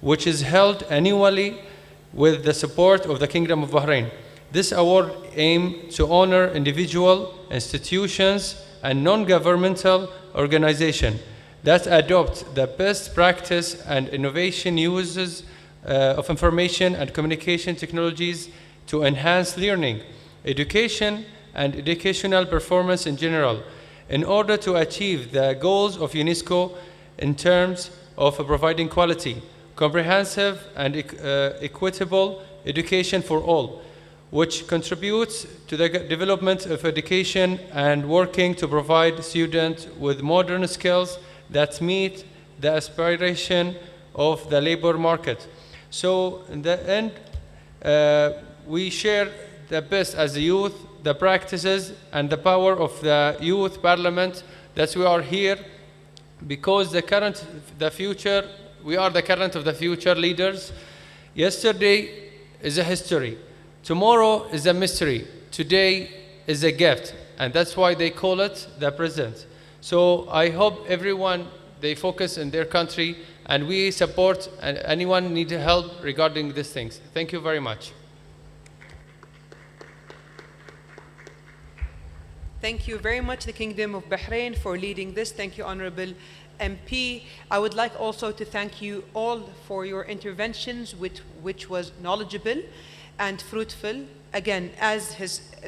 which is held annually with the support of the Kingdom of Bahrain. This award aims to honor individual, institutions, and non-governmental organizations that adopt the best practice and innovation uses of information and communication technologies to enhance learning, education, and educational performance in general. in order to achieve the goals of UNESCO in terms of providing quality, comprehensive and equitable education for all, which contributes to the development of education and working to provide students with modern skills that meet the aspiration of the labor market. So in the end, we share the best as the youth, the practices and the power of the youth parliament, that we are here because we are the current of the future leaders. Yesterday is a history. Tomorrow is a mystery. Today is a gift. And that's why they call it the present. So I hope everyone, they focus in their country and we support anyone need help regarding these things. Thank you very much. Thank you very much, the Kingdom of Bahrain, for leading this. Thank you, Honorable MP. I would like also to thank you all for your interventions, which was knowledgeable and fruitful. Again, as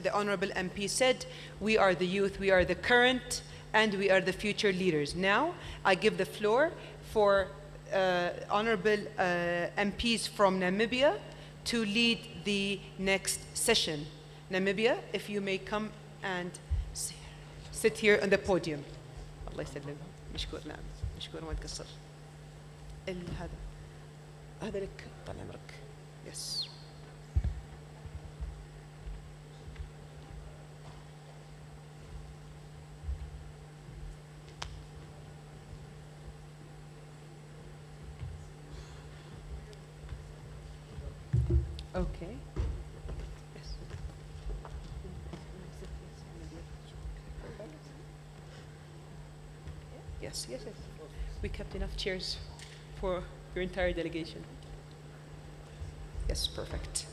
the Honorable MP said, we are the youth, we are the current, and we are the future leaders. Now, I give the floor for Honorable MPs from Namibia to lead the next session. Namibia, if you may come and sit here on the podium. الله يسلمك. مشكور. نعم مشكور ما تقصر. هذا لك طال عمرك. Yes. Okay. Yes, yes, yes. We kept enough chairs for your entire delegation. Yes, perfect.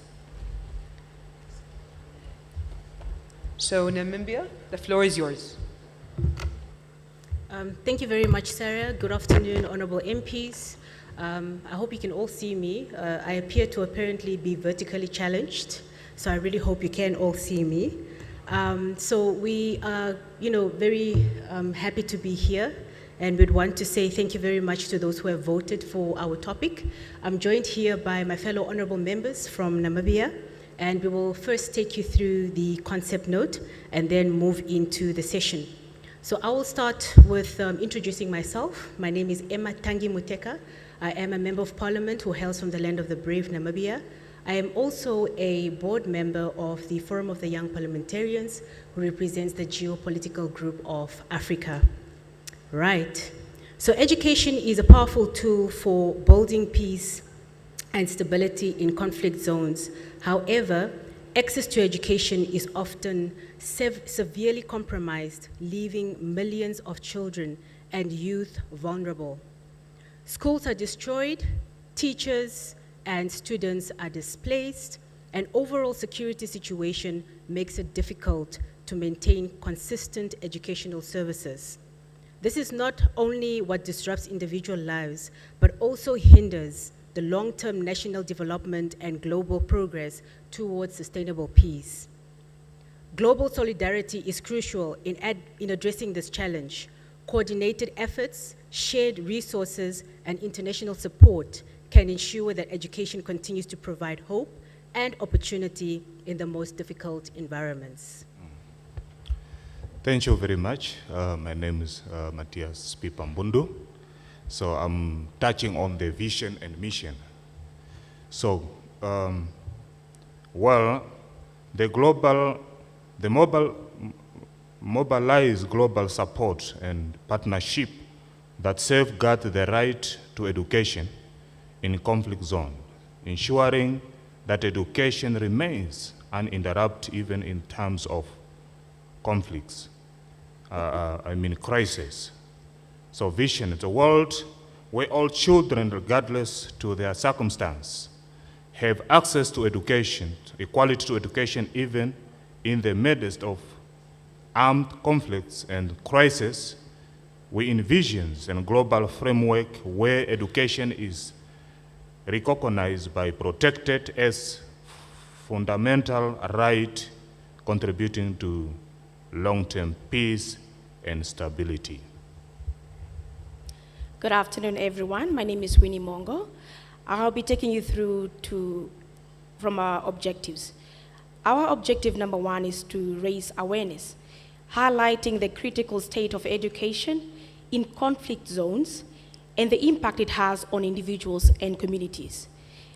So, Namibia, the floor is yours. Thank you very much, Sarah. Good afternoon, honorable MPs. I hope you can all see me. I appear to apparently be vertically challenged, so I really hope you can all see me. So we are, very happy to be here, and we'd want to say thank you very much to those who have voted for our topic. I'm joined here by my fellow honorable members from Namibia, and we will first take you through the concept note and then move into the session. So I will start with introducing myself. My name is Emma Tangi Muteka. I am a member of parliament who hails from the land of the brave, Namibia. I am also a board member of the Forum of the Young Parliamentarians, who represents the geopolitical group of Africa. Right. So education is a powerful tool for building peace and stability in conflict zones. However, access to education is often severely compromised, leaving millions of children and youth vulnerable. Schools are destroyed, teachers and students are displaced, and overall security situation makes it difficult to maintain consistent educational services. This is not only what disrupts individual lives, but also hinders the long-term national development and global progress towards sustainable peace. Global solidarity is crucial in addressing this challenge. Coordinated efforts, shared resources, and international support can ensure that education continues to provide hope and opportunity in the most difficult environments. Thank you very much. My name is Matthias Pipambundu. So I'm touching on the vision and mission. So, mobilize global support and partnership that safeguard the right to education in conflict zone, ensuring that education remains uninterrupted even in times of conflicts, crisis. So vision is a world where all children, regardless to their circumstance, have access to education, equality to education, even in the midst of armed conflicts and crisis. We envision a global framework where education is recognized by protected as fundamental right, contributing to long-term peace and stability. Good afternoon, everyone. My name is Winnie Mongo. I'll be taking you through from our objectives. Our objective number 1 is to raise awareness, highlighting the critical state of education in conflict zones and the impact it has on individuals and communities.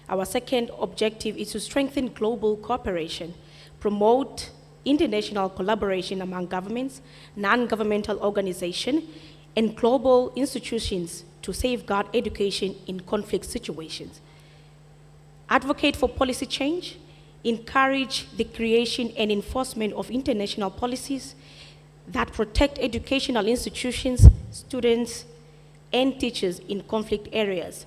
Our second objective is to strengthen global cooperation, promote international collaboration among governments, non-governmental organizations, and global institutions to safeguard education in conflict situations. Advocate for policy change, encourage the creation and enforcement of international policies that protect educational institutions, students, and teachers in conflict areas.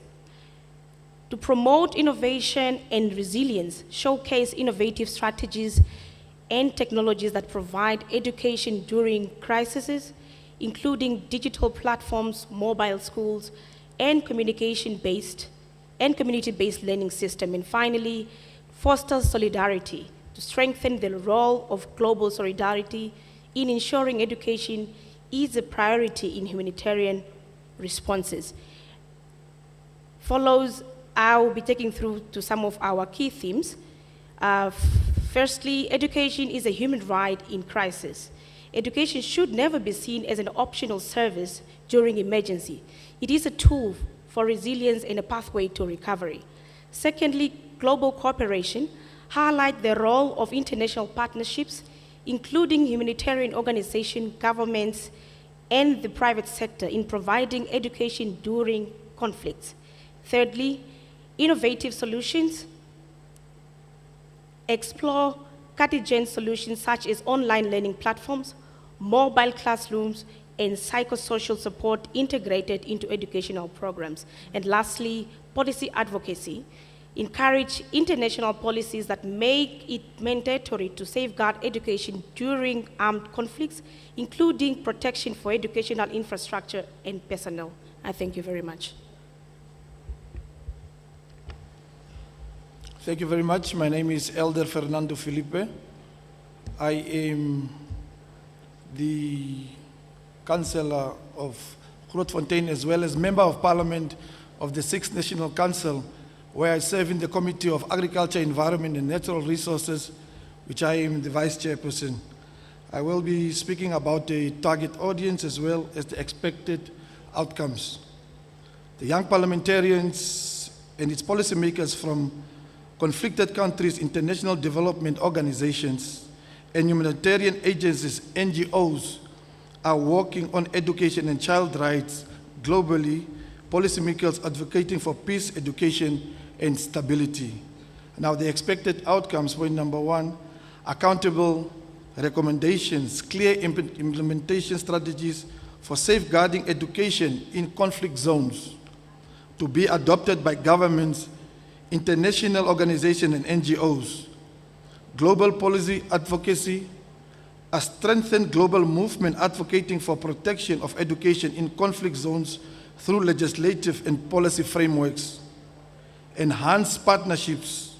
To promote innovation and resilience, showcase innovative strategies and technologies that provide education during crises, including digital platforms, mobile schools, and communication-based and community-based learning system. And finally, foster solidarity to strengthen the role of global solidarity in ensuring education is a priority in humanitarian responses. I'll be taking through to some of our key themes. Firstly, education is a human right in crisis. Education should never be seen as an optional service during emergency. It is a tool for resilience and a pathway to recovery. Secondly, global cooperation highlight the role of international partnerships, including humanitarian organizations, governments, and the private sector in providing education during conflicts. Thirdly, innovative solutions, explore cutting-edge solutions such as online learning platforms, mobile classrooms, and psychosocial support integrated into educational programs. And lastly, policy advocacy. Encourage international policies that make it mandatory to safeguard education during armed conflicts, including protection for educational infrastructure and personnel. I thank you very much. Thank you very much. My name is Elder Fernando Felipe. I am the Councillor of Grootfontein as well as Member of Parliament of the 6th National Council, where I serve in the Committee of Agriculture, Environment and Natural Resources, which I am the Vice Chairperson. I will be speaking about the target audience as well as the expected outcomes. The young parliamentarians and its policymakers from conflicted countries, international development organizations, and humanitarian agencies, NGOs, are working on education and child rights globally, policymakers advocating for peace, education, and stability. Now, the expected outcomes were, number 1, accountable recommendations, clear implementation strategies for safeguarding education in conflict zones to be adopted by governments, international organizations, and NGOs. Global policy advocacy, a strengthened global movement advocating for protection of education in conflict zones through legislative and policy frameworks. Enhanced partnerships,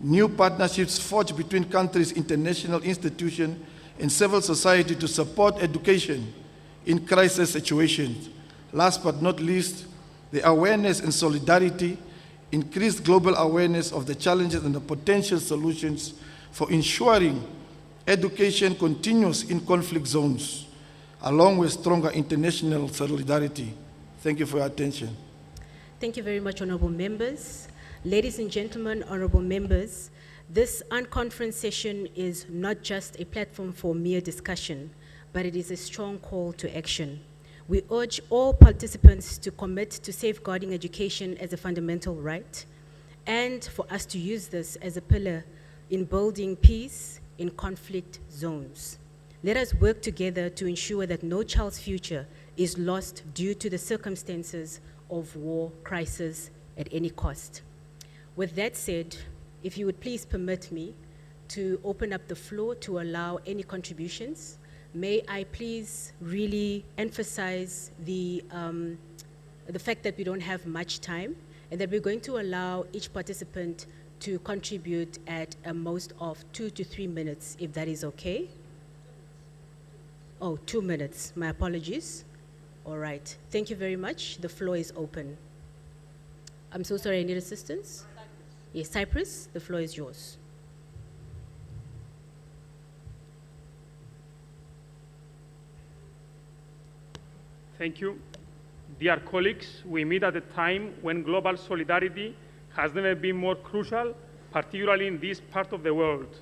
new partnerships forged between countries, international institutions, and civil society to support education in crisis situations. Last but not least, the awareness and solidarity, increased global awareness of the challenges and the potential solutions for ensuring education continues in conflict zones, along with stronger international solidarity. Thank you for your attention. Thank you very much, honorable members. Ladies and gentlemen, honorable members, this Unconference session is not just a platform for mere discussion, but it is a strong call to action. We urge all participants to commit to safeguarding education as a fundamental right, and for us to use this as a pillar in building peace in conflict zones. Let us work together to ensure that no child's future is lost due to the circumstances of war, crisis, at any cost. With that said, if you would please permit me to open up the floor to allow any contributions. May I please really emphasize the fact that we don't have much time and that we're going to allow each participant to contribute at a most of 2 to 3 minutes, if that is okay. Oh, 2 minutes. My apologies. All right. Thank you very much. The floor is open. I'm so sorry, I need assistance. Yes, Cyprus, the floor is yours. Thank you. Dear colleagues, we meet at a time when global solidarity has never been more crucial, particularly in this part of the world.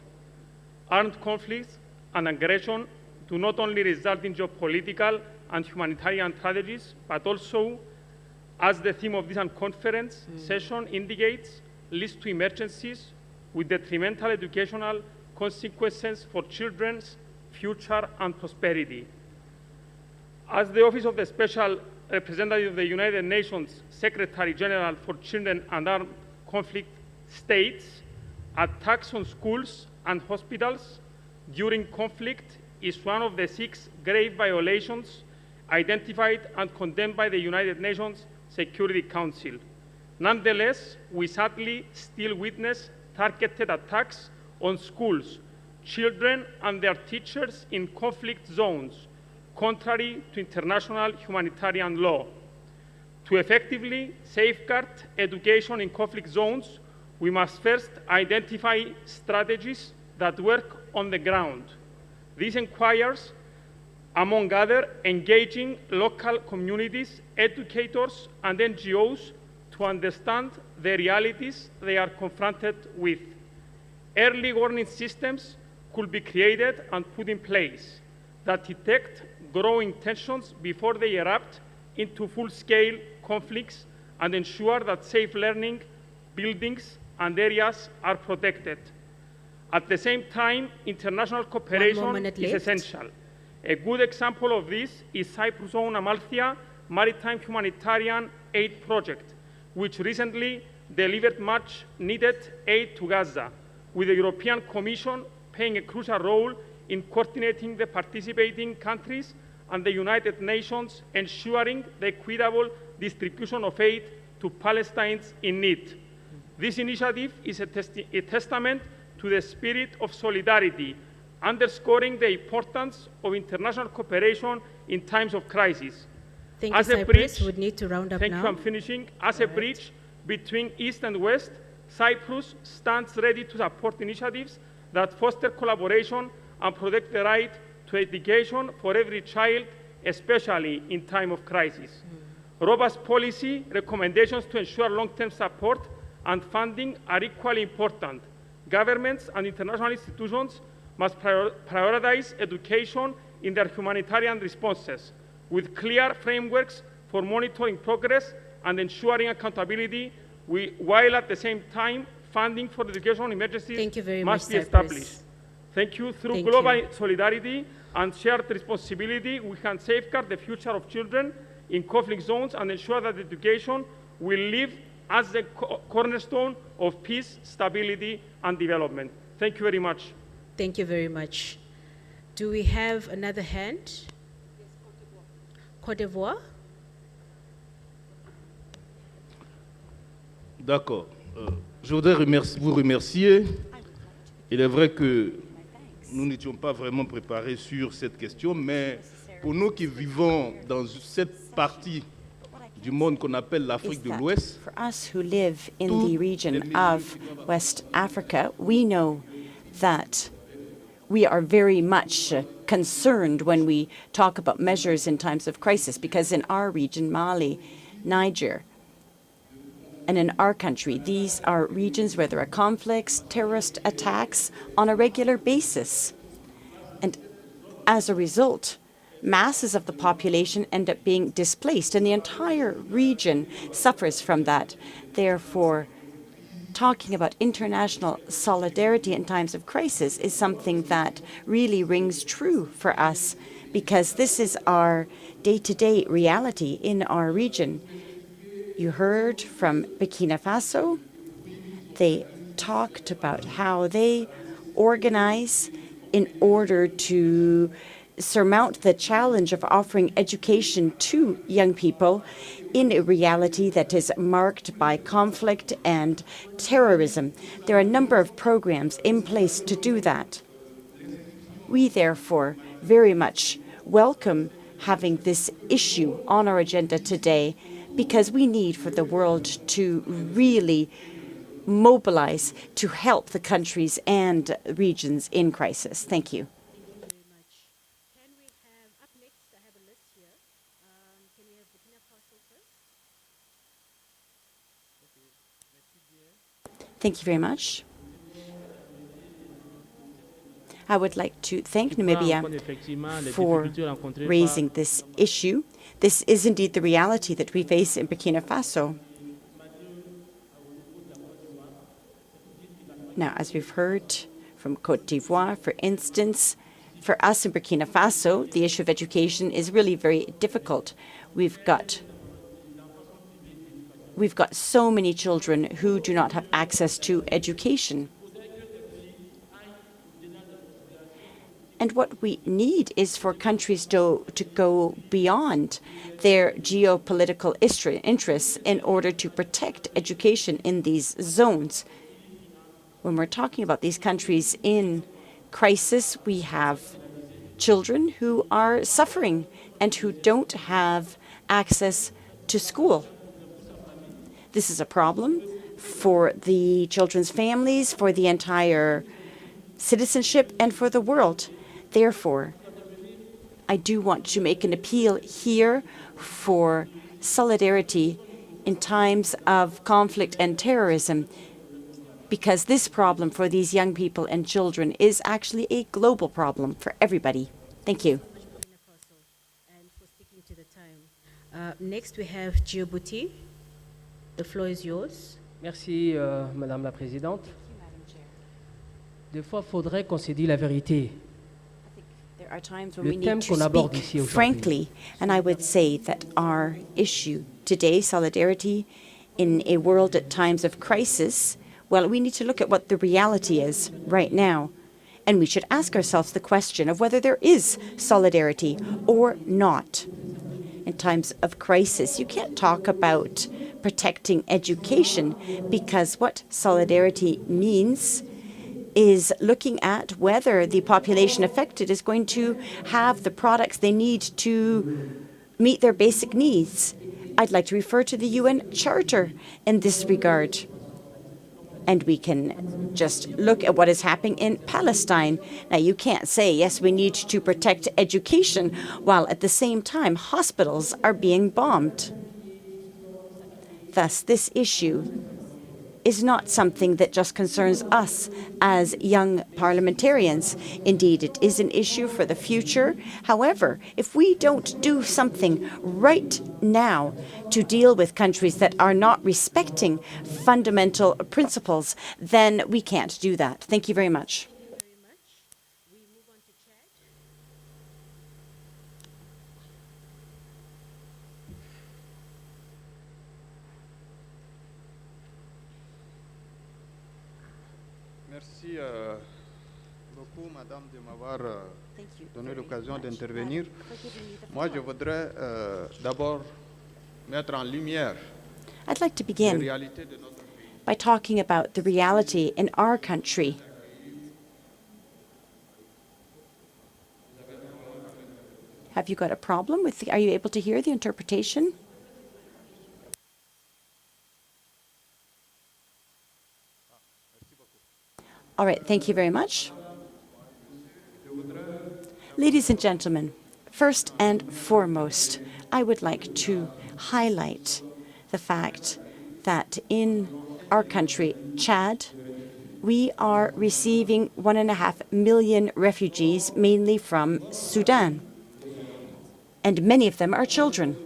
Armed conflicts and aggression do not only result in geopolitical and humanitarian tragedies, but also, as the theme of this Unconference session indicates, leads to emergencies with detrimental educational consequences for children's future and prosperity. As the Office of the Special Representative of the United Nations Secretary General for Children and Armed Conflict states, attacks on schools and hospitals during conflict is one of the 6 grave violations identified and condemned by the United Nations Security Council. Nonetheless, we sadly still witness targeted attacks on schools, children, and their teachers in conflict zones, contrary to international humanitarian law. To effectively safeguard education in conflict zones, we must first identify strategies that work on the ground. This requires, among others, engaging local communities, educators, and NGOs to understand the realities they are confronted with. Early warning systems could be created and put in place that detect growing tensions before they erupt into full-scale conflicts and ensure that safe learning buildings and areas are protected. At the same time, international cooperation is essential. A good example of this is Cyprus' own Amalthea Maritime Humanitarian Aid Project, which recently delivered much-needed aid to Gaza, with the European Commission playing a crucial role in coordinating the participating countries and the United Nations ensuring the equitable distribution of aid to Palestinians in need. This initiative is a testament to the spirit of solidarity, underscoring the importance of international cooperation in times of crisis. Thank you, Cyprus. Would need to round up thank now. you, I'm finishing. As a bridge between East and West, Cyprus stands ready to support initiatives that foster collaboration and protect the right to education for every child, especially in time of crisis. Robust policy recommendations to ensure long-term support and funding are equally important. Governments and international institutions must prioritize education in their humanitarian responses, with clear frameworks for monitoring progress and ensuring accountability, while at the same time funding for educational emergencies must be established. Thank you. Through global solidarity and shared responsibility, we can safeguard the future of children in conflict zones and ensure that education will live as the cornerstone of peace, stability, and development. Thank you very much. Thank you very much. Do we have another hand? Côte d'Ivoire. D'accord. Je voudrais vous remercier. Il est vrai que nous n'étions pas vraiment préparés sur cette question, mais pour nous qui vivons dans cette partie du monde qu'on appelle l'Afrique de l'Ouest, for us who live in the region of West Africa, we know that we are very much concerned when we talk about measures in times of crisis, because in our region, Mali, Niger, and in our country, these are regions where there are conflicts, terrorist attacks on a regular basis. And as a result, masses of the population end up being displaced, and the entire region suffers from that. Therefore, talking about international solidarity in times of crisis is something that really rings true for us, because this is our day-to-day reality in our region. You heard from Burkina Faso. They talked about how they organize in order to surmount the challenge of offering education to young people in a reality that is marked by conflict and terrorism. There are a number of programs in place to do that. We therefore very much welcome having this issue on our agenda today because we need for the world to really mobilize to help the countries and regions in crisis. Thank you. Thank you very much. I would like to thank Namibia for raising this issue. This is indeed the reality that we face in Burkina Faso. Now, as we've heard from Côte d'Ivoire, for instance, for us in Burkina Faso, the issue of education is really very difficult. We've got so many children who do not have access to education. And what we need is for countries to go beyond their geopolitical interests in order to protect education in these zones. When we're talking about these countries in crisis, we have children who are suffering and who don't have access to school. This is a problem for the children's families, for the entire citizenship, and for the world. Therefore, I do want to make an appeal here for solidarity in times of conflict and terrorism, because this problem for these young people and children is actually a global problem for everybody. Thank you. Next, we have Djibouti. The floor is yours. Merci, Madame la Présidente. Des fois, il faudrait qu'on se dise la vérité. There are times when we need to speak frankly, and I would say that our issue today, solidarity in a world at times of crisis, well, we need to look at what the reality is right now. And we should ask ourselves the question of whether there is solidarity or not. In times of crisis, you can't talk about protecting education, because what solidarity means is looking at whether the population affected is going to have the products they need to meet their basic needs. I'd like to refer to the UN Charter in this regard. And we can just look at what is happening in Palestine. Now, you can't say, yes, we need to protect education, while at the same time hospitals are being bombed. Thus, this issue is not something that just concerns us as young parliamentarians. Indeed, it is an issue for the future. However, if we don't do something right now to deal with countries that are not respecting fundamental principles, then we can't do that. Thank you very much. Merci beaucoup, Madame, de m'avoir donné l'occasion d'intervenir. Moi, je voudrais d'abord mettre en lumière I'd like to begin by talking about the reality in our country. Have you got a problem with are you able to hear the interpretation? All right, thank you very much. Ladies and gentlemen, first and foremost, I would like to highlight the fact that in our country, Chad, we are receiving 1.5 million refugees, mainly from Sudan, and many of them are children.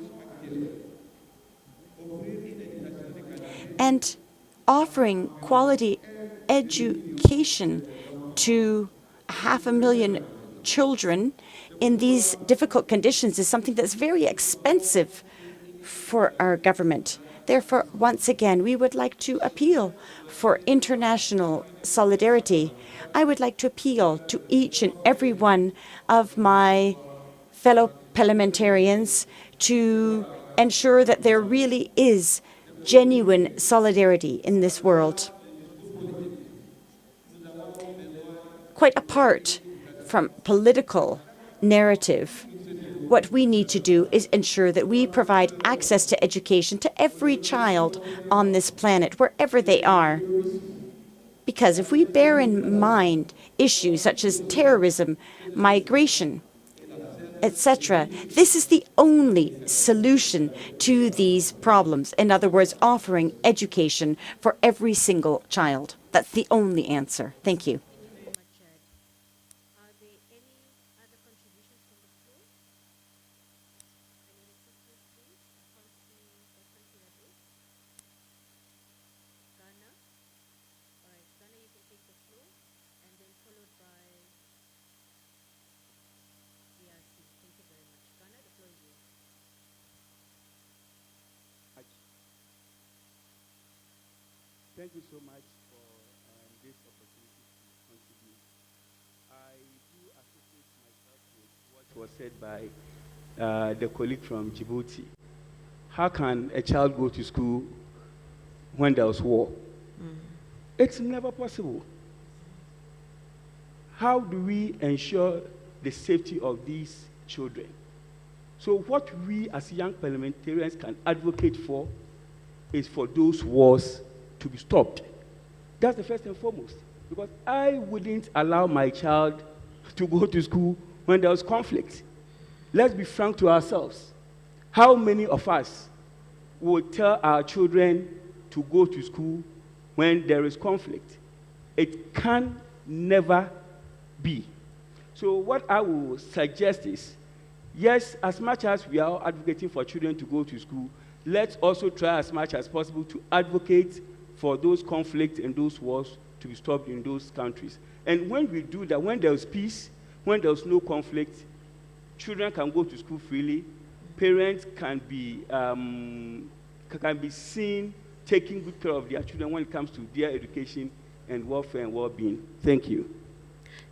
And offering quality education to 500,000 children in these difficult conditions is something that's very expensive for our government. Therefore, once again, we would like to appeal for international solidarity. I would like to appeal to each and every one of my fellow parliamentarians to ensure that there really is genuine solidarity in this world. Quite apart from political narrative, what we need to do is ensure that we provide access to education to every child on this planet, wherever they are. Because if we bear in mind issues such as terrorism, migration, etc., this is the only solution to these problems. In other words, offering education for every single child. That's the only answer. Thank you. Thank you so much for this opportunity to contribute. I do associate myself with what was said by the colleague from Djibouti. How can a child go to school when there was war? It's never possible. How do we ensure the safety of these children? So what we as young parliamentarians can advocate for is for those wars to be stopped. That's the first and foremost, because I wouldn't allow my child to go to school when there was conflict. Let's be frank to ourselves. How many of us would tell our children to go to school when there is conflict? It can never be. So what I will suggest is, yes, as much as we are advocating for children to go to school, let's also try as much as possible to advocate for those conflicts and those wars to be stopped in those countries. And when we do that, when there's peace, when there's no conflict, children can go to school freely, parents can be seen taking good care of their children when it comes to their education and welfare and well-being. Thank you.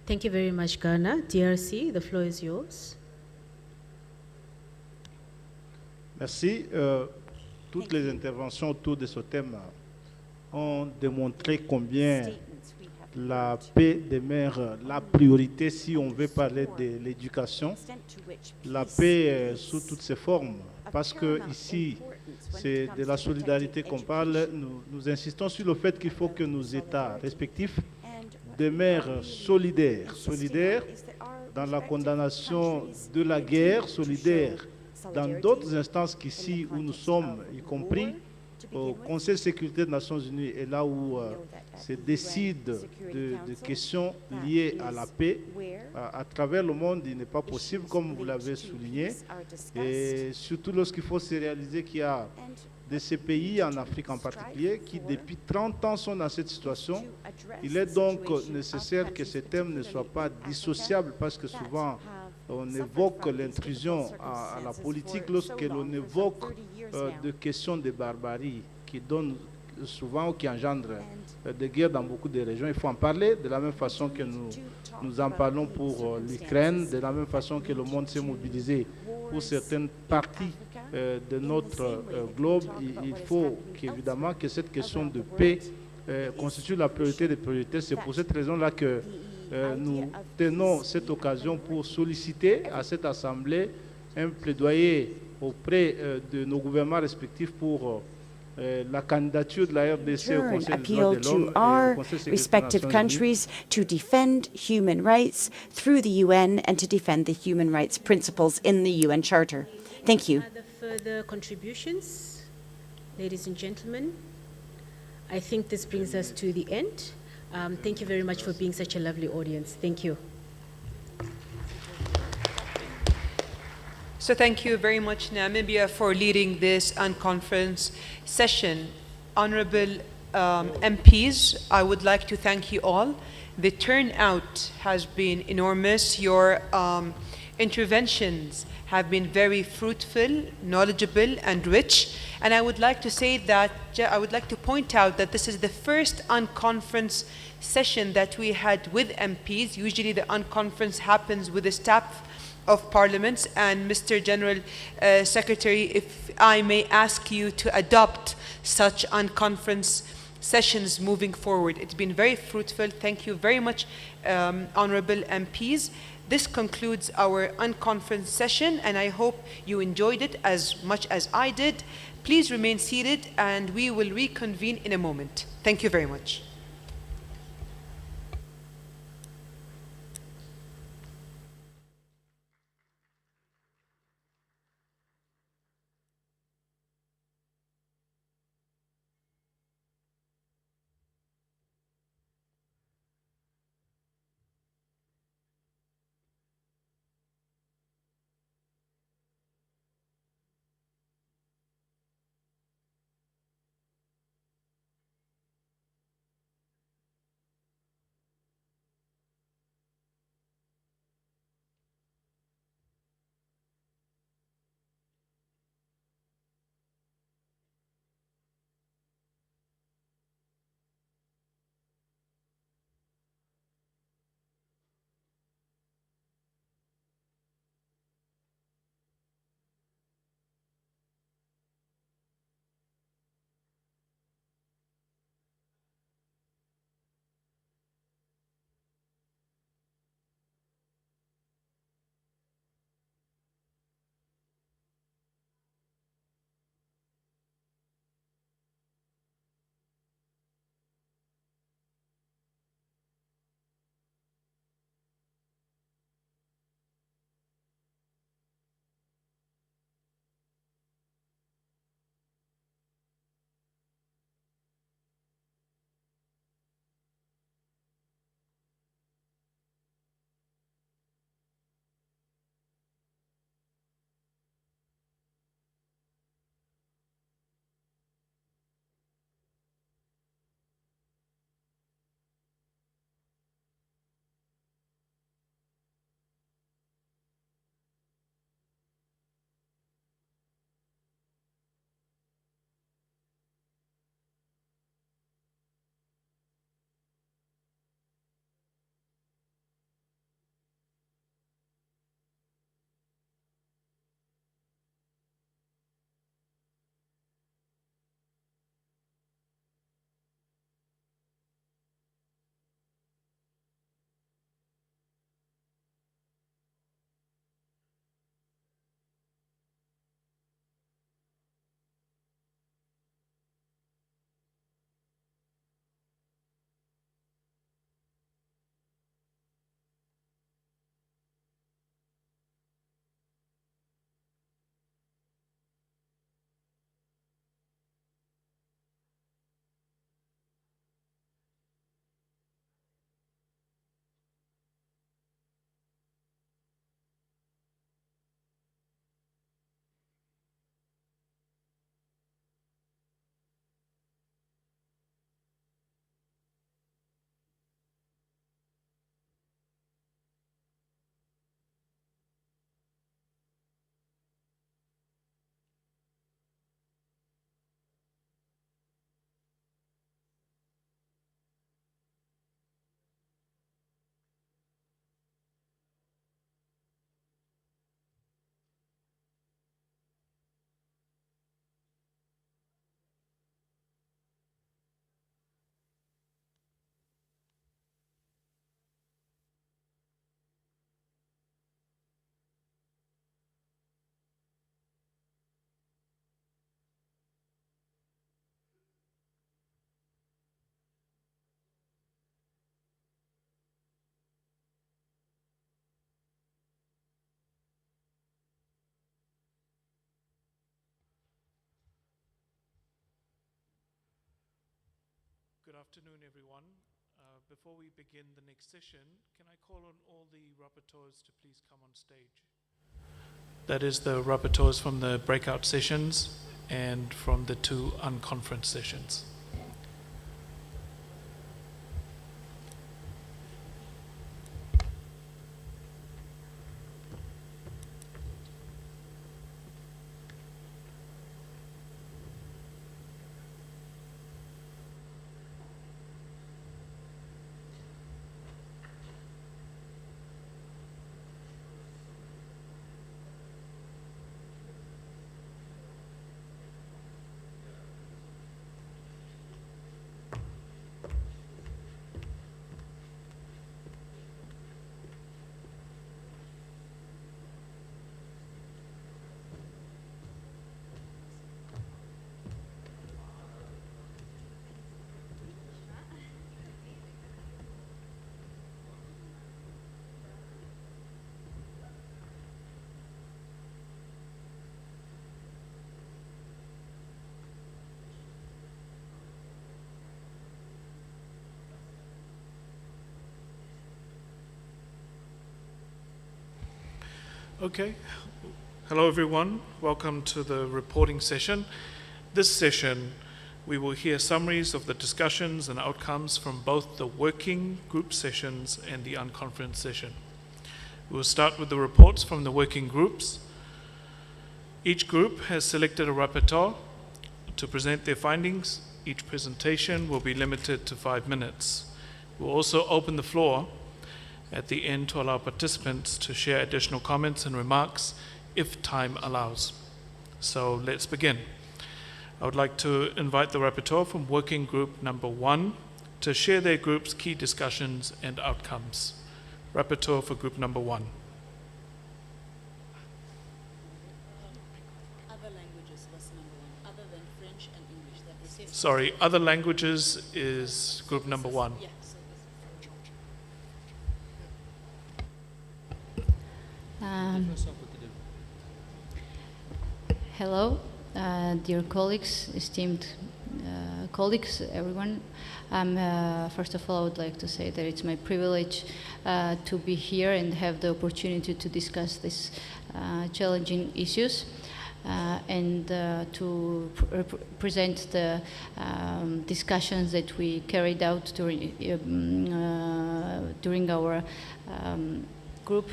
Thank you very much, Ghana. DRC, the floor is yours. Merci. Toutes les interventions autour de ce thème ont démontré combien la paix demeure la priorité si on veut parler de l'éducation. La paix sous toutes ses formes, parce que ici, c'est de la solidarité qu'on parle. Nous insistons sur le fait qu'il faut que nos États respectifs demeurent solidaires dans la condamnation de la guerre, solidaires dans d'autres instances qu'ici où nous sommes, y compris au Conseil de sécurité des Nations Unies, et là où se décide de questions liées à la paix. À travers le monde, il n'est pas possible, comme vous l'avez souligné, et surtout lorsqu'il faut se réaliser qu'il y a de ces pays, en Afrique en particulier, qui depuis 30 ans sont dans cette situation. Il est donc nécessaire que ce thème ne soit pas dissociable, parce que souvent on évoque l'intrusion à la politique lorsque l'on évoque des questions de barbarie qui donnent souvent ou qui engendrent des guerres dans beaucoup de régions. Il faut en parler de la même façon que nous en parlons pour l'Ukraine, de la même façon que le monde s'est mobilisé pour certaines parties de notre globe. Il faut évidemment que cette question de paix constitue la priorité des priorités. C'est pour cette raison-là que nous tenons cette occasion pour solliciter à cette Assemblée un plaidoyer auprès de nos gouvernements respectifs pour la candidature de la RDC au Conseil des droits de l'homme et au Conseil de sécurité des respective Nations countries to defend human rights through the UN and to defend the human rights principles in the UN Charter. Thank you. Other further contributions, ladies and gentlemen? I think this brings us to the end. Thank you very much for being such a lovely audience. Thank you. So thank you very much, Namibia, for leading this Unconference session. Honorable MPs, I would like to thank you all. The turnout has been enormous. Your interventions have been very fruitful, knowledgeable, and rich. And I would like to say that, I would like to point out that this is the first Unconference session that we had with MPs. Usually the Unconference happens with the staff of parliaments. And Mr. General Secretary, if I may ask you to adopt such Unconference sessions moving forward. It's been very fruitful. Thank you very much, honorable MPs. This concludes our unconference session, and I hope you enjoyed it as much as I did. Please remain seated, and we will reconvene in a moment. Thank you very much. Good afternoon, everyone. Before we begin the next session, can I call on all the rapporteurs to please come on stage? That is the rapporteurs from the breakout sessions and from the 2 unconference sessions. Okay. Hello, everyone. Welcome to the reporting session. This session, we will hear summaries of the discussions and outcomes from both the working group sessions and the Unconference session. We will start with the reports from the working groups. Each group has selected a rapporteur to present their findings. Each presentation will be limited to 5 minutes. We'll also open the floor at the end to allow participants to share additional comments and remarks if time allows. So let's begin. I would like to invite the rapporteur from working group number 1 to share their group's key discussions and outcomes. Rapporteur for group number 1. Sorry, other languages is group number 1. Hello, dear colleagues, esteemed colleagues, everyone. First of all, I would like to say that it's my privilege to be here and have the opportunity to discuss these challenging issues. And to present the discussions that we carried out during our group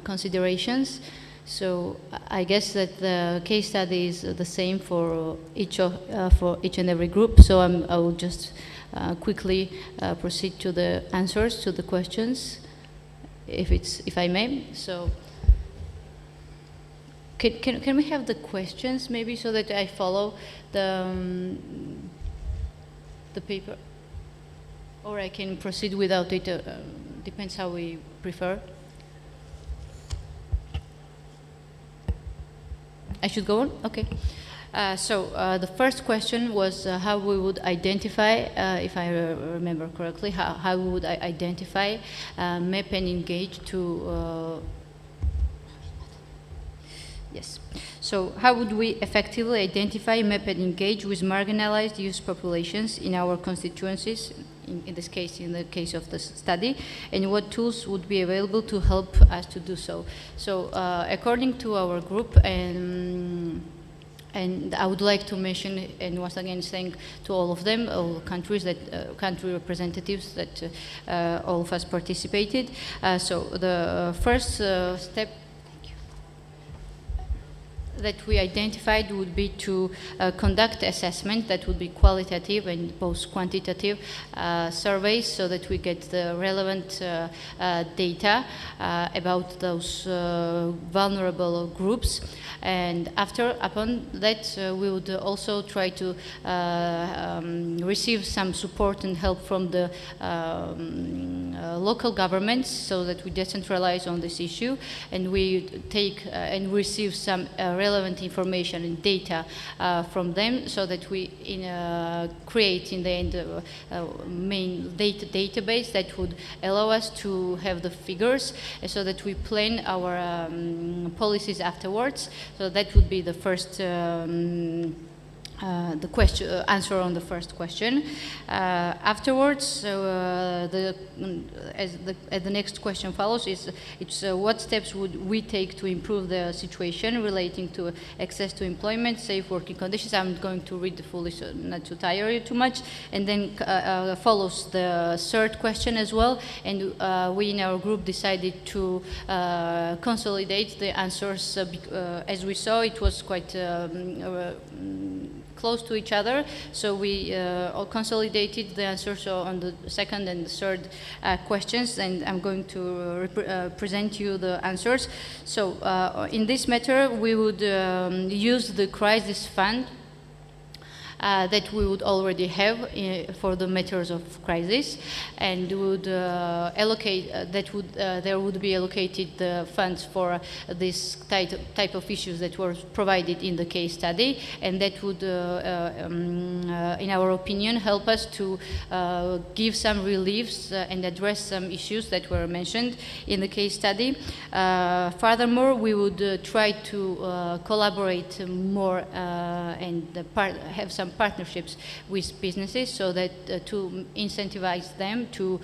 considerations. So I guess that the case study is the same for each and every group. So I will just quickly proceed to the answers to the questions, if I may. So. Can we have the questions maybe so that I follow the paper, or I can proceed without it? Depends how we prefer. I should go on? Okay. So the first question was how we would identify, if I remember correctly, how we would identify, map and engage to yes. So how would we effectively identify, map and engage with marginalized youth populations in our constituencies, in this case, in the case of the study, and what tools would be available to help us to do so? So according to our group, and I would like to mention, and once again thank to all of them, all countries that, country representatives that all of us participated. So the first step that we identified would be to conduct assessment that would be qualitative and both quantitative surveys, so that we get the relevant data about those vulnerable groups. And upon that, we would also try to receive some support and help from the local governments, so that we decentralize on this issue, and we take and receive some relevant information and data from them, so that we create in the end main database that would allow us to have the figures, so that we plan our policies afterwards. So that would be the first the question, answer on the first question. Afterwards, as the next question follows, it's what steps would we take to improve the situation relating to access to employment, safe working conditions. I'm going to read the full, so not to tire you too much. And then follows the third question as well. And we in our group decided to consolidate the answers. As we saw, it was quite close to each other, so we all consolidated the answers on the second and the third questions, and I'm going to present you the answers. So in this matter, we would use the crisis fund that we would already have for the matters of crisis, and would allocate there would be allocated the funds for this type of issues that were provided in the case study, and that would, in our opinion, help us to give some reliefs and address some issues that were mentioned in the case study. Furthermore, we would try to collaborate more and have some some partnerships with businesses so that to incentivize them to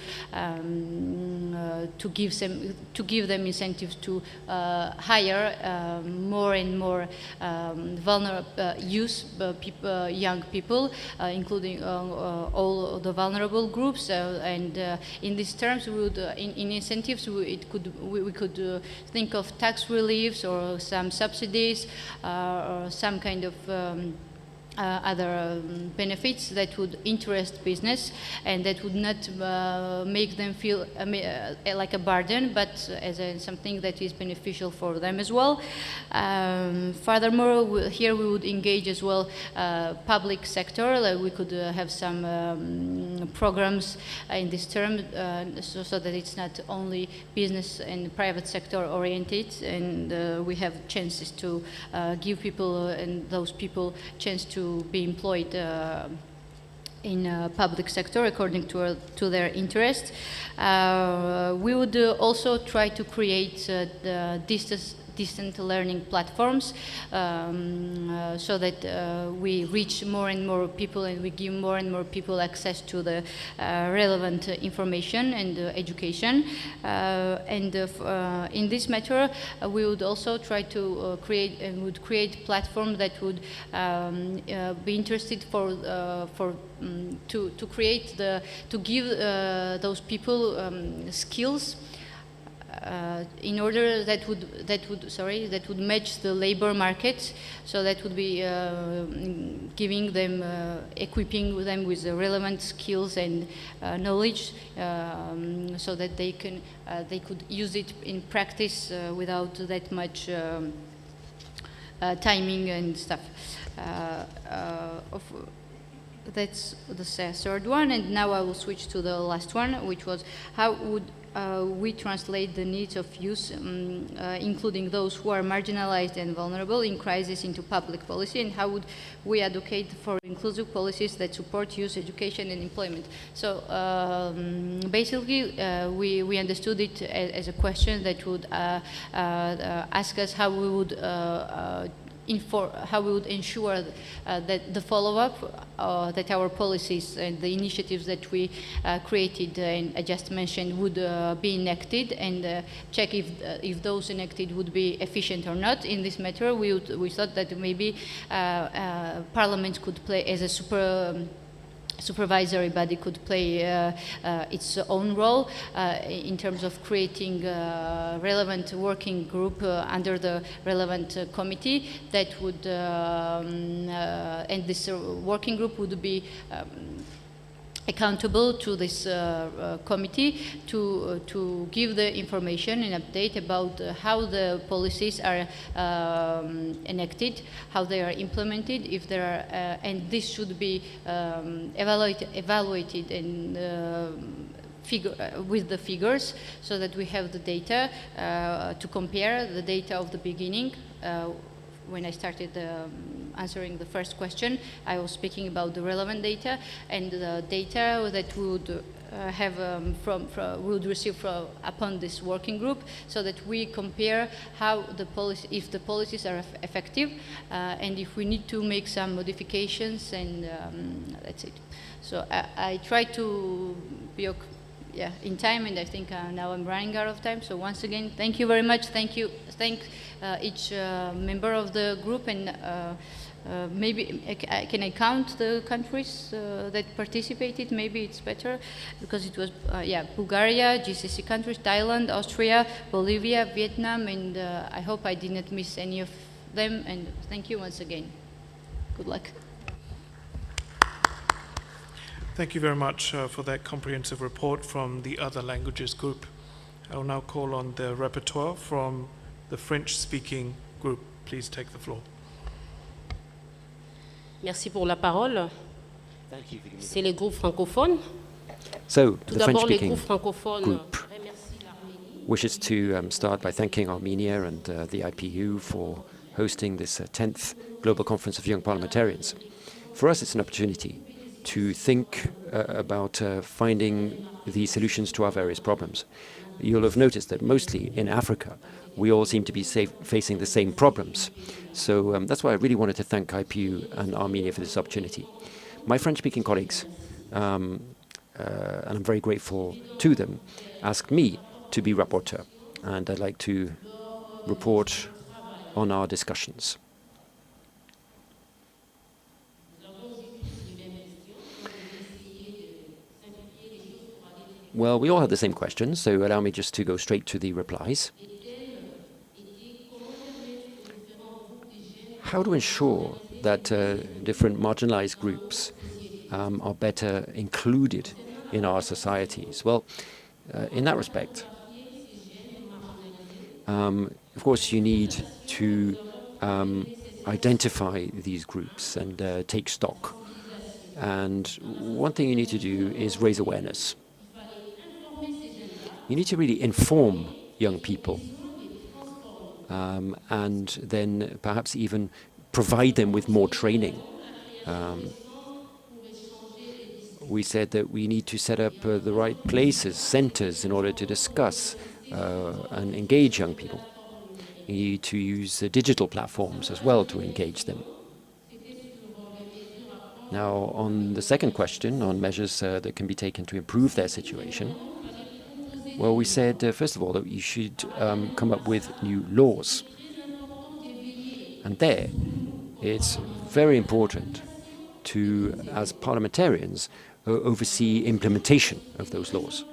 give them incentives to hire more and more vulnerable young people, including all the vulnerable groups. And in these terms, we would, in incentives, we could think of tax reliefs or some subsidies or some kind of other benefits that would interest business and that would not make them feel like a burden, but as something that is beneficial for them as well. Furthermore, here we would engage as well public sector. Like we could have some programs in this term so that it's not only business and private sector oriented, and we have chances to give people and those people chance to be employed in public sector according to their interest. We would also try to create the distant learning platforms so that we reach more and more people and we give more and more people access to the relevant information and education. In this matter, we would also try to create platform that would be interested to give those people skills in order that would match the labor market. So that would be giving them, equipping them with the relevant skills and knowledge, so that they could use it in practice without that much timing and stuff. That's the third one, and now I will switch to the last one, which was how would we translate the needs of youth, including those who are marginalized and vulnerable in crisis, into public policy, and how would we advocate for inclusive policies that support youth education and employment. So basically, we understood it as a question that would ask us how we would ensure that the follow-up, that our policies and the initiatives that we created and I just mentioned would be enacted, and check if those enacted would be efficient or not. In this matter, we thought that maybe Parliament could play as a supervisory body, could play its own role in terms of creating a relevant working group under the relevant committee that would, and this working group would be accountable to this committee to give the information and update about how the policies are enacted, how they are implemented, if there are, and this should be evaluated and with the figures, so that we have the data to compare the data of the beginning. When I started answering the first question, I was speaking about the relevant data and the data that we would have we would receive upon this working group, so that we compare how the policy, if the policies are effective, and if we need to make some modifications, and that's it. So I try to be in time, and I think now I'm running out of time. So once again, thank you very much. Thank each member of the group, and maybe can I count the countries that participated? Maybe it's better, because it was Bulgaria, GCC countries, Thailand, Austria, Bolivia, Vietnam, and I hope I did not miss any of them. And thank you once again. Good luck. Thank you very much for that comprehensive report from the Other Languages group. I will now call on the rapporteur from the French-speaking group. Please take the floor. Merci pour la parole. C'est les groupes francophones. So, Tout the d'abord, les French-speaking groupes francophones group wishes to start by thanking Armenia and the IPU for hosting this 10th Global Conference of Young Parliamentarians. For us, it's an opportunity to think about finding the solutions to our various problems. You'll have noticed that mostly in Africa, we all seem to be facing the same problems. So that's why I really wanted to thank IPU and Armenia for this opportunity. My French-speaking colleagues, and I'm very grateful to them, asked me to be rapporteur, and I'd like to report on our discussions. Well, we all had the same questions, so allow me just to go straight to the replies. How to ensure that different marginalized groups are better included in our societies? Well, in that respect, of course, you need to identify these groups and take stock. And one thing you need to do is raise awareness. You need to really inform young people and then perhaps even provide them with more training. We said that we need to set up the right places, centers, in order to discuss and engage young people. You need to use digital platforms as well to engage them. Now, on the second question, on measures that can be taken to improve their situation, well, we said, first of all, that you should come up with new laws. And there, it's very important to, as parliamentarians, oversee implementation of those laws.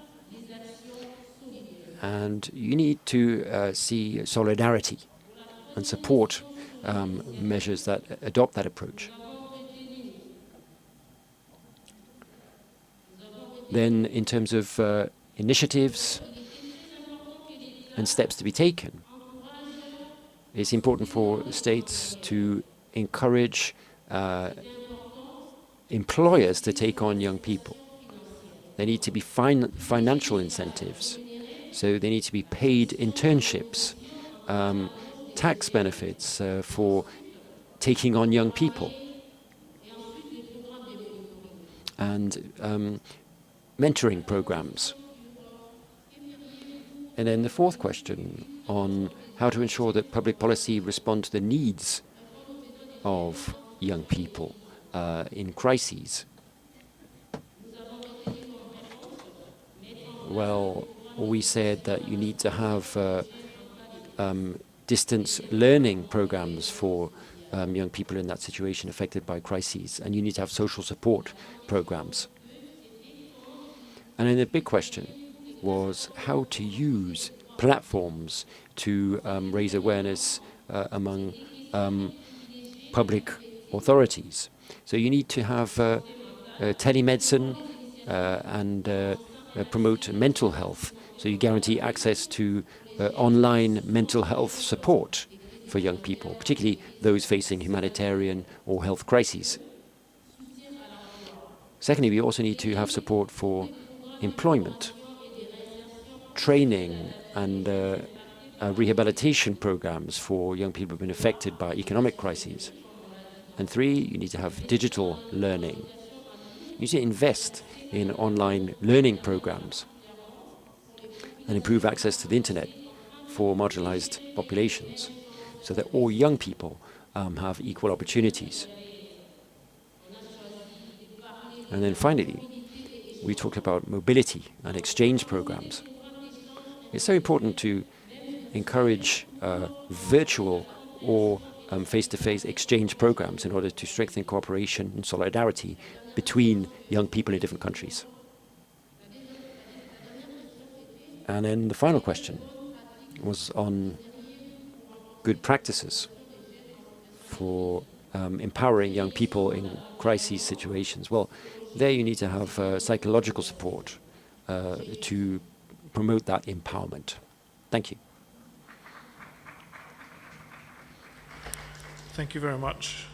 And you need to see solidarity and support measures that adopt that approach. Then, in terms of initiatives and steps to be taken, it's important for states to encourage employers to take on young people. There need to be financial incentives. So they need to be paid internships, tax benefits for taking on young people, and mentoring programs. And then the fourth question on how to ensure that public policy responds to the needs of young people in crises. Well, we said that you need to have distance learning programs for young people in that situation affected by crises, and you need to have social support programs. And then the big question was how to use platforms to raise awareness among public authorities. So you need to have telemedicine and promote mental health. So you guarantee access to online mental health support for young people, particularly those facing humanitarian or health crises. Secondly, we also need to have support for employment, training, and rehabilitation programs for young people who have been affected by economic crises. And three, you need to have digital learning. You need to invest in online learning programs and improve access to the internet for marginalized populations so that all young people have equal opportunities. And then finally, we talked about mobility and exchange programs. It's so important to encourage virtual or face-to-face exchange programs in order to strengthen cooperation and solidarity between young people in different countries. And then the final question was on good practices for empowering young people in crisis situations. Well, there you need to have psychological support to promote that empowerment. Thank you. Thank you very much.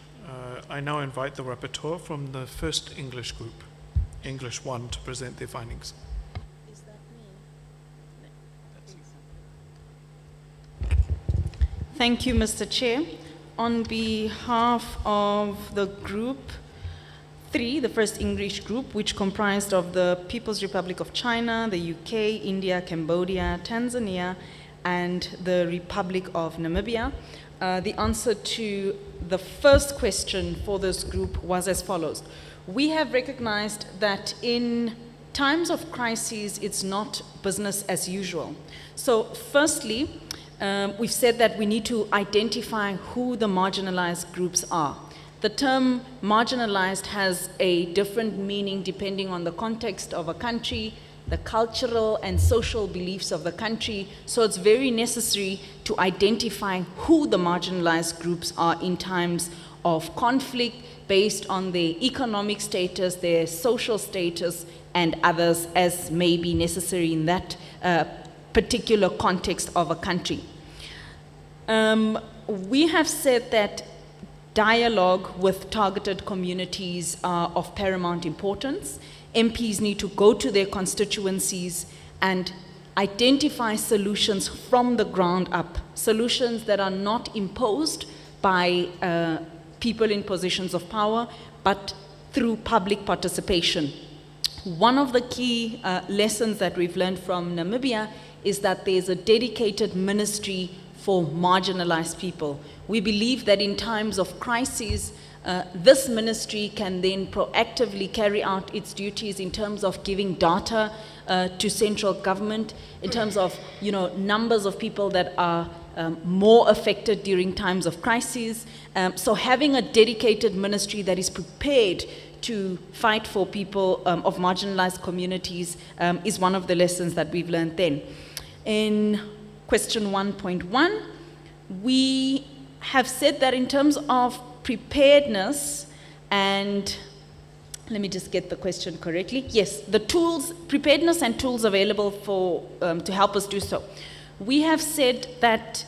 I now invite the rapporteur from the first English group, English 1, to present their findings. Thank you, Mr. Chair. On behalf of the Group 3, the first English group, which comprised of the People's Republic of China, the UK, India, Cambodia, Tanzania, and the Republic of Namibia. The answer to the first question for this group was as follows. We have recognized that in times of crises, it's not business as usual. So firstly, we've said that we need to identify who the marginalized groups are. The term marginalized has a different meaning depending on the context of a country, the cultural and social beliefs of the country. So it's very necessary to identify who the marginalized groups are in times of conflict based on their economic status, their social status, and others as may be necessary in that particular context of a country. We have said that dialogue with targeted communities are of paramount importance. MPs need to go to their constituencies and identify solutions from the ground up, solutions that are not imposed by people in positions of power, but through public participation. One of the key lessons that we've learned from Namibia is that there's a dedicated ministry for marginalized people. We believe that in times of crises, this ministry can then proactively carry out its duties in terms of giving data to central government, in terms of numbers of people that are more affected during times of crises. So having a dedicated ministry that is prepared to fight for people of marginalized communities is one of the lessons that we've learned then. In question 1.1, we have said that in terms of preparedness and, let me just get the question correctly. Yes, the tools, preparedness and tools available for, to help us do so. We have said that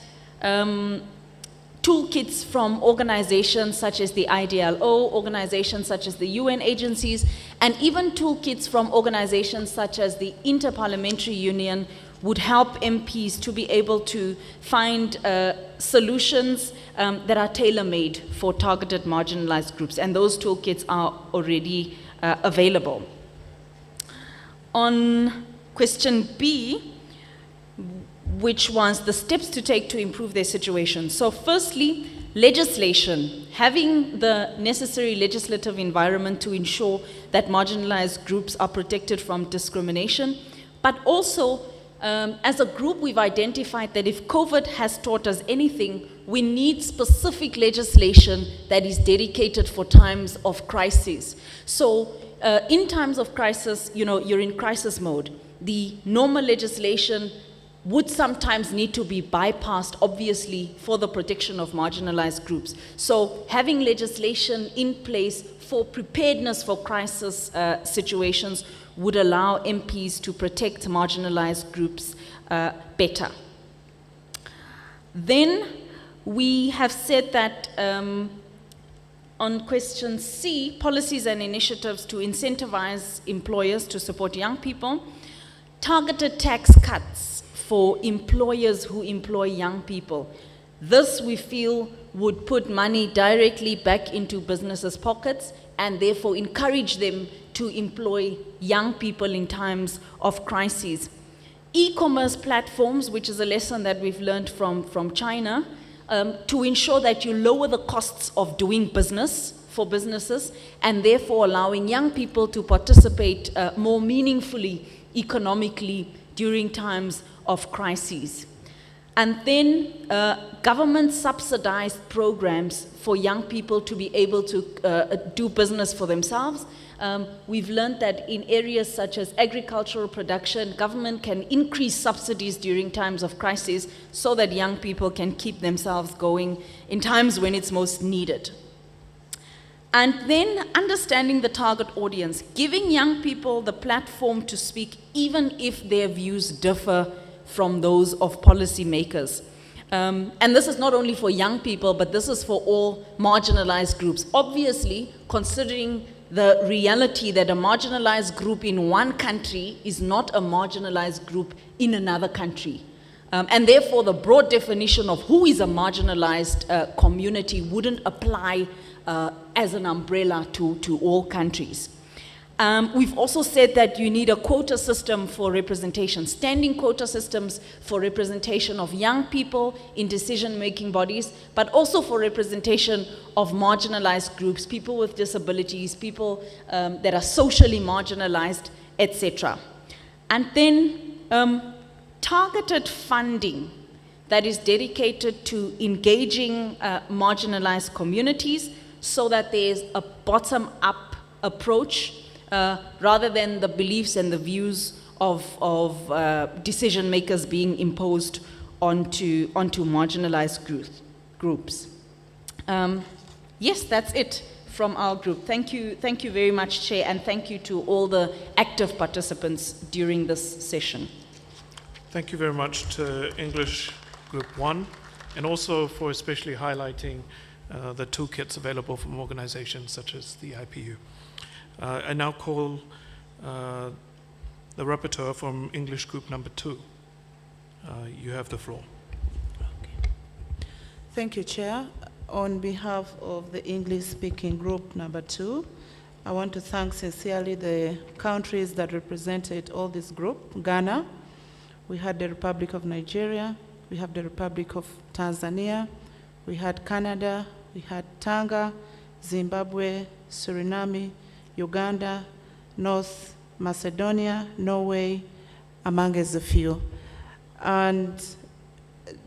toolkits from organizations such as the IDLO, organizations such as the UN agencies, and even toolkits from organizations such as the Inter-Parliamentary Union would help MPs to be able to find solutions that are tailor-made for targeted marginalized groups, and those toolkits are already available. On question B, which was the steps to take to improve their situation. So firstly, legislation, having the necessary legislative environment to ensure that marginalized groups are protected from discrimination, but also as a group, we've identified that if COVID has taught us anything, we need specific legislation that is dedicated for times of crisis. So in times of crisis, you're in crisis mode. The normal legislation would sometimes need to be bypassed, obviously, for the protection of marginalized groups. So having legislation in place for preparedness for crisis situations would allow MPs to protect marginalized groups better. Then we have said that on question C, policies and initiatives to incentivize employers to support young people, targeted tax cuts for employers who employ young people. This, we feel, would put money directly back into businesses' pockets and therefore encourage them to employ young people in times of crises. E-commerce platforms, which is a lesson that we've learned from China, to ensure that you lower the costs of doing business for businesses and therefore allowing young people to participate more meaningfully economically during times of crises. And then government subsidized programs for young people to be able to do business for themselves. We've learned that in areas such as agricultural production, government can increase subsidies during times of crisis so that young people can keep themselves going in times when it's most needed. And then understanding the target audience, giving young people the platform to speak even if their views differ from those of policymakers. And this is not only for young people, but this is for all marginalized groups. Obviously, considering the reality that a marginalized group in one country is not a marginalized group in another country. And therefore, the broad definition of who is a marginalized community wouldn't apply as an umbrella to all countries. We've also said that you need a quota system for representation, standing quota systems for representation of young people in decision-making bodies, but also for representation of marginalized groups, people with disabilities, people that are socially marginalized, etc. And then targeted funding that is dedicated to engaging marginalized communities so that there's a bottom-up approach rather than the beliefs and the views of decision makers being imposed onto marginalized groups. Yes, that's it from our group. Thank you very much, Chair, and thank you to all the active participants during this session. Thank you very much to English Group 1, and also for especially highlighting the toolkits available from organizations such as the IPU. I now call the rapporteur from English Group number 2. You have the floor. Thank you, Chair. On behalf of the English-speaking group number 2, I want to thank sincerely the countries that represented all this group. Ghana, we had the Republic of Nigeria, we have the Republic of Tanzania, we had Canada, we had Tonga, Zimbabwe, Suriname, Uganda, North Macedonia, Norway, among as a few. And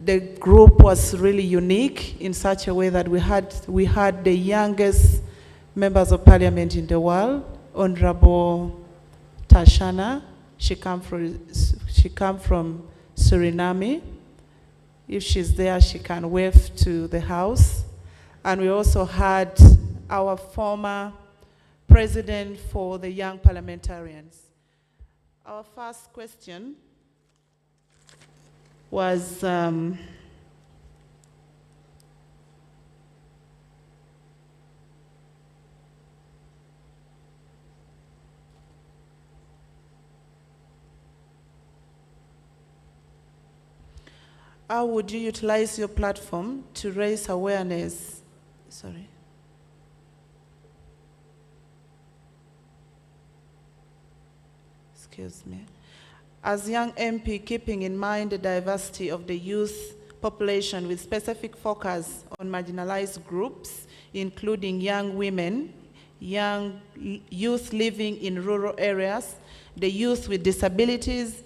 the group was really unique in such a way that we had the youngest members of parliament in the world, Honorable Tashana. She come from Suriname. If she's there, she can wave to the house. And we also had our former president for the young parliamentarians. Our first question was how would you utilize your platform to raise awareness? Sorry. Excuse me. As young MP, keeping in mind the diversity of the youth population with specific focus on marginalized groups, including young women, young youth living in rural areas, the youth with disabilities,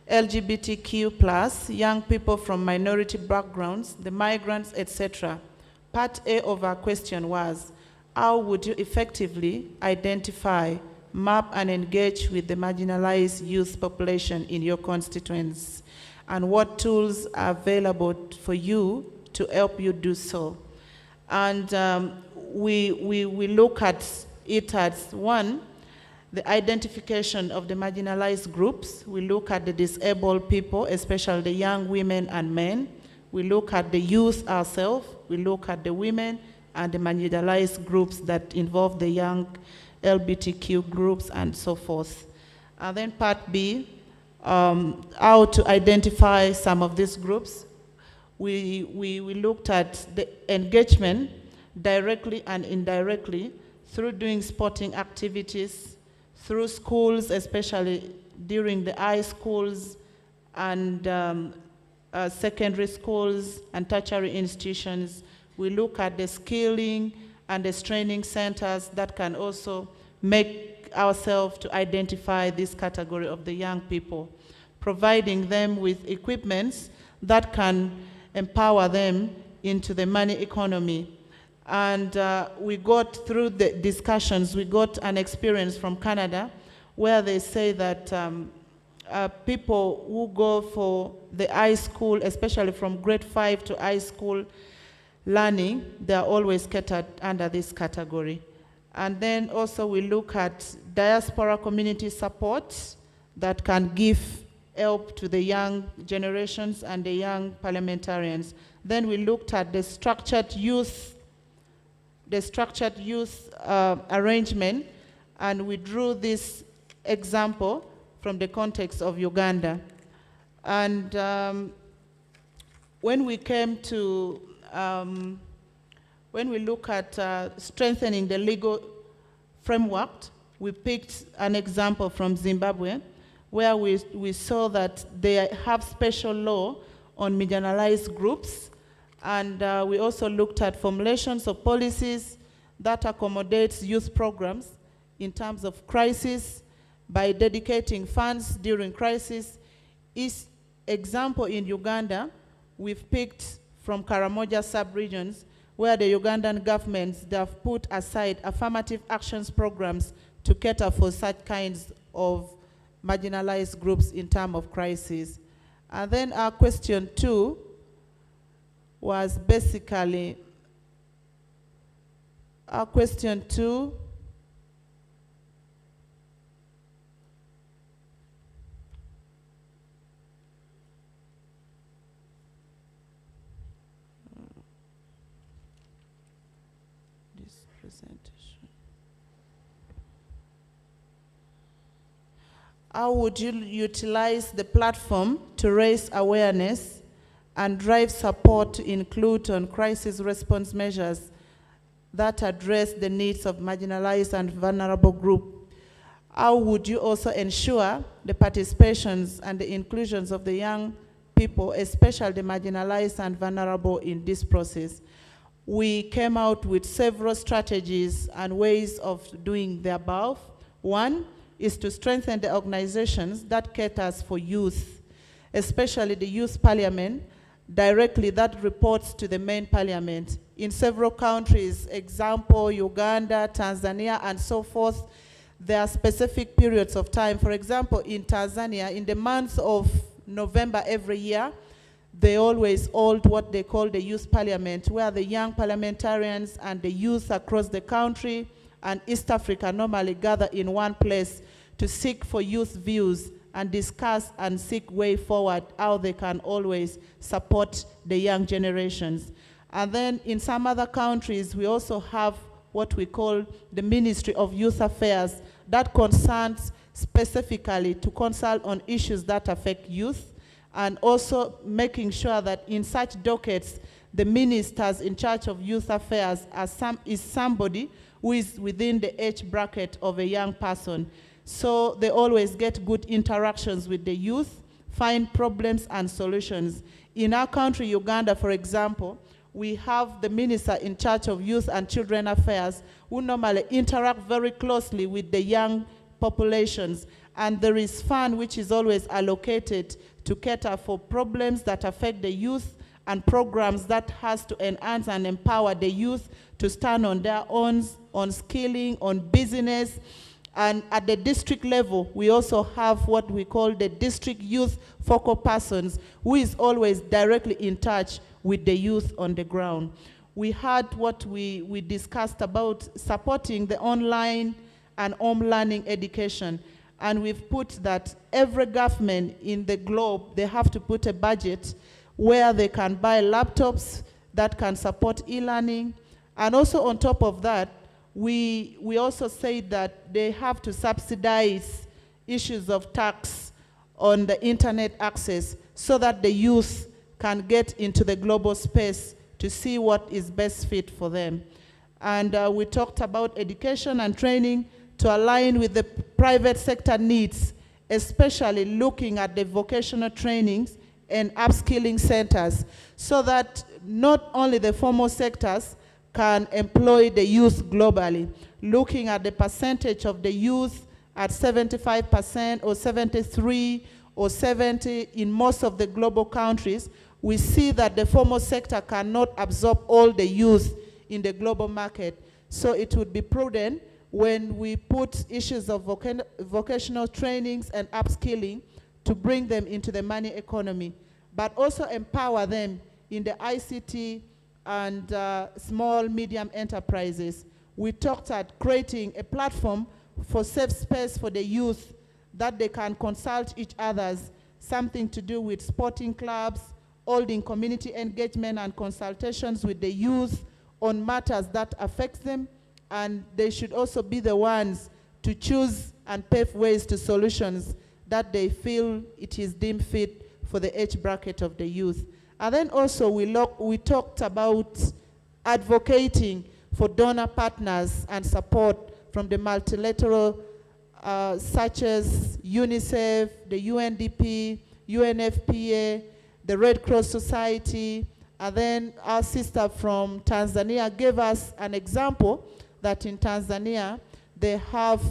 LGBTQ+, young people from minority backgrounds, the migrants, etc. Part A of our question was, how would you effectively identify, map, and engage with the marginalized youth population in your constituents? And what tools are available for you to help you do so? And we look at it as, one, the identification of the marginalized groups. We look at the disabled people, especially the young women and men. We look at the youth ourselves. We look at the women and the marginalized groups that involve the young LGBTQ groups and so forth. And then part B, how to identify some of these groups. We looked at the engagement directly and indirectly through doing sporting activities, through schools, especially during the high schools and secondary schools and tertiary institutions. We look at the skilling and the training centers that can also make ourselves to identify this category of the young people, providing them with equipments that can empower them into the money economy. And we got through the discussions, we got an experience from Canada where they say that people who go for the high school, especially from grade 5 to high school learning, they are always catered under this category. And then also we look at diaspora community support that can give help to the young generations and the young parliamentarians. Then we looked at the structured youth arrangement, and we drew this example from the context of Uganda. And when we came to, when we look at strengthening the legal framework we picked an example from Zimbabwe, where we saw that they have special law on marginalized groups. And we also looked at formulations of policies that accommodates youth programs in terms of crisis by dedicating funds during crisis. Each example in Uganda, we've picked from Karamoja sub-regions, where the Ugandan governments, they have put aside affirmative actions programs to cater for such kinds of marginalized groups in terms of crisis. And then our question 2 was basically, our question 2 this presentation. How would you utilize the platform to raise awareness and drive support to include on crisis response measures that address the needs of marginalized and vulnerable groups? How would you also ensure the participations and the inclusions of the young people, especially the marginalized and vulnerable, in this process? We came out with several strategies and ways of doing the above. One is to strengthen the organizations that caters for youth, especially the youth parliament, directly that reports to the main parliament. In several countries, example, Uganda, Tanzania, and so forth, there are specific periods of time. For example, in Tanzania, in the month of November every year, they always hold what they call the youth parliament, where the young parliamentarians and the youth across the country and East Africa normally gather in one place to seek for youth views and discuss and seek way forward how they can always support the young generations. And then in some other countries, we also have what we call the Ministry of Youth Affairs that concerns specifically to consult on issues that affect youth, and also making sure that in such dockets, the ministers in charge of youth affairs is somebody who is within the age bracket of a young person. So they always get good interactions with the youth, find problems and solutions. In our country, Uganda, for example, we have the minister in charge of youth and children affairs who normally interact very closely with the young populations. And there is fund which is always allocated to cater for problems that affect the youth and programs that has to enhance and empower the youth to stand on their own, on skilling, on business. And at the district level, we also have what we call the district youth focal persons, who is always directly in touch with the youth on the ground. We had what we discussed about supporting the online and home learning education. And we've put that every government in the globe, they have to put a budget where they can buy laptops that can support e-learning. And also on top of that, we also say that they have to subsidize issues of tax on the internet access so that the youth can get into the global space to see what is best fit for them. And we talked about education and training to align with the private sector needs, especially looking at the vocational trainings and upskilling centers, so that not only the formal sectors can employ the youth globally, looking at the percentage of the youth at 75% or 73 or 70 in most of the global countries. We see that the formal sector cannot absorb all the youth in the global market. So it would be prudent when we put issues of vocational trainings and upskilling to bring them into the money economy, but also empower them in the ICT and small, medium enterprises. We talked at creating a platform for safe space for the youth that they can consult each other's, something to do with sporting clubs, holding community engagement and consultations with the youth on matters that affect them, and they should also be the ones to choose and pave ways to solutions that they feel it is deemed fit for the age bracket of the youth. And then also we talked about advocating for donor partners and support from the multilateral such as UNICEF, the UNDP, UNFPA, the Red Cross Society, and then our sister from Tanzania gave us an example that in Tanzania, they have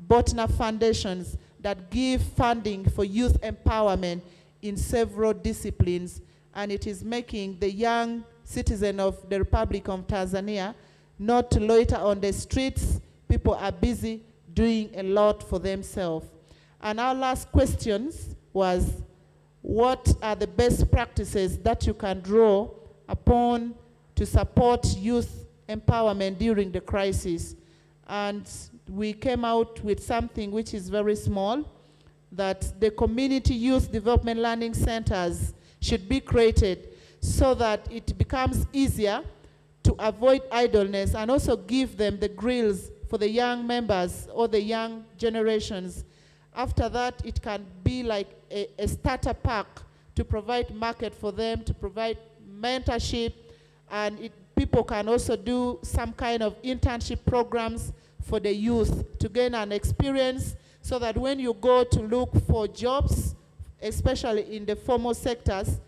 Botna foundations that give funding for youth empowerment in several disciplines, and it is making the young citizen of the Republic of Tanzania not to loiter on the streets. People are busy doing a lot for themselves. And our last questions was, what are the best practices that you can draw upon to support youth empowerment during the crisis? And we came out with something which is very small, that the community youth development learning centers should be created so that it becomes easier to avoid idleness and also give them the grills for the young members or the young generations. After that, it can be like a starter pack to provide market for them, to provide mentorship, and people can also do some kind of internship programs for the youth to gain an experience, so that when you go to look for jobs, especially in the formal sectors,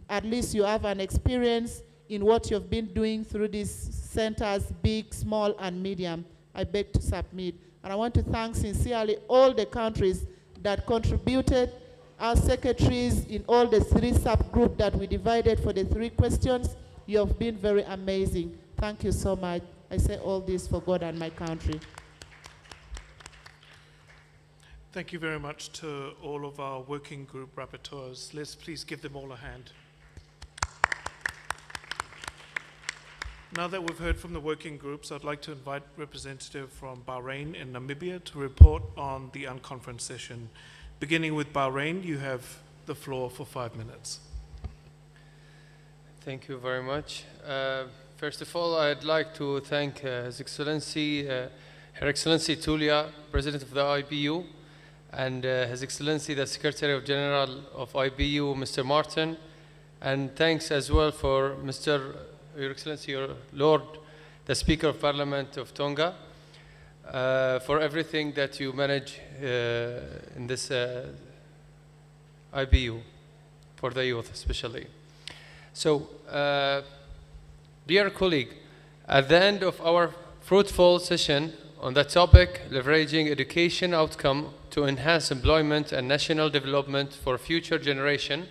at least you have an experience in what you've been doing through these centers, big, small, and medium. I beg to submit. And I want to thank sincerely all the countries that contributed, our secretaries in all the 3 subgroups that we divided for the 3 questions. You have been very amazing. Thank you so much. I say all this for God and my country. Thank you very much to all of our working group rapporteurs. Let's please give them all a hand. Now that we've heard from the working groups, I'd like to invite representative from Bahrain and Namibia to report on the Unconference session. Beginning with Bahrain, you have the floor for 5 minutes. Thank you very much. First of all, I'd like to thank His Excellency, Her Excellency Tulia, President of the IPU, and His Excellency, the Secretary General of IPU, Mr. Martin, and thanks as well for Your Excellency, Your Lord, the Speaker of Parliament of Tonga, for everything that you manage in this IPU, for the youth especially. So, dear colleague, at the end of our fruitful session on the topic leveraging education outcome to enhance employment and national development for future generation,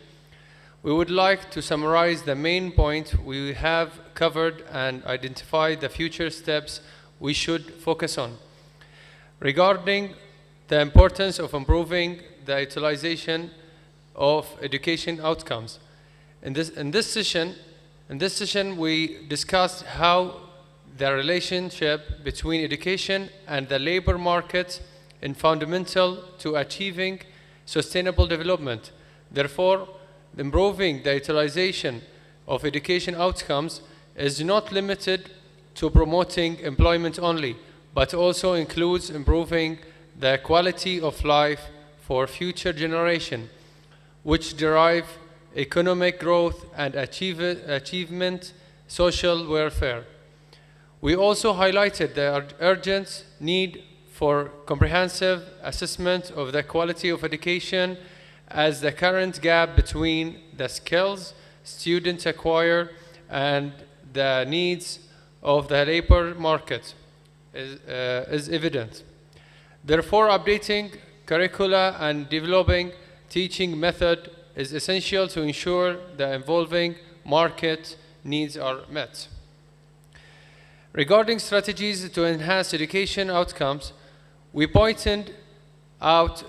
we would like to summarize the main point we have covered and identify the future steps we should focus on. Regarding the importance of improving the utilization of education outcomes, in this session, we discussed how the relationship between education and the labor market is fundamental to achieving sustainable development. Therefore, improving the utilization of education outcomes is not limited to promoting employment only, but also includes improving the quality of life for future generations, which derive economic growth and achievement social welfare. We also highlighted the urgent need for comprehensive assessment of the quality of education, as the current gap between the skills students acquire and the needs of the labor market is evident. Therefore, updating curricula and developing teaching method is essential to ensure the evolving market needs are met. Regarding strategies to enhance education outcomes, we pointed out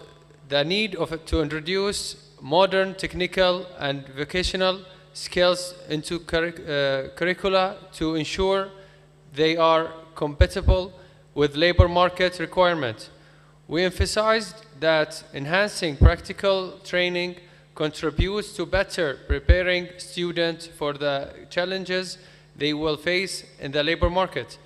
the need to introduce modern technical and vocational skills into curricula to ensure they are compatible with labor market requirements. We emphasized that enhancing practical training contributes to better preparing students for the challenges they will face in the labor market,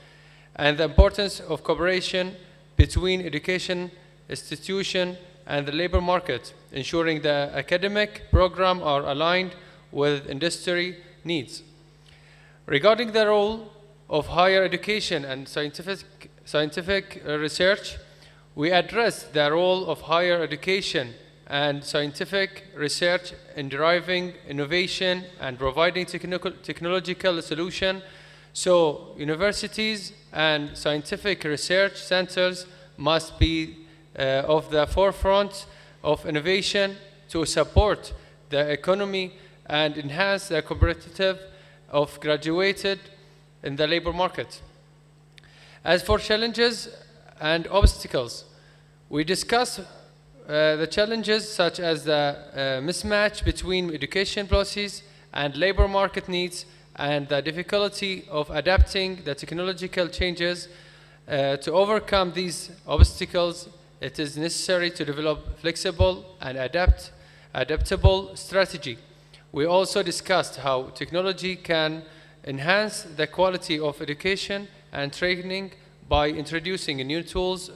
and the importance of cooperation between education institution and the labor market, ensuring the academic program are aligned with industry needs. Regarding the role of higher education and scientific research, We addressed the role of higher education and scientific research in driving innovation and providing technological solution. So universities and scientific research centers must be of the forefront of innovation to support the economy and enhance the competitiveness of graduated in the labor market. As for challenges and obstacles, we discuss the challenges such as the mismatch between education policies and labor market needs and the difficulty of adapting the technological changes. To overcome these obstacles, it is necessary to develop flexible and adaptable strategy. We also discussed how technology can enhance the quality of education and training by introducing new tools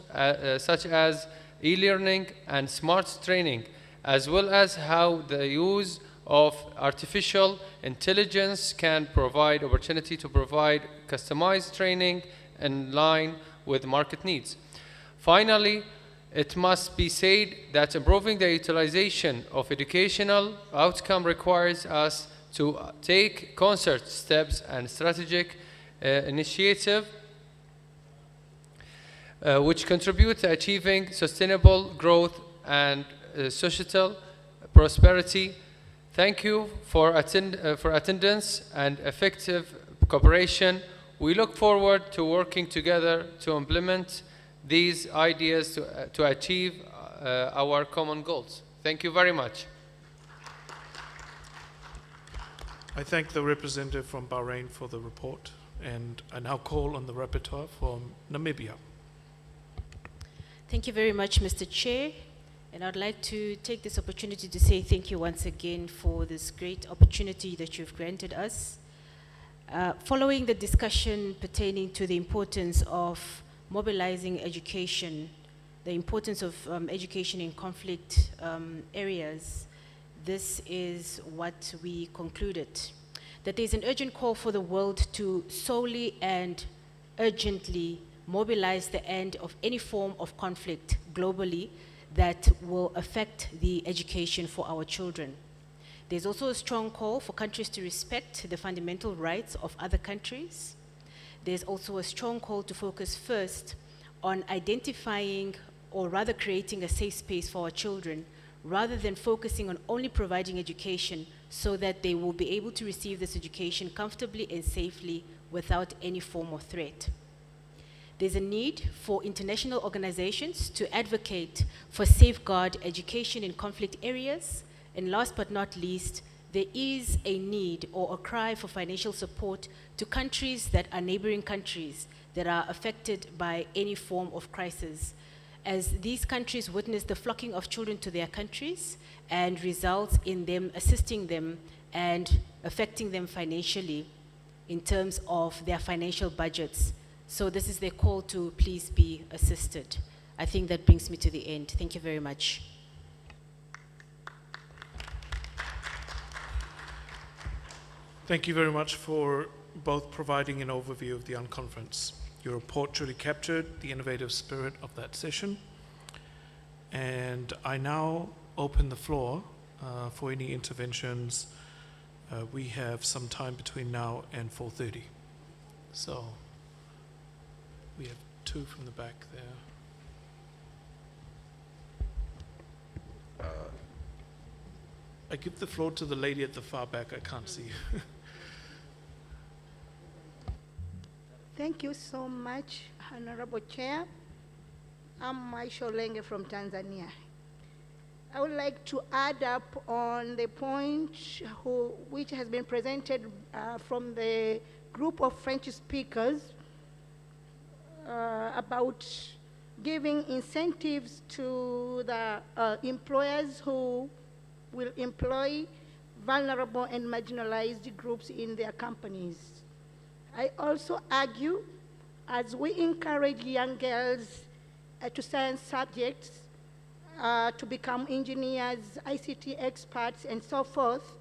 such as e-learning and smart training, as well as how the use of artificial intelligence can provide opportunity to provide customized training in line with market needs. Finally, it must be said that improving the utilization of educational outcome requires us to take concert steps and strategic initiative which contribute to achieving sustainable growth and societal prosperity. Thank you for attendance and effective cooperation. We look forward to working together to implement these ideas to achieve our common goals. Thank you very much. I thank the representative from Bahrain for the report, and I now call on the rapporteur from Namibia. Thank you very much, Mr. Chair. And I'd like to take this opportunity to say thank you once again for this great opportunity that you've granted us. Following the discussion pertaining to the importance of mobilizing education, the importance of education in conflict areas, this is what we concluded. That there's an urgent call for the world to solely and urgently mobilize the end of any form of conflict globally that will affect the education for our children. There's also a strong call for countries to respect the fundamental rights of other countries. There's also a strong call to focus first on identifying, or rather creating, a safe space for our children, rather than focusing on only providing education so that they will be able to receive this education comfortably and safely without any form of threat. There's a need for international organizations to advocate for safeguard education in conflict areas. And last but not least, there is a need or a cry for financial support to countries that are neighboring countries that are affected by any form of crisis, as these countries witness the flocking of children to their countries and results in them assisting them and affecting them financially in terms of their financial budgets. So this is their call to please be assisted. I think that brings me to the end. Thank you very much. Thank you very much for both providing an overview of the Unconference. Your report truly captured the innovative spirit of that session. And I now open the floor for any interventions. We have some time between now and 4:30. So we have two from the back there. I give the floor to the lady at the far back. I can't see you. Thank you so much, Honorable Chair. I'm Maisho Lenge from Tanzania. I would like to add up on the point which has been presented from the group of French speakers about giving incentives to the employers who will employ vulnerable and marginalized groups in their companies. I also argue, as we encourage young girls to science subjects, to become engineers, ICT experts, and so forth,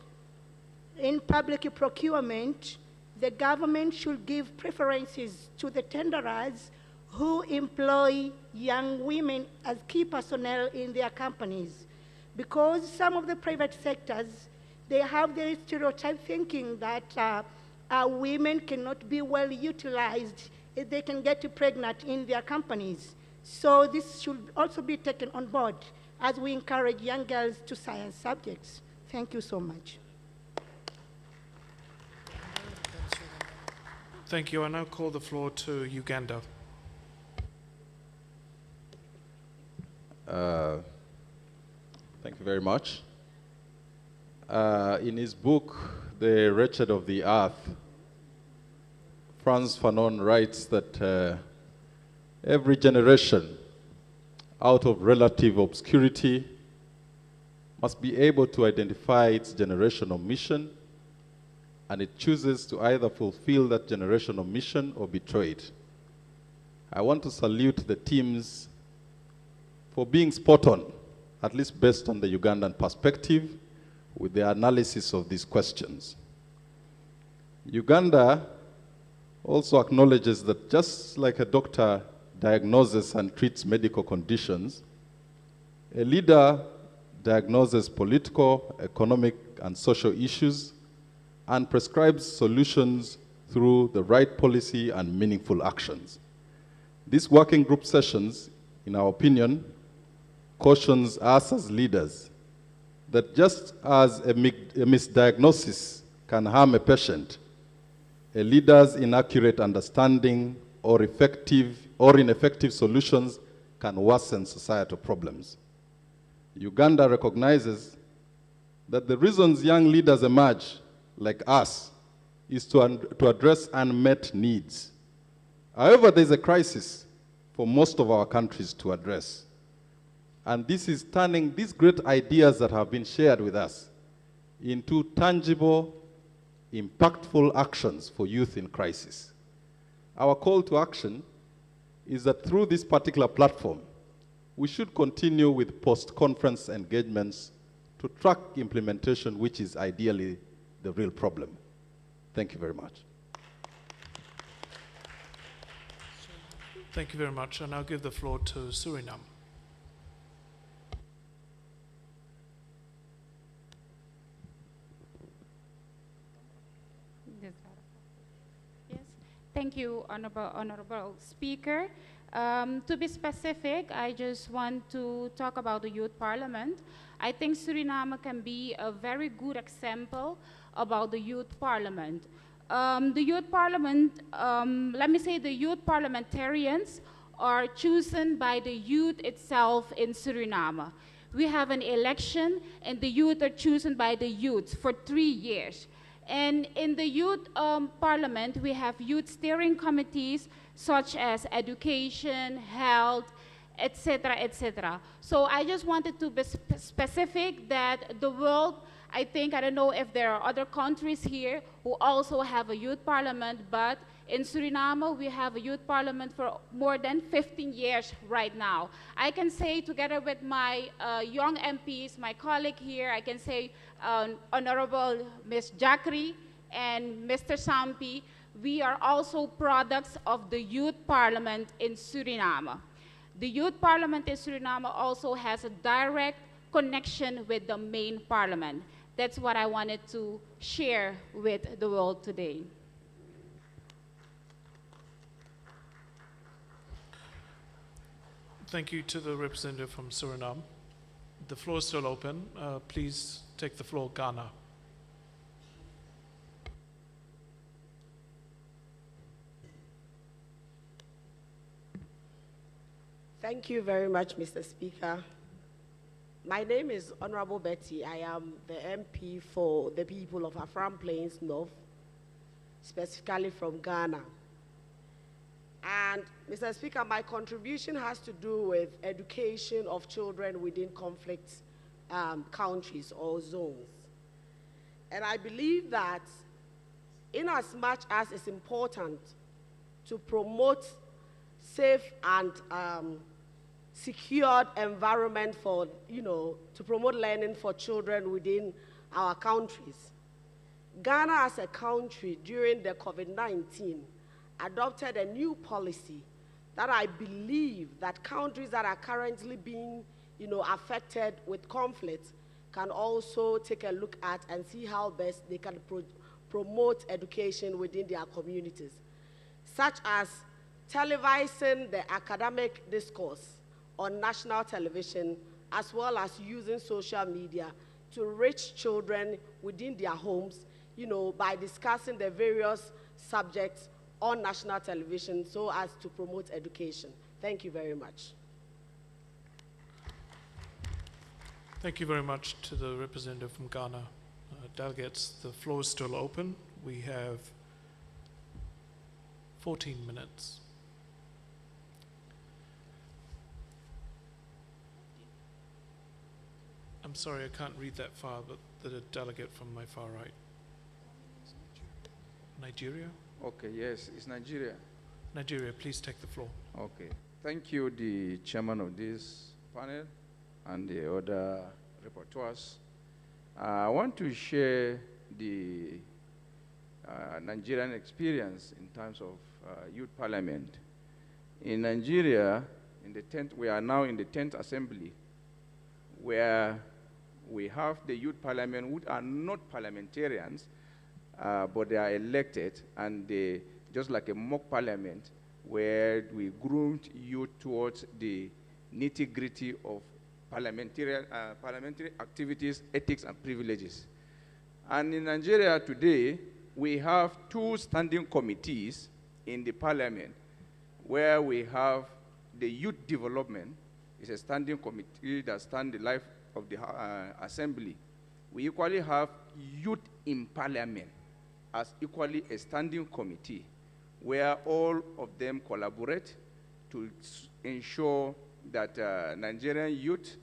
in public procurement, the government should give preferences to the tenderers who employ young women as key personnel in their companies. Because some of the private sectors, they have the stereotype thinking that women cannot be well utilized if they can get pregnant in their companies. So this should also be taken on board as we encourage young girls to science subjects. Thank you so much. Thank you. I now call the floor to Uganda. Thank you very much. In his book, The Wretched of the Earth, Frantz Fanon writes that every generation, out of relative obscurity, must be able to identify its generational mission, and it chooses to either fulfill that generational mission or betray it. I want to salute the teams for being spot on, at least based on the Ugandan perspective, with the analysis of these questions. Uganda also acknowledges that just like a doctor diagnoses and treats medical conditions, a leader diagnoses political, economic, and social issues and prescribes solutions through the right policy and meaningful actions. These working group sessions, in our opinion, cautions us as leaders that just as a misdiagnosis can harm a patient, a leader's inaccurate understanding or ineffective solutions can worsen societal problems. Uganda recognizes that the reasons young leaders emerge, like us, is to address unmet needs. However, there's a crisis for most of our countries to address. And this is turning these great ideas that have been shared with us into tangible, impactful actions for youth in crisis. Our call to action is that through this particular platform, we should continue with post-conference engagements to track implementation, which is ideally the real problem. Thank you very much. Thank you very much. I now give the floor to Suriname. Yes, thank you, Honorable Speaker. To be specific, I just want to talk about the Youth Parliament. I think Suriname can be a very good example about the Youth Parliament. The Youth Parliament, let me say the Youth Parliamentarians are chosen by the youth itself in Suriname. We have an election and the youth are chosen by the youth for 3 years. And in the Youth Parliament, we have youth steering committees such as education, health, etc., etc. So I just wanted to be specific that the world, I don't know if there are other countries here who also have a youth parliament, but in Suriname, we have a youth parliament for more than 15 years right now. I can say together with my young MPs, my colleague here, I can say Honorable Ms. Jackery and Mr. Sampi, we are also products of the youth parliament in Suriname. The youth parliament in Suriname also has a direct connection with the main parliament. That's what I wanted to share with the world today. Thank you to the representative from Suriname. The floor is still open. Please take the floor, Ghana. Thank you very much, Mr. Speaker. My name is Honorable Betty. I am the MP for the people of Afram Plains North, specifically from Ghana. And, Mr. Speaker, my contribution has to do with education of children within conflict countries or zones. And I believe that in as much as it's important to promote safe and secured environment for, to promote learning for children within our countries. Ghana as a country during the COVID-19 adopted a new policy that I believe that countries that are currently being, affected with conflict can also take a look at and see how best they can promote education within their communities, such as televising the academic discourse on national television, as well as using social media to reach children within their homes, by discussing the various subjects on national television so as to promote education. Thank you very much. Thank you very much to the representative from Ghana. Delegates, the floor is still open. We have 14 minutes. I'm sorry, I can't read that far, but the delegate from my far right. Nigeria? Okay, yes, it's Nigeria. Nigeria, please take the floor. Okay. Thank you, the chairman of this panel and the other rapporteurs. I want to share the Nigerian experience in terms of youth parliament. In Nigeria, we are now in the 10th assembly, where we have the youth parliament, who are not parliamentarians, but they are elected, and they, just like a mock parliament, where we groomed youth towards the nitty-gritty of parliamentary activities, ethics, and privileges. And in Nigeria today, we have 2 standing committees in the parliament, where we have the youth development. It's a standing committee that stands the life of the assembly. We equally have youth in parliament as equally a standing committee, where all of them collaborate to ensure that Nigerian youth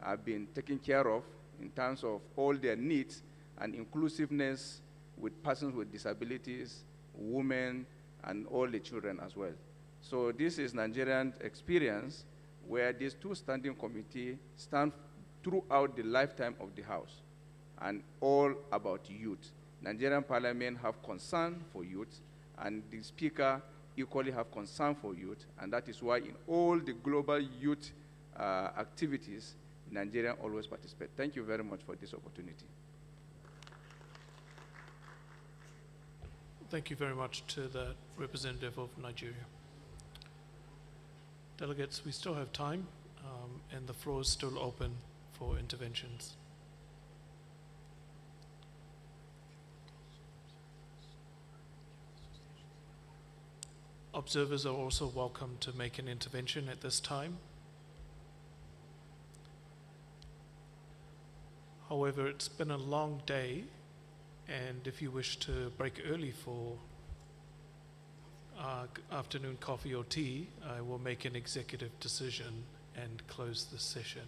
have been taken care of in terms of all their needs and inclusiveness with persons with disabilities, women, and all the children as well. So this is Nigerian experience, where these 2 standing committees stand throughout the lifetime of the House, and all about youth. Nigerian Parliament have concern for youth, and the Speaker equally have concern for youth, and that is why in all the global youth activities, Nigerians always participate. Thank you very much for this opportunity. Thank you very much to the representative of Nigeria. Delegates, we still have time, and the floor is still open for interventions. Observers are also welcome to make an intervention at this time. However, it's been a long day, and if you wish to break early for afternoon coffee or tea, I will make an executive decision and close the session.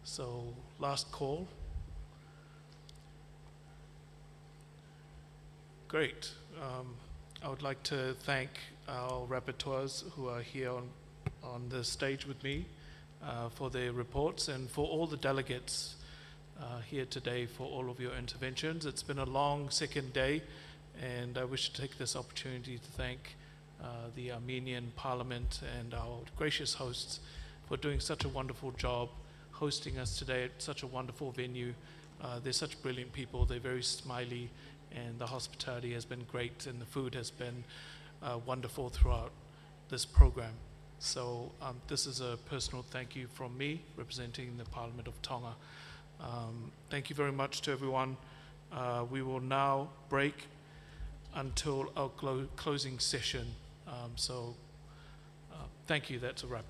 So, last call. Great. I would like to thank our rapporteurs who are here on the stage with me for their reports, and for all the delegates here today for all of your interventions. It's been a long second day, and I wish to take this opportunity to thank the Armenian Parliament and our gracious hosts for doing such a wonderful job hosting us today at such a wonderful venue. They're such brilliant people. They're very smiley, and the hospitality has been great, and the food has been wonderful throughout this program. So this is a personal thank you from me, representing the Parliament of Tonga. Thank you very much to everyone. We will now break until our closing session. Thank you, that's a wrap.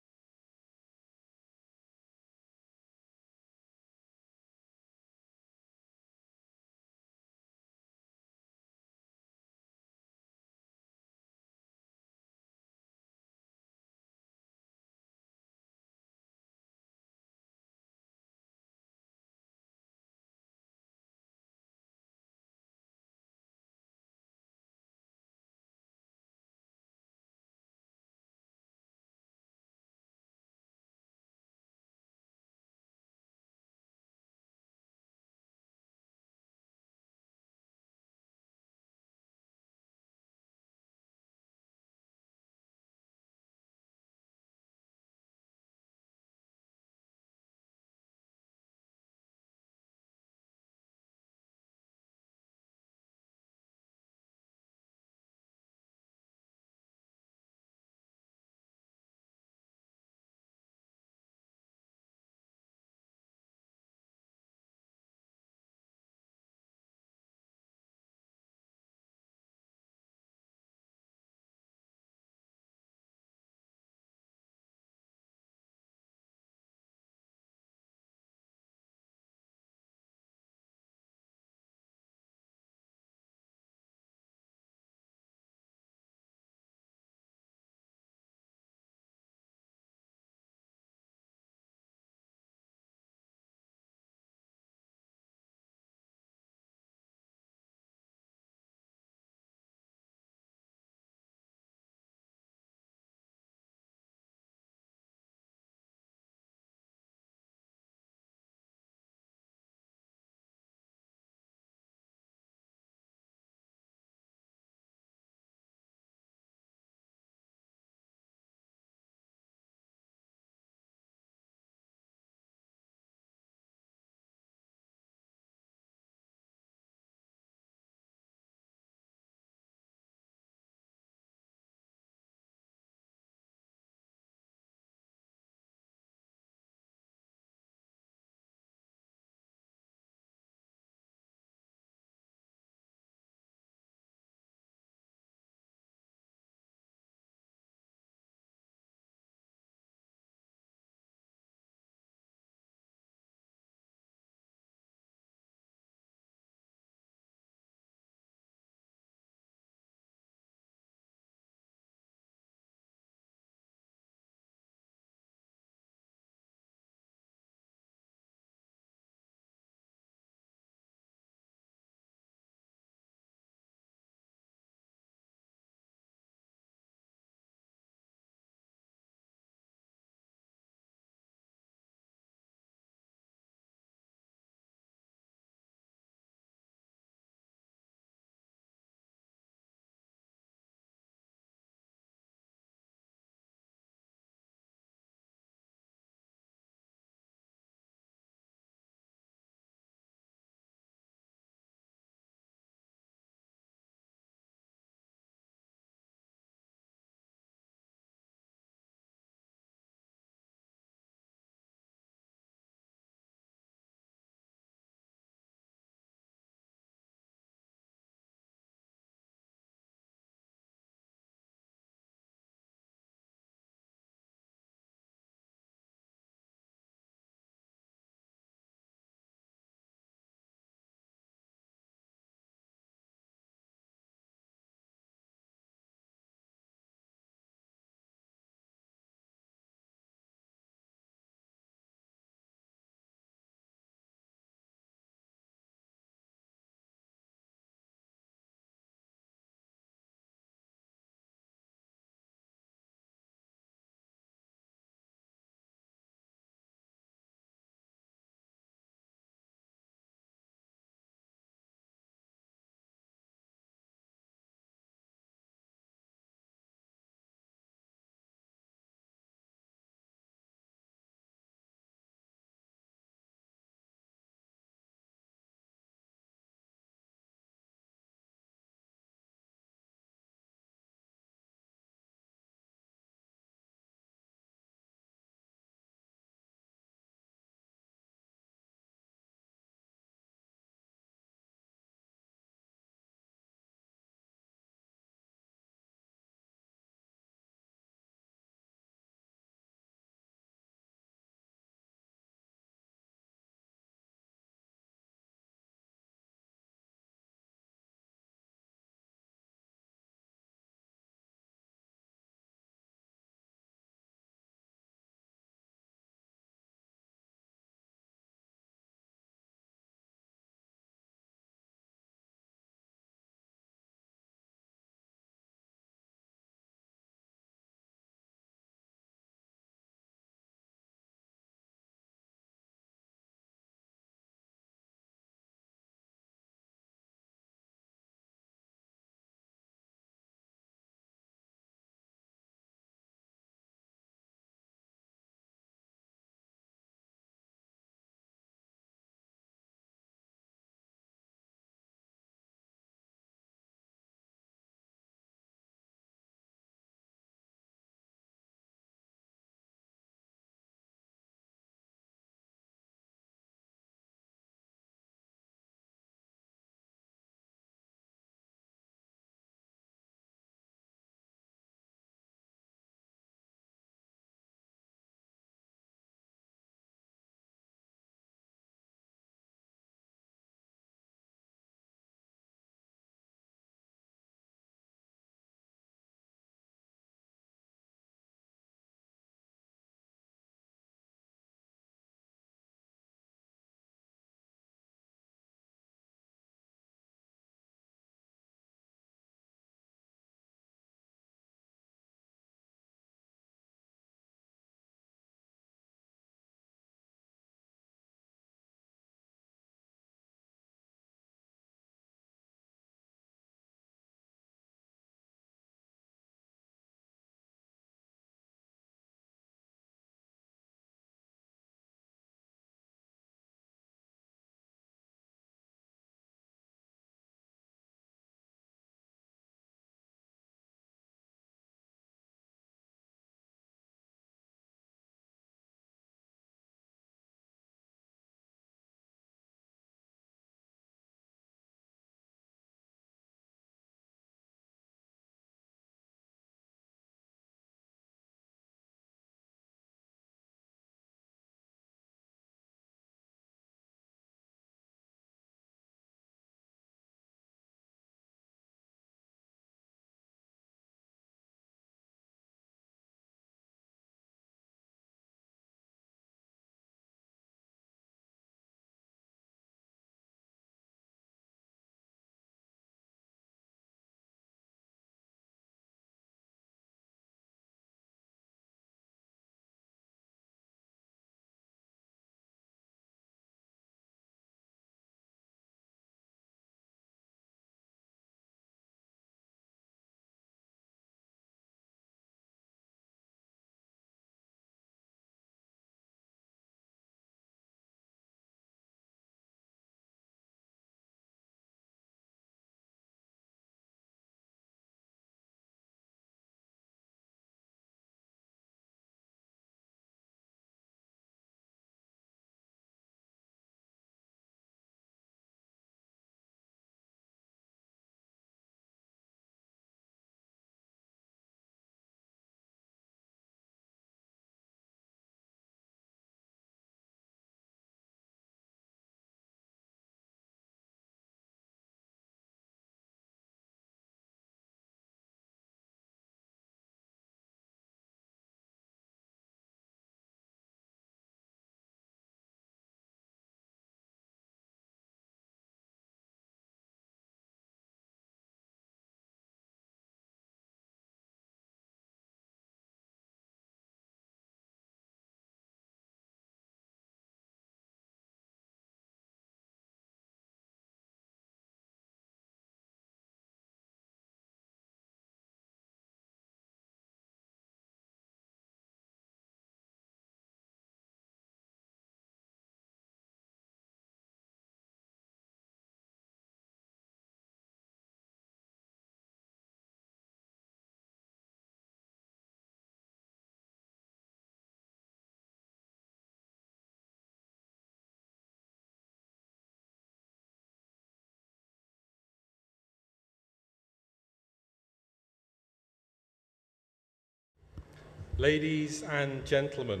Ladies and gentlemen,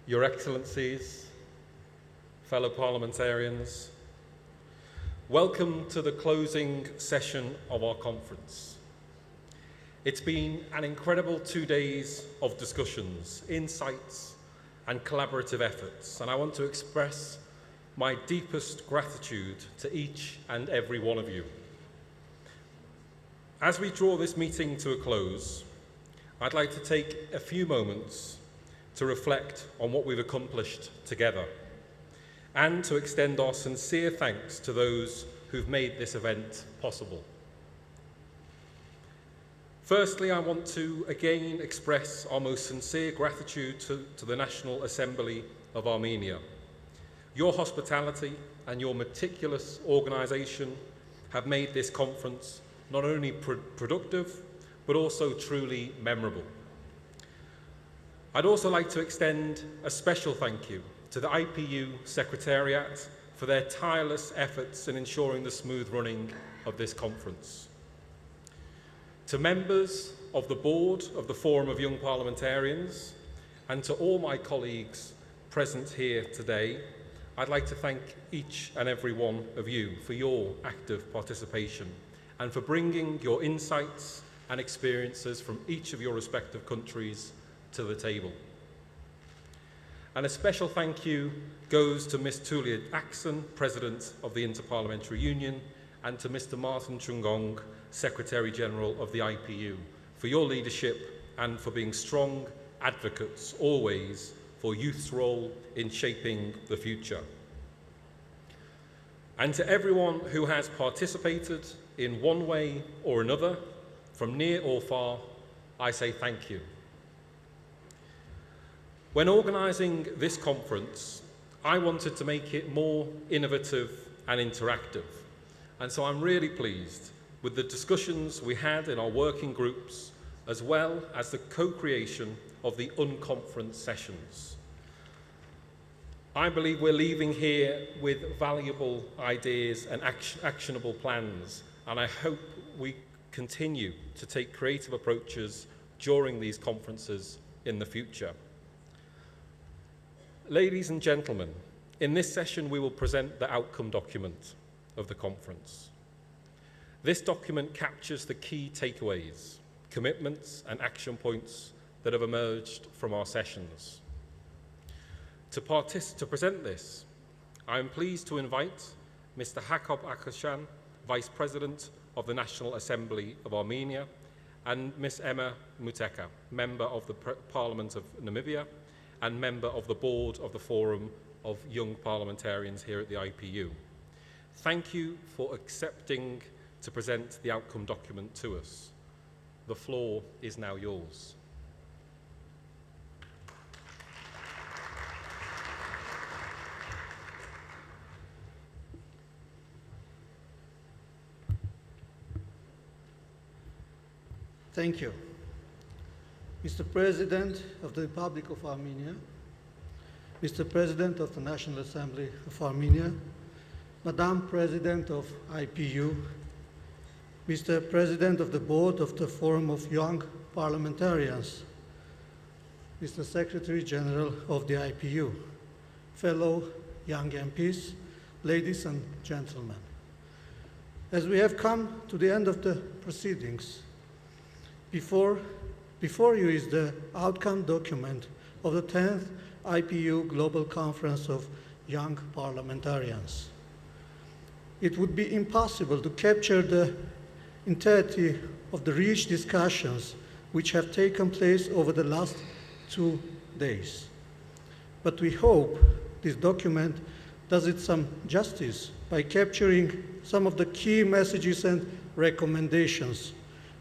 Your Excellencies, fellow parliamentarians, welcome to the closing session of our conference. It's been an incredible 2 days of discussions, insights, and collaborative efforts, and I want to express my deepest gratitude to each and every one of you. As we draw this meeting to a close, I'd like to take a few moments to reflect on what we've accomplished together and to extend our sincere thanks to those who've made this event possible. Firstly, I want to again express our most sincere gratitude to the National Assembly of Armenia. Your hospitality and your meticulous organisation have made this conference not only productive, but also truly memorable. I'd also like to extend a special thank you to the IPU Secretariat for their tireless efforts in ensuring the smooth running of this conference. To members of the board of the Forum of Young Parliamentarians and to all my colleagues present here today, I'd like to thank each and every one of you for your active participation and for bringing your insights and experiences from each of your respective countries to the table. And a special thank you goes to Ms. Tulia Akson, President of the Inter-Parliamentary Union, and to Mr. Martin Chungong, Secretary General of the IPU, for your leadership and for being strong advocates always for youth's role in shaping the future. And to everyone who has participated in one way or another, from near or far, I say thank you. When organising this conference, I wanted to make it more innovative and interactive. And so I'm really pleased with the discussions we had in our working groups, as well as the co-creation of the Unconference sessions. I believe we're leaving here with valuable ideas and actionable plans, and I hope we continue to take creative approaches during these conferences in the future. Ladies and gentlemen, in this session we will present the outcome document of the conference. This document captures the key takeaways, commitments and action points that have emerged from our sessions. To present this, I am pleased to invite Mr. Hakob Akashan, Vice President of the National Assembly of Armenia, and Ms. Emma Muteka, Member of the Parliament of Namibia and Member of the Board of the Forum of Young Parliamentarians here at the IPU. Thank you for accepting to present the outcome document to us. The floor is now yours. Thank you. Mr. President of the Republic of Armenia, Mr. President of the National Assembly of Armenia, Madam President of IPU, Mr. President of the Board of the Forum of Young Parliamentarians, Mr. Secretary General of the IPU, fellow young MPs, ladies and gentlemen. As we have come to the end of the proceedings, before you is the outcome document of the 10th IPU Global Conference of Young Parliamentarians. It would be impossible to capture the entirety of the rich discussions which have taken place over the last 2 days. But we hope this document does it some justice by capturing some of the key messages and recommendations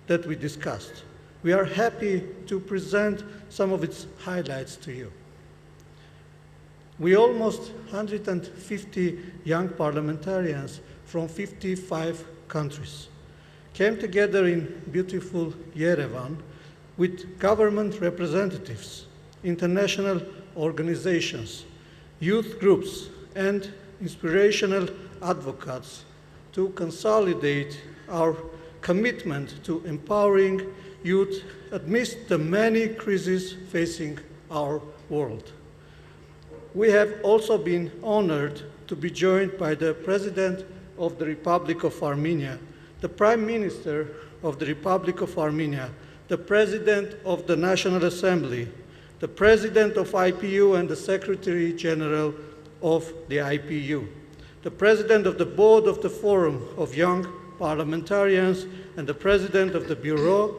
that we discussed. We are happy to present some of its highlights to you. We almost 150 young parliamentarians from 55 countries came together in beautiful Yerevan with government representatives, international organizations, youth groups, and inspirational advocates to consolidate our commitment to empowering youth amidst the many crises facing our world. We have also been honored to be joined by the President of the Republic of Armenia, the Prime Minister of the Republic of Armenia, the President of the National Assembly, the President of IPU and the Secretary General of the IPU, the President of the Board of the Forum of Young Parliamentarians, and the President of the Bureau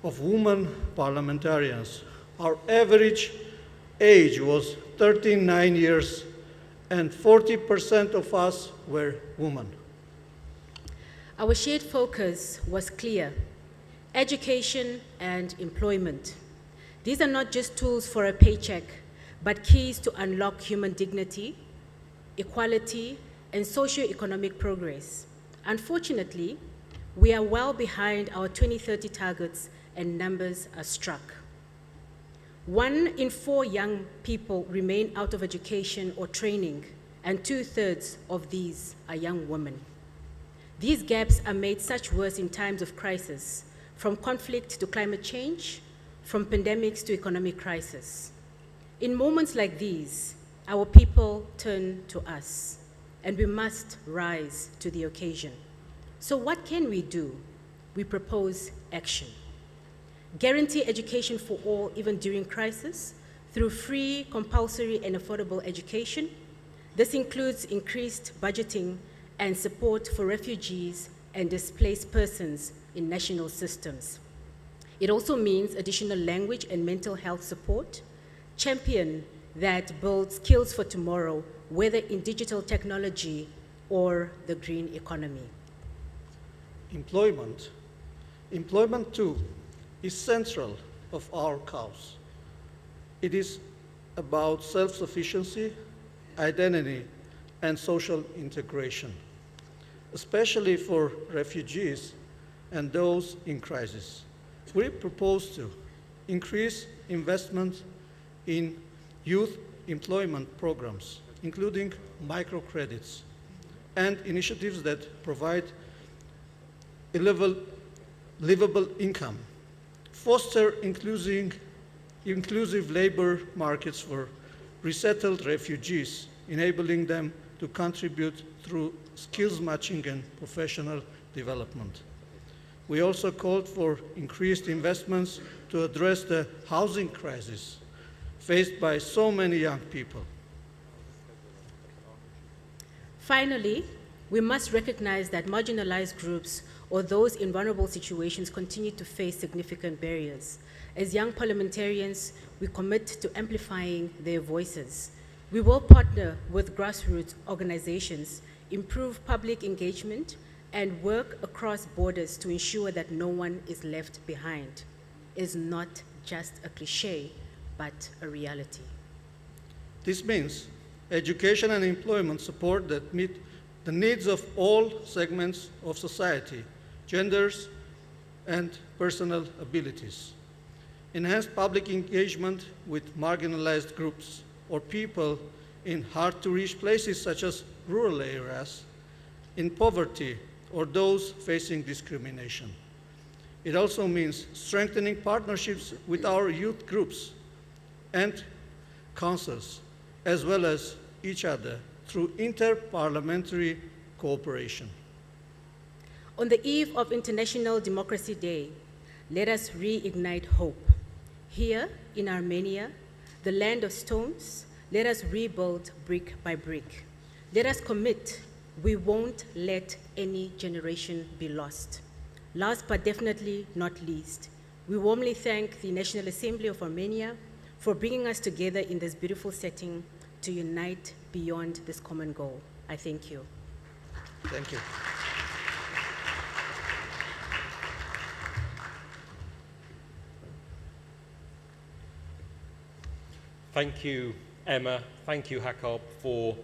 of Women Parliamentarians. Our average age was 39 years, and 40% of us were women. Our shared focus was clear: education and employment. These are not just tools for a paycheck, but keys to unlock human dignity, equality, and socio-economic progress. Unfortunately, we are well behind our 2030 targets and numbers are struck. 1 in 4 young people remain out of education or training, and 2/3 of these are young women. These gaps are made such worse in times of crisis, from conflict to climate change, from pandemics to economic crisis. In moments like these, our people turn to us, and we must rise to the occasion. So what can we do? We propose action. Guarantee education for all, even during crisis, through free, compulsory, and affordable education. This includes increased budgeting and support for refugees and displaced persons in national systems. It also means additional language and mental health support, champion that builds skills for tomorrow, whether in digital technology or the green economy. Employment. Employment, too, is central of our cause. It is about self-sufficiency, identity, and social integration, especially for refugees and those in crisis. We propose to increase investment in youth employment programs, including microcredits and initiatives that provide a livable income, foster inclusive labor markets for resettled refugees, enabling them to contribute through skills matching and professional development. We also called for increased investments to address the housing crisis faced by so many young people. Finally, we must recognize that marginalized groups or those in vulnerable situations continue to face significant barriers. As young parliamentarians, we commit to amplifying their voices. We will partner with grassroots organizations, improve public engagement, and work across borders to ensure that no one is left behind. It's not just a cliche, but a reality. This means education and employment support that meet the needs of all segments of society, genders, and personal abilities. Enhanced public engagement with marginalized groups or people in hard-to-reach places such as rural areas, in poverty, or those facing discrimination. It also means strengthening partnerships with our youth groups and councils, as well as each other through inter-parliamentary cooperation. On the eve of International Democracy Day, let us reignite hope. Here in Armenia, the land of stones, let us rebuild brick by brick. Let us commit we won't let any generation be lost. Last but definitely not least, we warmly thank the National Assembly of Armenia for bringing us together in this beautiful setting to unite beyond this common goal. I thank you. Thank you. Thank you, Emma. Thank you, Jakob, for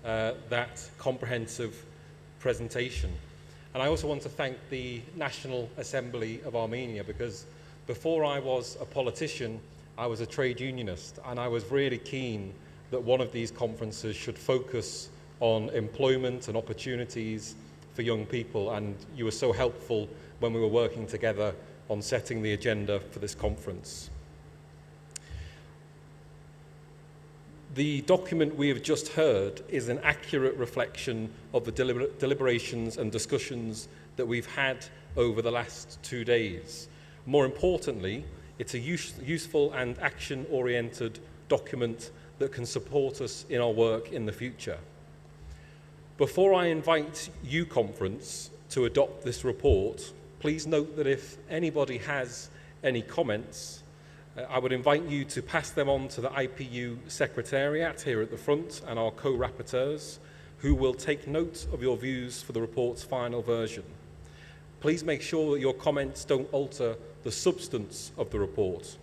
that comprehensive presentation. And I also want to thank the National Assembly of Armenia, because before I was a politician, I was a trade unionist, and I was really keen that one of these conferences should focus on employment and opportunities for young people, and you were so helpful when we were working together on setting the agenda for this conference. The document we have just heard is an accurate reflection of the deliberations and discussions that we've had over the last 2 days. More importantly, it's a useful and action-oriented document that can support us in our work in the future. Before I invite you, Conference, to adopt this report, please note that if anybody has any comments, I would invite you to pass them on to the IPU Secretariat here at the front and our co-rapporteurs, who will take note of your views for the report's final version. Please make sure that your comments don't alter the substance of the report.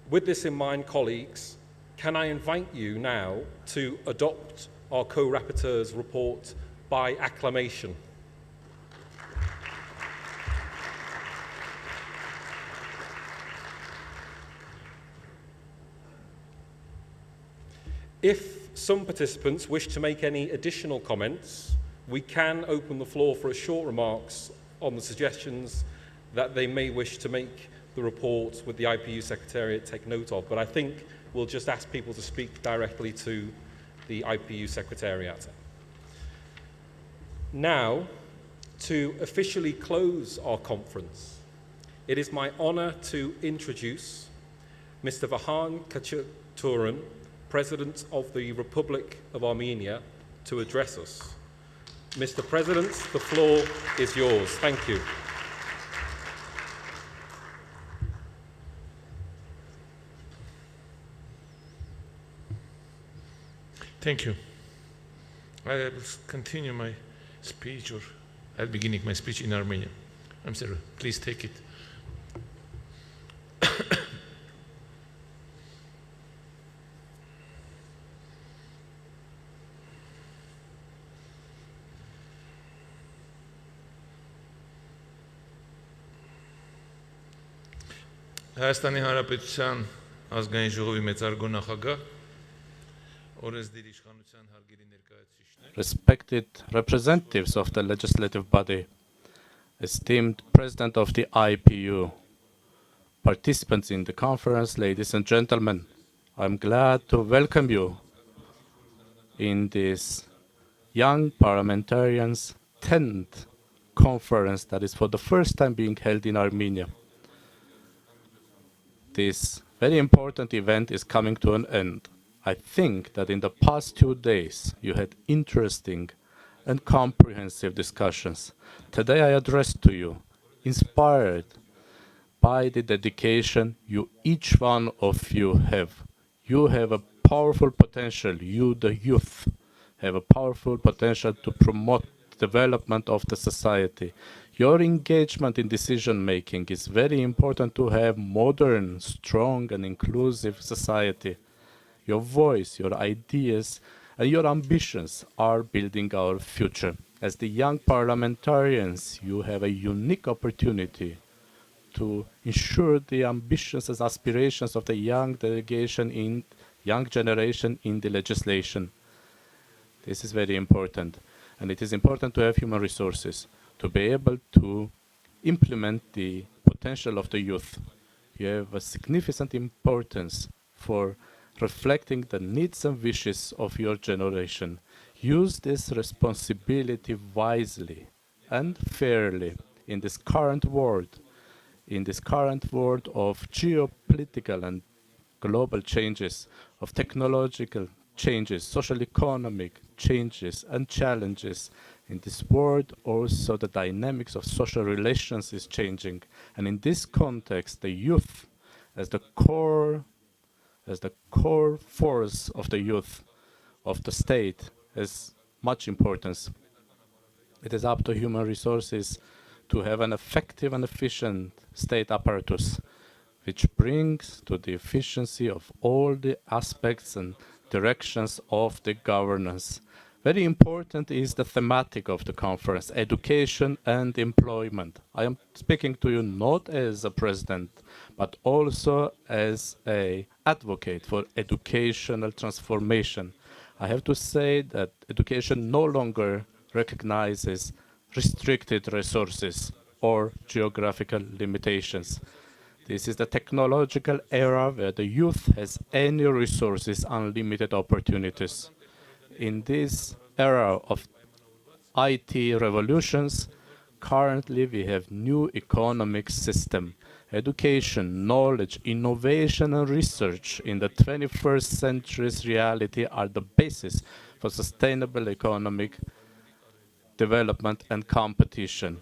With this in mind, colleagues, can I invite you now to adopt our co-rapporteurs' report by acclamation? If some participants wish to make any additional comments, we can open the floor for a short remarks on the suggestions that they may wish to make the report with the IPU Secretariat take note of, but I think we'll just ask people to speak directly to the IPU Secretariat. Now, to officially close our conference, it is my honour to introduce Mr. Vahan Khachaturian, President of the Republic of Armenia, to address us. Mr. President, the floor is yours. Thank you. Thank you. I will continue my speech, or I'm beginning my speech in Armenian. I'm sorry, please take it. Հայաստանի Հանրապետության ազգային ժողովի մեծարգո նախագահ, օրենսդիր իշխանության հարգելի ներկայացուցիչներ, respected representatives of the legislative body, esteemed President of the IPU, participants in the conference, ladies and gentlemen, I'm glad to welcome you in this Young Parliamentarians' 10th conference that is for the first time being held in Armenia. This very important event is coming to an end. I think that in the past 2 days you had interesting and comprehensive discussions. Today I address to you, inspired by the dedication each one of you have. You have a powerful potential, you the youth have a powerful potential to promote the development of the society. Your engagement in decision making is very important to have modern, strong and inclusive society. Your voice, your ideas and your ambitions are building our future. As the young parliamentarians, you have a unique opportunity to ensure the ambitions and aspirations of the young generation in the legislation. This is very important. And it is important to have human resources to be able to implement the potential of the youth. You have a significant importance for reflecting the needs and wishes of your generation. Use this responsibility wisely and fairly in this current world of geopolitical and global changes, of technological changes, social economic changes and challenges. In this world also the dynamics of social relations is changing, and in this context the youth as the core force of the youth of the state has much importance. It is up to human resources to have an effective and efficient state apparatus which brings to the efficiency of all the aspects and directions of the governance. Very important is the thematic of the conference, education and employment. I am speaking to you not as a president, but also as an advocate for educational transformation. I have to say that education no longer recognizes restricted resources or geographical limitations. This is the technological era where the youth has any resources, unlimited opportunities. In this era of IT revolutions, currently we have new economic system. Education, knowledge, innovation and research in the 21st century's reality are the basis for sustainable economic development and competition.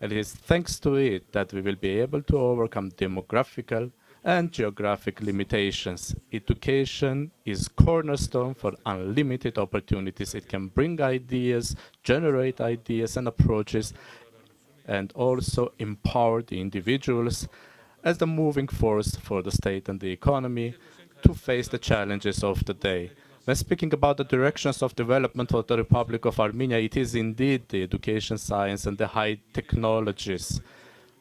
And it is thanks to it that we will be able to overcome demographical and geographic limitations. Education is cornerstone for unlimited opportunities. It can bring ideas, generate ideas and approaches, and also empower the individuals as the moving force for the state and the economy to face the challenges of the day. When speaking about the directions of development for the Republic of Armenia, it is indeed the education, science, and the high technologies.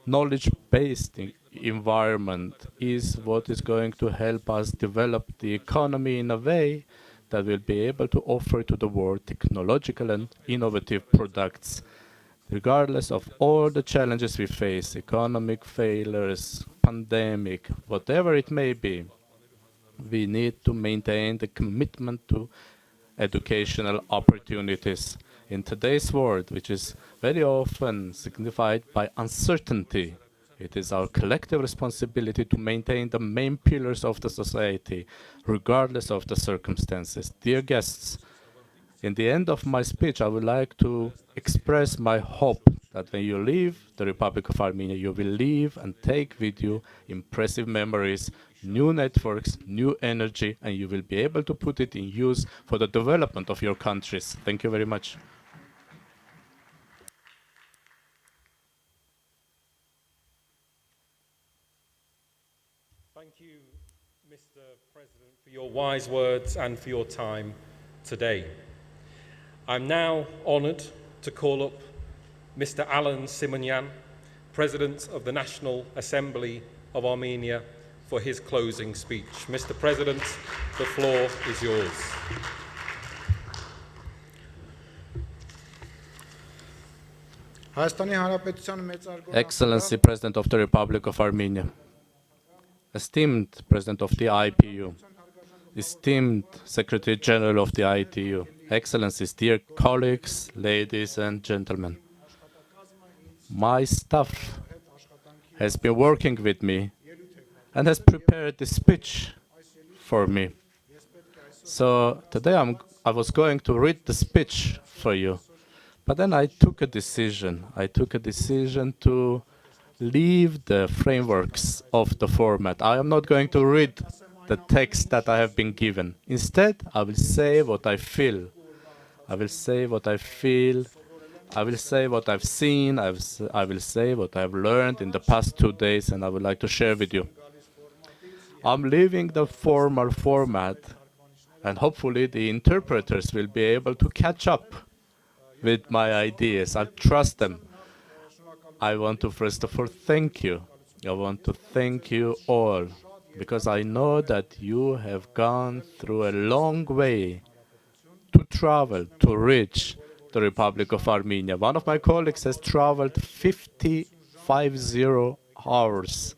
Knowledge-based environment is what is going to help us develop the economy in a way that will be able to offer to the world technological and innovative products. Regardless of all the challenges we face, economic failures, pandemic, whatever it may be, we need to maintain the commitment to educational opportunities. In today's world, which is very often signified by uncertainty, it is our collective responsibility to maintain the main pillars of the society, regardless of the circumstances. Dear guests, in the end of my speech, I would like to express my hope that when you leave the Republic of Armenia, you will leave and take with you impressive memories, new networks, new energy, and you will be able to put it in use for the development of your countries. Thank you very much. Thank you, Mr. President, for your wise words and for your time today. I'm now honoured to call up Mr. Alan Simonyan, President of the National Assembly of Armenia, for his closing speech. Mr. President, the floor is yours. Excellency, President of the Republic of Armenia, esteemed President of the IPU, esteemed Secretary General of the ITU, Excellencies, dear colleagues, ladies and gentlemen. My staff has been working with me and has prepared the speech for me. So today I was going to read the speech for you, but then I took a decision. I took a decision to leave the frameworks of the format. I am not going to read the text that I have been given. Instead, I will say what I feel. I will say what I feel. I will say what I've seen. I will say what I've learned in the past 2 days, and I would like to share with you. I'm leaving the formal format, and hopefully the interpreters will be able to catch up with my ideas. I trust them. I want to first of all thank you. I want to thank you all, because I know that you have gone through a long way to travel to reach the Republic of Armenia. One of my colleagues has traveled 50 hours,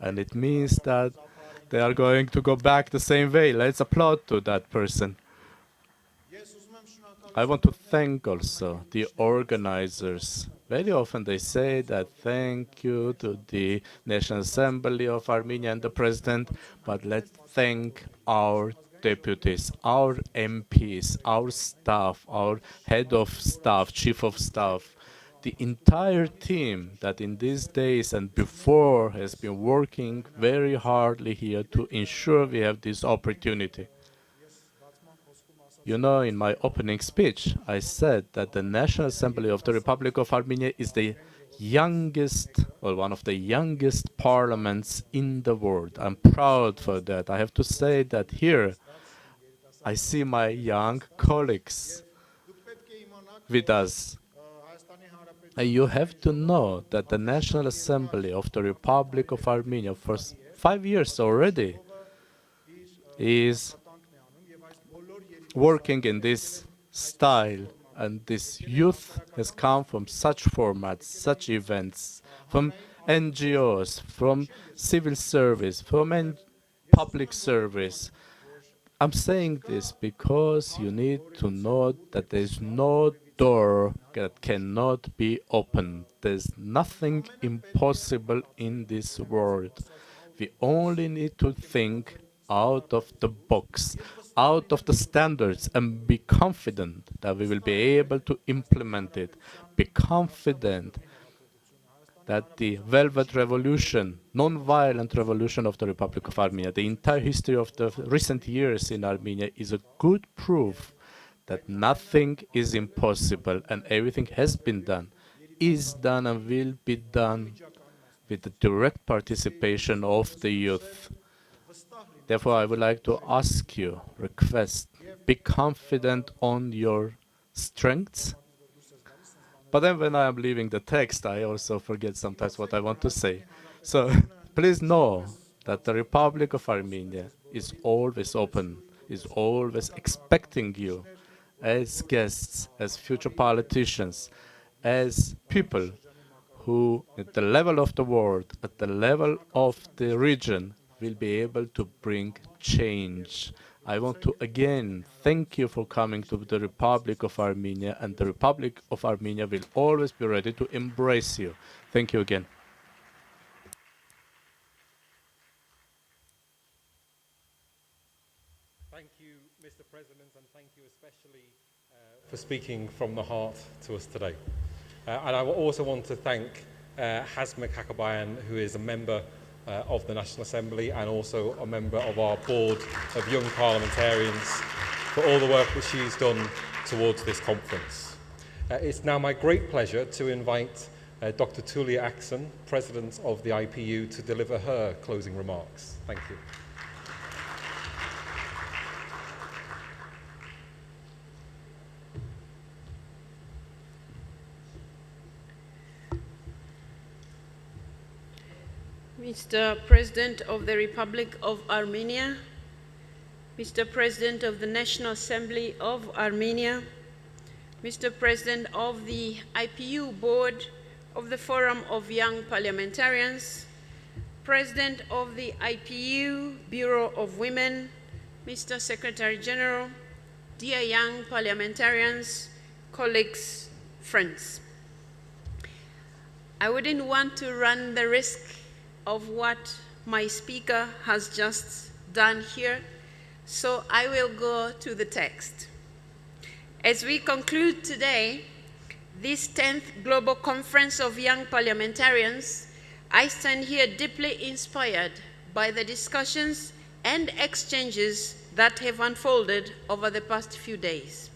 and it means that they are going to go back the same way. Let's applaud to that person. I want to thank also the organizers. Very often they say that thank you to the National Assembly of Armenia and the President, but let's thank our deputies, our MPs, our staff, our head of staff, chief of staff, the entire team that in these days and before has been working very hardly here to ensure we have this opportunity. You know, in my opening speech, I said that the National Assembly of the Republic of Armenia is the youngest, or one of the youngest parliaments in the world. I'm proud for that. I have to say that here, I see my young colleagues with us. And you have to know that the National Assembly of the Republic of Armenia for 5 years already is working in this style. And this youth has come from such formats, such events, from NGOs, from civil service, from public service. I'm saying this because you need to know that there's no door that cannot be opened. There's nothing impossible in this world. We only need to think out of the box, out of the standards, and be confident that we will be able to implement it. Be confident that the Velvet Revolution, non-violent revolution of the Republic of Armenia, the entire history of the recent years in Armenia is a good proof that nothing is impossible and everything has been done, is done and will be done with the direct participation of the youth. Therefore, I would like to ask you, request, be confident on your strengths. But then when I am leaving the text, I also forget sometimes what I want to say. So please know that the Republic of Armenia is always open, is always expecting you as guests, as future politicians, as people who, at the level of the world, at the level of the region, will be able to bring change. I want to again thank you for coming to the Republic of Armenia, and the Republic of Armenia will always be ready to embrace you. Thank you again. Thank you, Mr. President, and thank you especially for speaking from the heart to us today. And I also want to thank Hazma Kakabayan, who is a member of the National Assembly and also a member of our board of young parliamentarians, for all the work that she's done towards this conference. It's now my great pleasure to invite Dr. Tulia Akson, President of the IPU, to deliver her closing remarks. Thank you. Mr. President of the Republic of Armenia, Mr. President of the National Assembly of Armenia, Mr. President of the IPU Board of the Forum of Young Parliamentarians, President of the IPU Bureau of Women, Mr. Secretary General, dear young parliamentarians, colleagues, friends. I wouldn't want to run the risk of what my speaker has just done here, so I will go to the text. As we conclude today, this 10th Global Conference of Young Parliamentarians, I stand here deeply inspired by the discussions and exchanges that have unfolded over the past few days.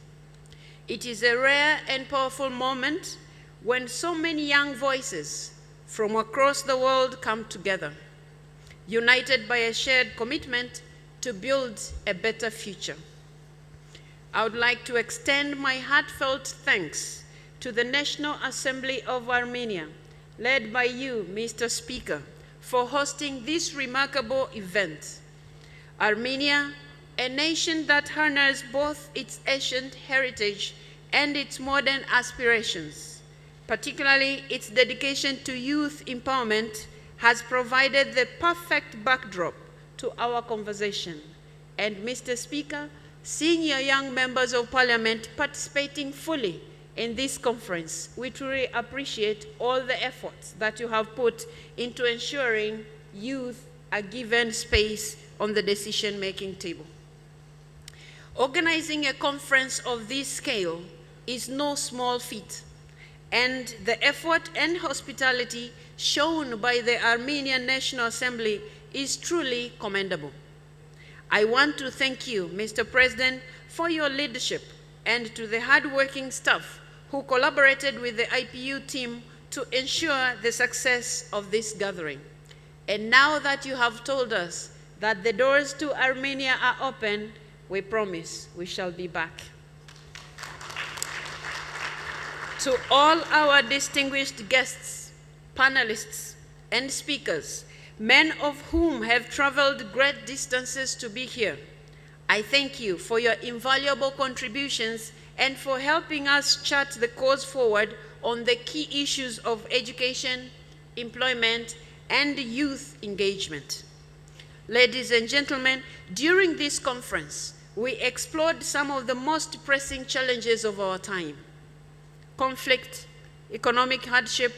It is a rare and powerful moment when so many young voices from across the world come together, united by a shared commitment to build a better future. I would like to extend my heartfelt thanks to the National Assembly of Armenia, led by you, Mr. Speaker, for hosting this remarkable event. Armenia, a nation that honors both its ancient heritage and its modern aspirations, particularly its dedication to youth empowerment, has provided the perfect backdrop to our conversation. And Mr. Speaker, senior young members of Parliament participating fully in this conference, we truly appreciate all the efforts that you have put into ensuring youth are given space on the decision-making table. Organizing a conference of this scale is no small feat, and the effort and hospitality shown by the Armenian National Assembly is truly commendable. I want to thank you, Mr. President, for your leadership, and to the hardworking staff who collaborated with the IPU team to ensure the success of this gathering. And now that you have told us that the doors to Armenia are open, we promise we shall be back. To all our distinguished guests, panelists, and speakers, many of whom have traveled great distances to be here, I thank you for your invaluable contributions and for helping us chart the course forward on the key issues of education, employment, and youth engagement. Ladies and gentlemen, during this conference, we explored some of the most pressing challenges of our time: conflict, economic hardship,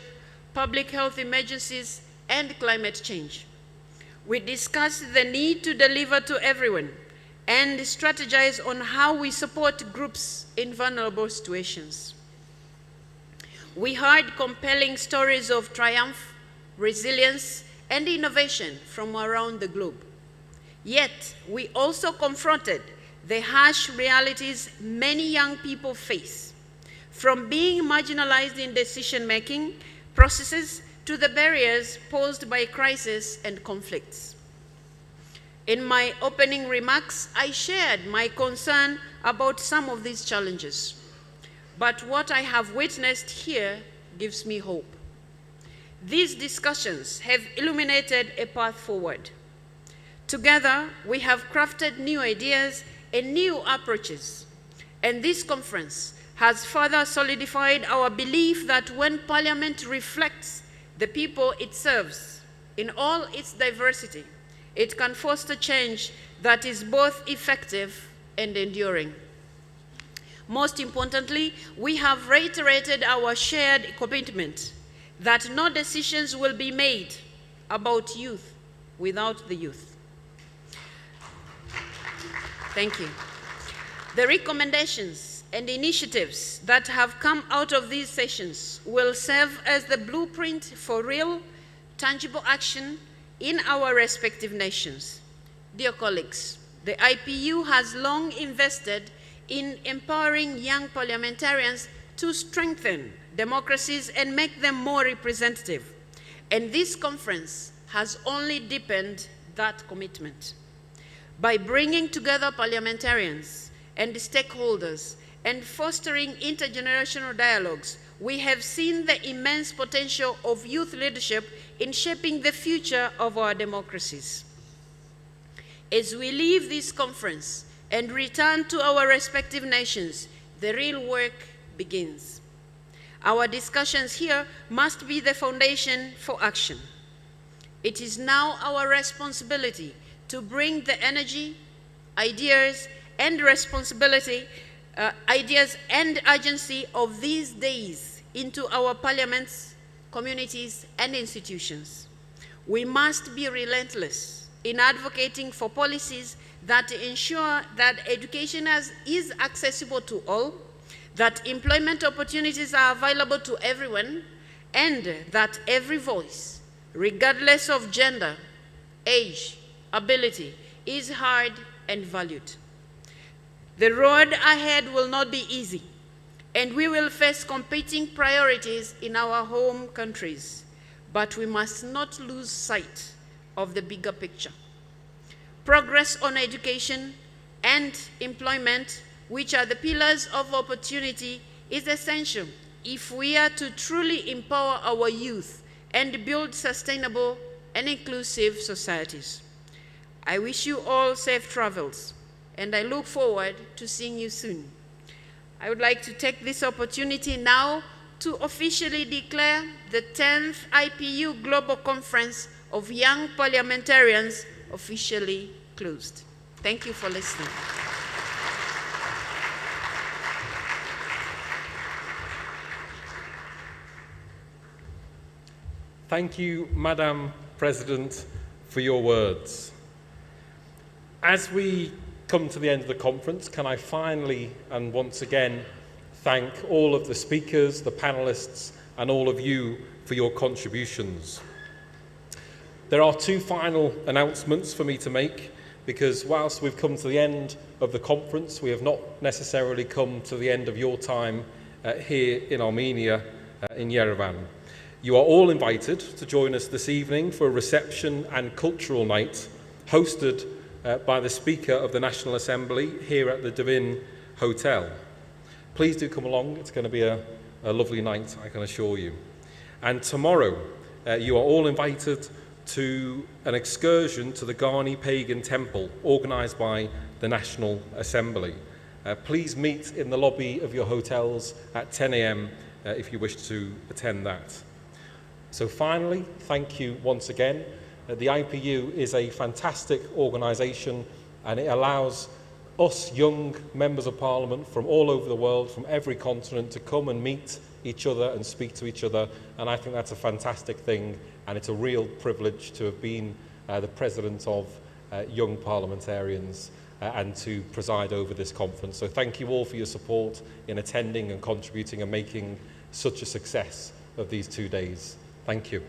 public health emergencies, and climate change. We discussed the need to deliver to everyone and strategize on how we support groups in vulnerable situations. We heard compelling stories of triumph, resilience, and innovation from around the globe. Yet, we also confronted the harsh realities many young people face, from being marginalized in decision-making processes to the barriers posed by crisis and conflicts. In my opening remarks, I shared my concern about some of these challenges, but what I have witnessed here gives me hope. These discussions have illuminated a path forward. Together, we have crafted new ideas and new approaches, and this conference has further solidified our belief that when Parliament reflects the people it serves in all its diversity, it can foster change that is both effective and enduring. Most importantly, we have reiterated our shared commitment that no decisions will be made about youth without the youth. Thank you. The recommendations and initiatives that have come out of these sessions will serve as the blueprint for real, tangible action in our respective nations. Dear colleagues, the IPU has long invested in empowering young parliamentarians to strengthen democracies and make them more representative. And this conference has only deepened that commitment. By bringing together parliamentarians and stakeholders and fostering intergenerational dialogues, we have seen the immense potential of youth leadership in shaping the future of our democracies. As we leave this conference and return to our respective nations, the real work begins. Our discussions here must be the foundation for action. It is now our responsibility to bring the energy, ideas, and urgency of these days into our parliaments, communities, and institutions. We must be relentless in advocating for policies that ensure that education is accessible to all, that employment opportunities are available to everyone, and that every voice, regardless of gender, age, ability, is heard and valued. The road ahead will not be easy, and we will face competing priorities in our home countries, but we must not lose sight of the bigger picture. Progress on education and employment, which are the pillars of opportunity, is essential if we are to truly empower our youth and build sustainable and inclusive societies. I wish you all safe travels, and I look forward to seeing you soon. I would like to take this opportunity now to officially declare the 10th IPU Global Conference of Young Parliamentarians officially closed. Thank you for listening. Thank you, Madam President, for your words. As we come to the end of the conference, can I finally and once again thank all of the speakers, the panelists, and all of you for your contributions. There are two final announcements for me to make, because whilst we've come to the end of the conference, we have not necessarily come to the end of your time here in Armenia, in Yerevan. You are all invited to join us this evening for a reception and cultural night hosted by the Speaker of the National Assembly here at the Devin Hotel. Please do come along. It's going to be a lovely night, I can assure you. And tomorrow, you are all invited to an excursion to the Ghani Pagan Temple organised by the National Assembly. Please meet in the lobby of your hotels at 10 a.m. If you wish to attend that. So finally, thank you once again. The IPU is a fantastic organisation, and it allows us young members of parliament from all over the world, from every continent, to come and meet each other and speak to each other, and I think that's a fantastic thing, and it's a real privilege to have been the president of Young Parliamentarians and to preside over this conference. So thank you all for your support in attending and contributing and making such a success of these 2 days. Thank you.